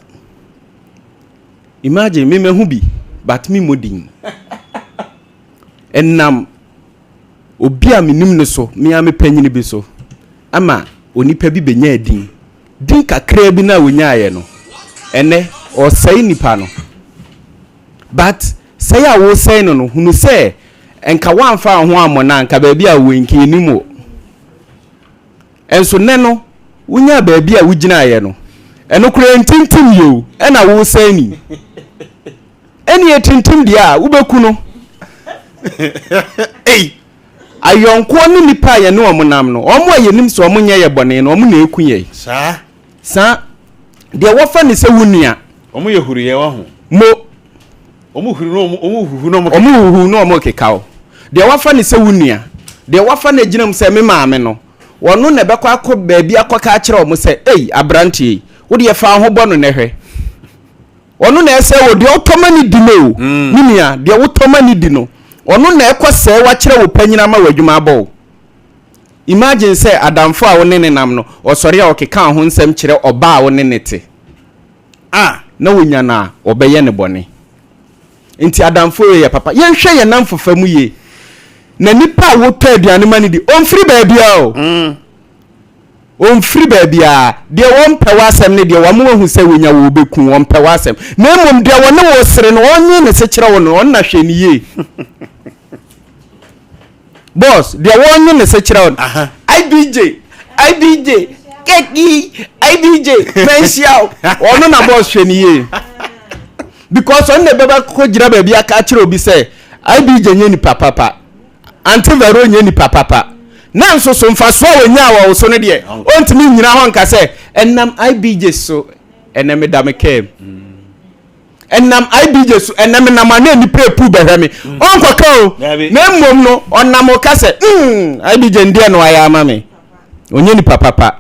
imagine me mehu bi but me modin enam obi a menim ne so me a me panyini bi so ama onipa bi benya din kakra bi na wonya aye no ene o sai nipa no but sai a wo sai no hunu se enka wanfa ho amona anka ba bi a wenki nimo enso ne no wonya ba bi a wugina aye no eno kura ntintim yo ena wo sai ni eni etintim dia wo beku no ayonko ni nipa ye ne omonam no omo ayenim so omonye ye bone no omo na eku ye sa de wofa ne se wunua omo ye huru ye wo ho mo omo huru no omo huhu no omo huhu no omo kekawo de wofa ne se wunua de wofa na ginam se me maame no wono na bekọ akọ ba bia akọ ka kire omo se abrantie wo de fa ho bọ no ne hwe ono na ese wo de otomani di no minia de otomani di no ono na ekose wa kire wo panyina ma wadwuma abo imagine say adamfo a wo ne nam no osori a okeka ho nsem kire oba a wo ne nete na wonya na obeye ne bone nti adamfo ye papa yenhwe ye nam fofamu ye na nipa wo to aduane mani di onfiri baabia o onfiri baabia de won pewasem ne de wo mo hu se wonya wo beku won pewasem na mum de wo ne wo sere no onye ne se kire wo no on na hwe ni ye boss de wonye ne se kire wo IBJ keki IBJ pensiao ono na boss hwe ni ye because on ne beba ko gira baabia aka kire obi se IBJ nye ni papa anti vero nye ni papa na nso so mfa so wonya wa so ne de ontimi nyina ho nka se enam IBJ so enam dameke enam IBJ so enam na ma ni prepu behwemi onkoka o na mmom no onam ka se IBJ ndie no aya ama me onye ni papa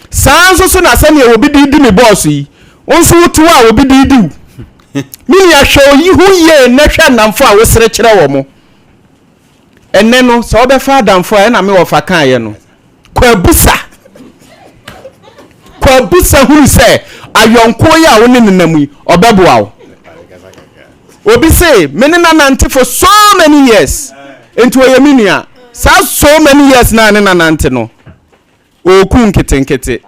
sanso so na se ne obi di me boss yi onso wutu a obi di mini ahwe yi hu ye na hwa namfo a wo sere kire wo mo enne no so obefa adamfo e na me wo fa kan ye no kwabusa hu se ayonko ya wo ne nenam yi obeboa wo obi say me ne nanante for so many years into ye minia so many years na ne nanante no oku nketenkete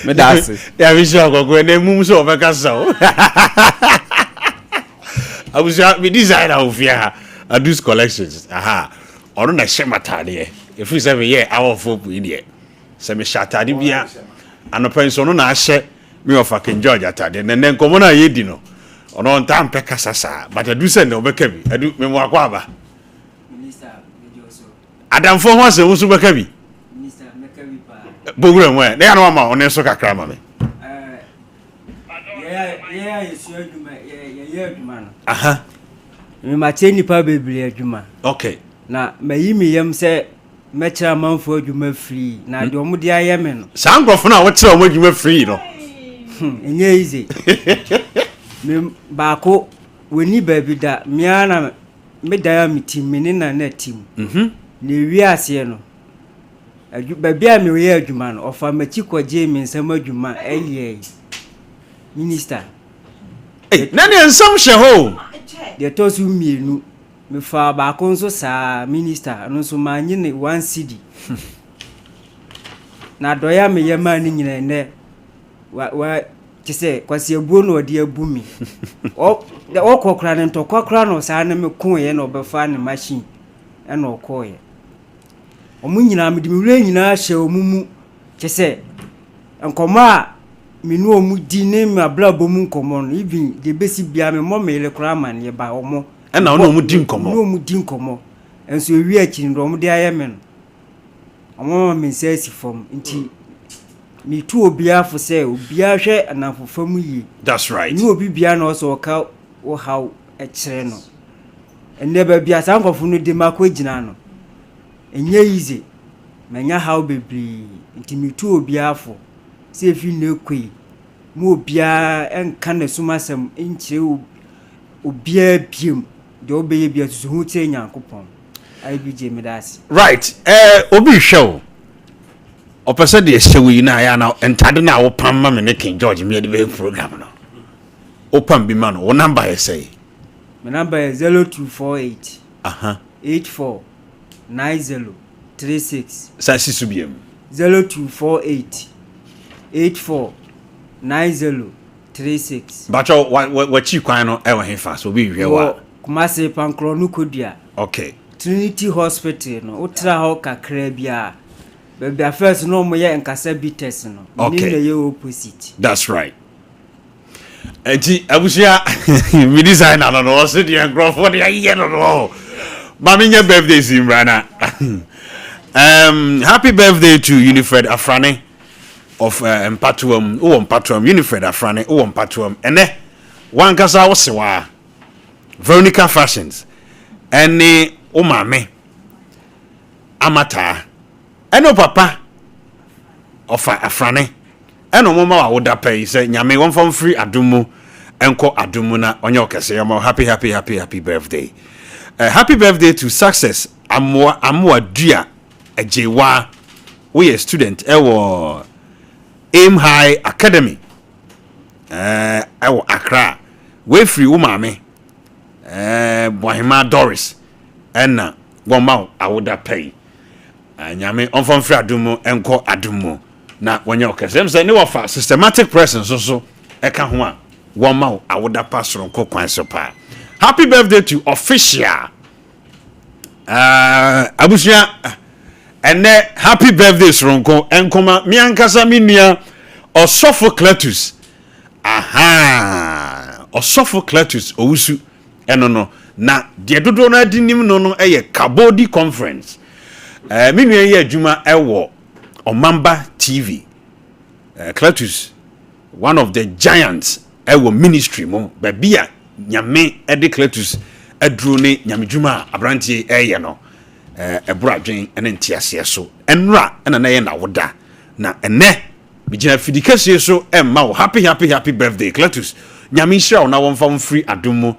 me dase ya bi sure gogo ne mum so obeka so abuja me designer ofia Adus collections ono na shematade if you say yeah our folk in here say me shatade bia anopenso no na ahye me of King George atade nen komo na yedi no ono ntam peka sasa but adu se ne obeka bi adu me mo akwa aba minister mejoso adamfo ho se wo so beka bi minister meka bi pa bogura mo na ya no ma ono so kakra ma me yeah yesu aduma yeah aduma no me mache nipa bebre adwuma okay na mayi mi yam se mechira manfo adwuma free na de omo de ayeme no sangrofo na wo chira omo adwuma free no enye easy me baako weni baby da mia na me da mi team me na team na wi ase no baby a me we adwuma no ofa machi kwaje me nsam adwuma eye minister na ne nsam hye ho de tosu mienu me fa ba konso sa minister no so manyi ne 1 cedi na doya me yema ni nyina ne wa kise kwasi abuo no de abu mi o kokra ne to kokra no sa ne me kun ye no be fa ne machine e no koye omu nyina me de me wure nyina hye omumu kise enkoma minu omu di ne me ablabo mu nkomo no even de besi bia me mo me le kra man ye ba omo e na ono omu di nkomo no omu di nkomo enso ewi achi ndo omu de ayeme no omo me sesi fom nti mi tu obia fo se obia hwe anafo fam yi that's right ni obi bia na so ka wo haw e kire no enne ba bia sankofo no de makwa gina no enye easy manya haw bebri nti mi tu obia fo se fi ne kwi mo bia enka na sumasem enchire obia biem de obeye bia susu hu tie nyankopon IBJ medasi right obi show opese de hyewi na ya na entade na wo pam ma me ne King George me de be program no opam bi ma no wo number e say my number is 0248 849036 sa sisu biem 0248 849036 bacho wa chi kwan no e wa he fa so bi hwe wa Kumasi pankro no kodia okay Trinity Hospital no utra ho kakra bia baby first no mo ye nkasa bites no okay. Ni na ye opposite that's right enti abusia mi designer no so de engrofo de ye no mami nya birthday simrana happy birthday to Unifred Afrane of Empatuum Unifred Afrane Empatuum ene wankasa wo sewa Veronica Fashions ene o mame amata eno papa of Afrane eno mama wa woda pay say nyame won from free adumu enko adumu na onye okese yamo happy birthday. Happy birthday to success amwa dua ejewa we a student ewo Aim High Academy ewo Accra we free umame Bohima Doris enna woma awoda pay nyame onfon free adumu enko adumu na wonye okese em say ne wofa systematic presence so eka ho a woma awoda pasoro nko kwan so pa. Happy birthday to official abusia ene happy birthday Soronko enkoma mi ankasa mi nua Osofo Cletus Osofo Cletus owusu eno no na de dodo na dinim no eye Kabodi conference mi nua ye adwuma ewo Omamba TV Cletus one of the giants ewo ministry mo babia nyame ede Cletus adru ne nyame dwuma abrantie eye no ebradwen ene ntiase so enra ena na ye na woda na ene bigina fidikase so emma wo happy birthday Cletus nyame hira na wonfa mfiri adumu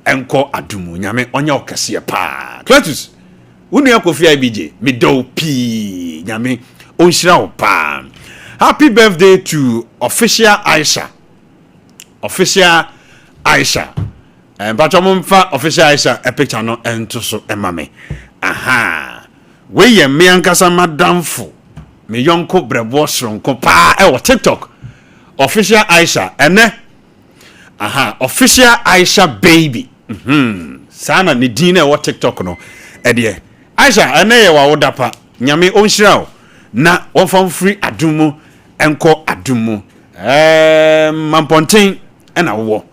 enko adumu nyame onya okase pa Cletus unu akofi IBJ mido pi nyame onhira wo pa. Happy birthday to official Aisha but mumfa official Aisha a picture no ento so emame we ye me ankasa madamfo me yonko brebo sronko pa e wo TikTok official Aisha ene official Aisha baby sana ni din e wo TikTok no e de Aisha ene ye wa woda pa nyame onhira o na wonfam free adumu enko adumu mamponten ena wo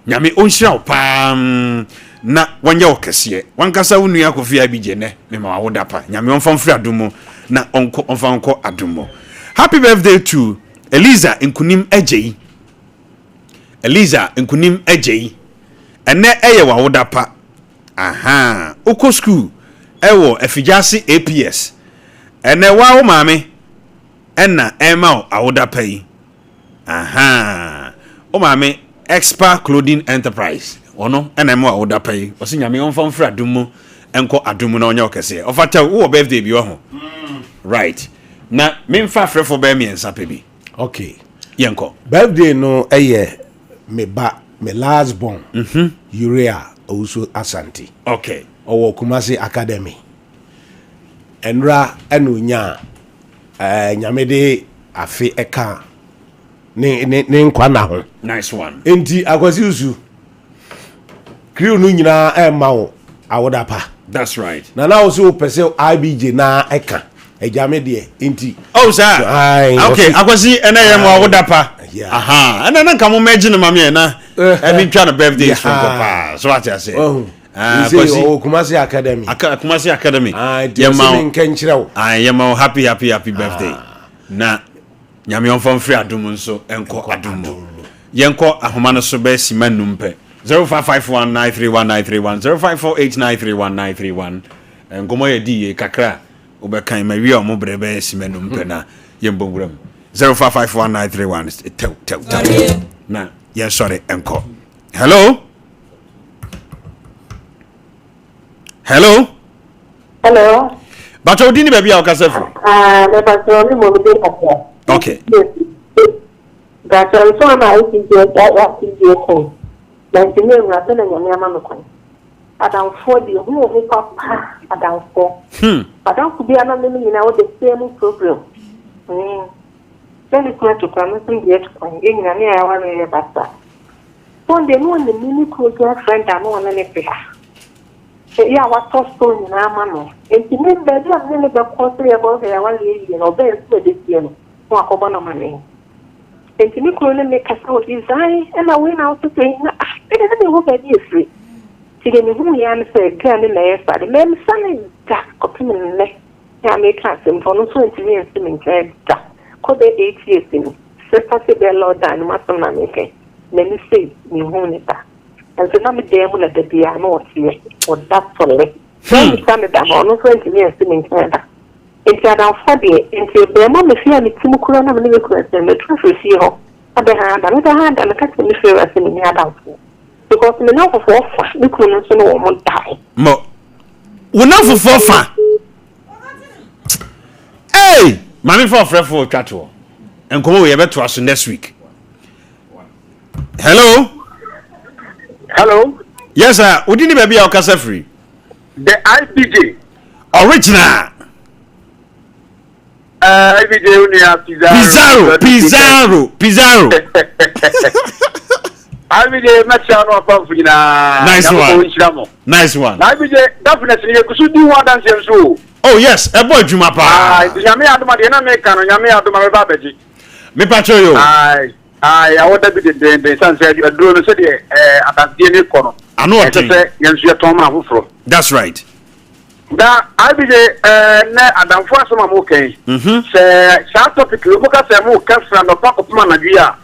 nyame onhira pa na wanya okese wankasa wonu akofi abije ne me ma woda pa nyame onfam free adumu na onko adumu. Happy birthday to Eliza Nkunim Ejei ene eye wa woda pa oko school ewo efijasi APS ene wa wo maame ena ema awoda pa yi o maame Expert Clothing Enterprise ono ena ema awoda pa yi o se nyame onfam free adumu enko adumu na onya okese ofata wo birthday bi ho right na memfa frefo be me ensa pe bi okay yenko birthday no eye me last born Urea also Asante okay owo Kumasi Academy enra enunya nyame de afi eka ne nkwa na ho nice one enti akwasi usu crew no nyina mawo awoda pa that's right na also pese IBJ na eka ejame de enti sir okay akwasi ena ye mo awoda pa ena na kamo imagine mama na mi twa na birthday so papa so what I say akwasi Kumasi Academy Kumasi Academy yema nkenchirawo yema happy birthday na nyame onfam free adumu nso enko adumu yenko ahoma no so be simanum pe 0551931931 0548931931 ngomo ye die kakra obekan ma wi o mo brebe simanum pe na yembonguram 05519331 tew na ye sorry enko hello bato odini baby akasefu le bato mi mo de kapia okay bato so na ICJ ko na ntine ngata na nyame ama mekwan adamfo di hu o papa adamfo adamfo bi ana me nyina wo the same program then ko to come some get kon nyina ne ya wa me basta so de no ne mini ko girlfriend anu na ne pe ya wa to so na ama no ntine be dia ne be ko so ya bo ya wa le yi no be so de tie no ko akoba na mane ntine ko ne me kasa o design and we now to say na it is no be dey free sige me hu ya me say gan na e fa de me sane da ko pin ne ya me ka sem for no so ntine en sim nke da ko de 8 years ni se pase be lo da ni ma so na me ke na me say ni hu ni ta and so na me dem na de bia no tie o da for le so mi sane da no so ntine en sim nke da enti adam fa de enti be ma me fia ni timu kura na me kura se me tro fi ho Abehanda, me behanda, me catch me feel as in the adult. Because me know for offer, me couldn't say no one die. Mo. We not for fofa. Hey, mommy for for cattle. And come we better to us next week. Hello. Hello. Yes, sir. We didn't be our casa free. The IPJ. Original. IPJ Unia Pizarro. IPJ Machano Pamfina. Nice one. IPJ definitely you could do one dance and so. Oh yes, a boy Jumapa. Yami Adamadiana Mekan, Yami Adamabaji. Me patrol you. I want to be the son said you are doing the city at the corner. I know what you say. That's right. That IPJ Adam for some okay. Say, shall topic, look at the more from the park of Managia.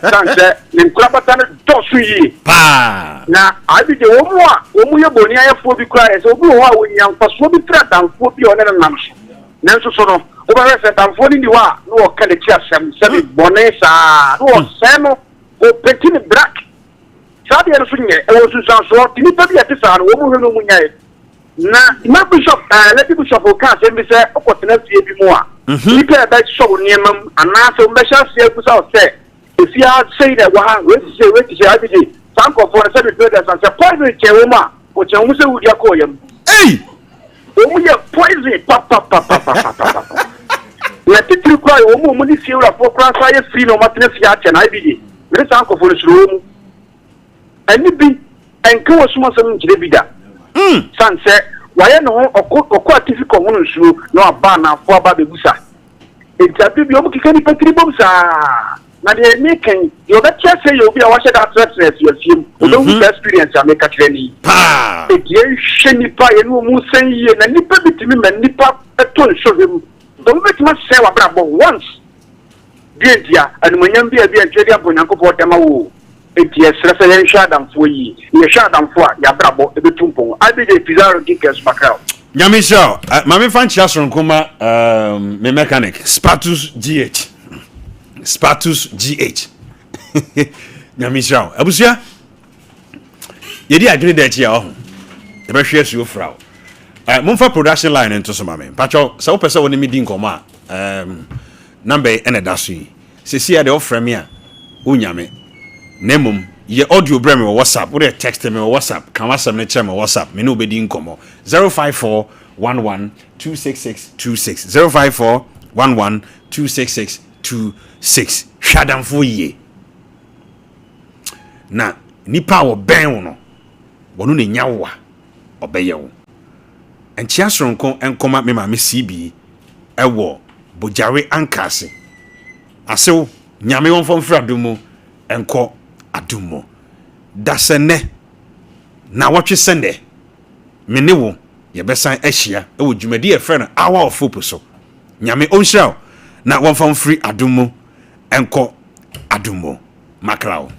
Sanse ni mkrabata dosu yi pa na abije omu ye boni ayefo bi kra ese obi ho a wonyam paso bi tra danfo bi one nam so nanso so no wo ba se danfo ni wa no wo ka le chi asem se bi boni sa no wo se no o petini black sabi e so nye e wo su san so tini pa bi ati sa no wo mu hwe no mu nyai na ma bishop let bishop o ka se bi se okotena fie bi mu a people that show niemam anase mbesha se kusa o se if you are say that wa we say IPJ some of for say the brothers and say poison chewoma o chewmu se wudi akoyam hey o ye poison pa na titiri kwa o mu ni fiura for kwa say free no matne fia che na IPJ we some of for shuru mu ani bi enka wo suma sam ngire bi da sanse waye no okọ atifi ko hono nsuo no aba na afọ aba bebusa entabi bi omu kikani patiri bomsa na de meken yo be chese yo bi a wa sheda stress yo fiem o do experience a make training pa e die hweni pa ye no mu san yie na nipa bitimi ma nipa eto nsohwem do me bitima se wa brabo once dia anumanyam bi a ntwedi abonyankopɔ dama wo eti esrese yen hwa adamfo yi ye hwa adamfo a ya brabo ebetumpon abide Pizarro Ginkers Macau nyame show mame fan chia sonkoma me mechanic Spatus GH nyame show abusia yedi adwene da chia ho e be hwe asu ofra momfa production line into so mame pacho se wo pese woni me din koma number ene da so yi se ya de ofra me a onyame nemum ye audio brem me WhatsApp wo text me WhatsApp kan WhatsApp ne chem WhatsApp me no obedi nkomo 05411266626 05411266626 hwadamfo ye na nipa wo ben wo no wono ne nyawa obeye wo enchia soronko enkoma me ma me CB ewo bojare ankase asew nyame won fom fradumu enko adumo dasene na watwe sende mene wo ye besan ahia e wo dwumadi e frɛ no hour of hope so nyame onhyira na won fom free adumo enko adumo makrao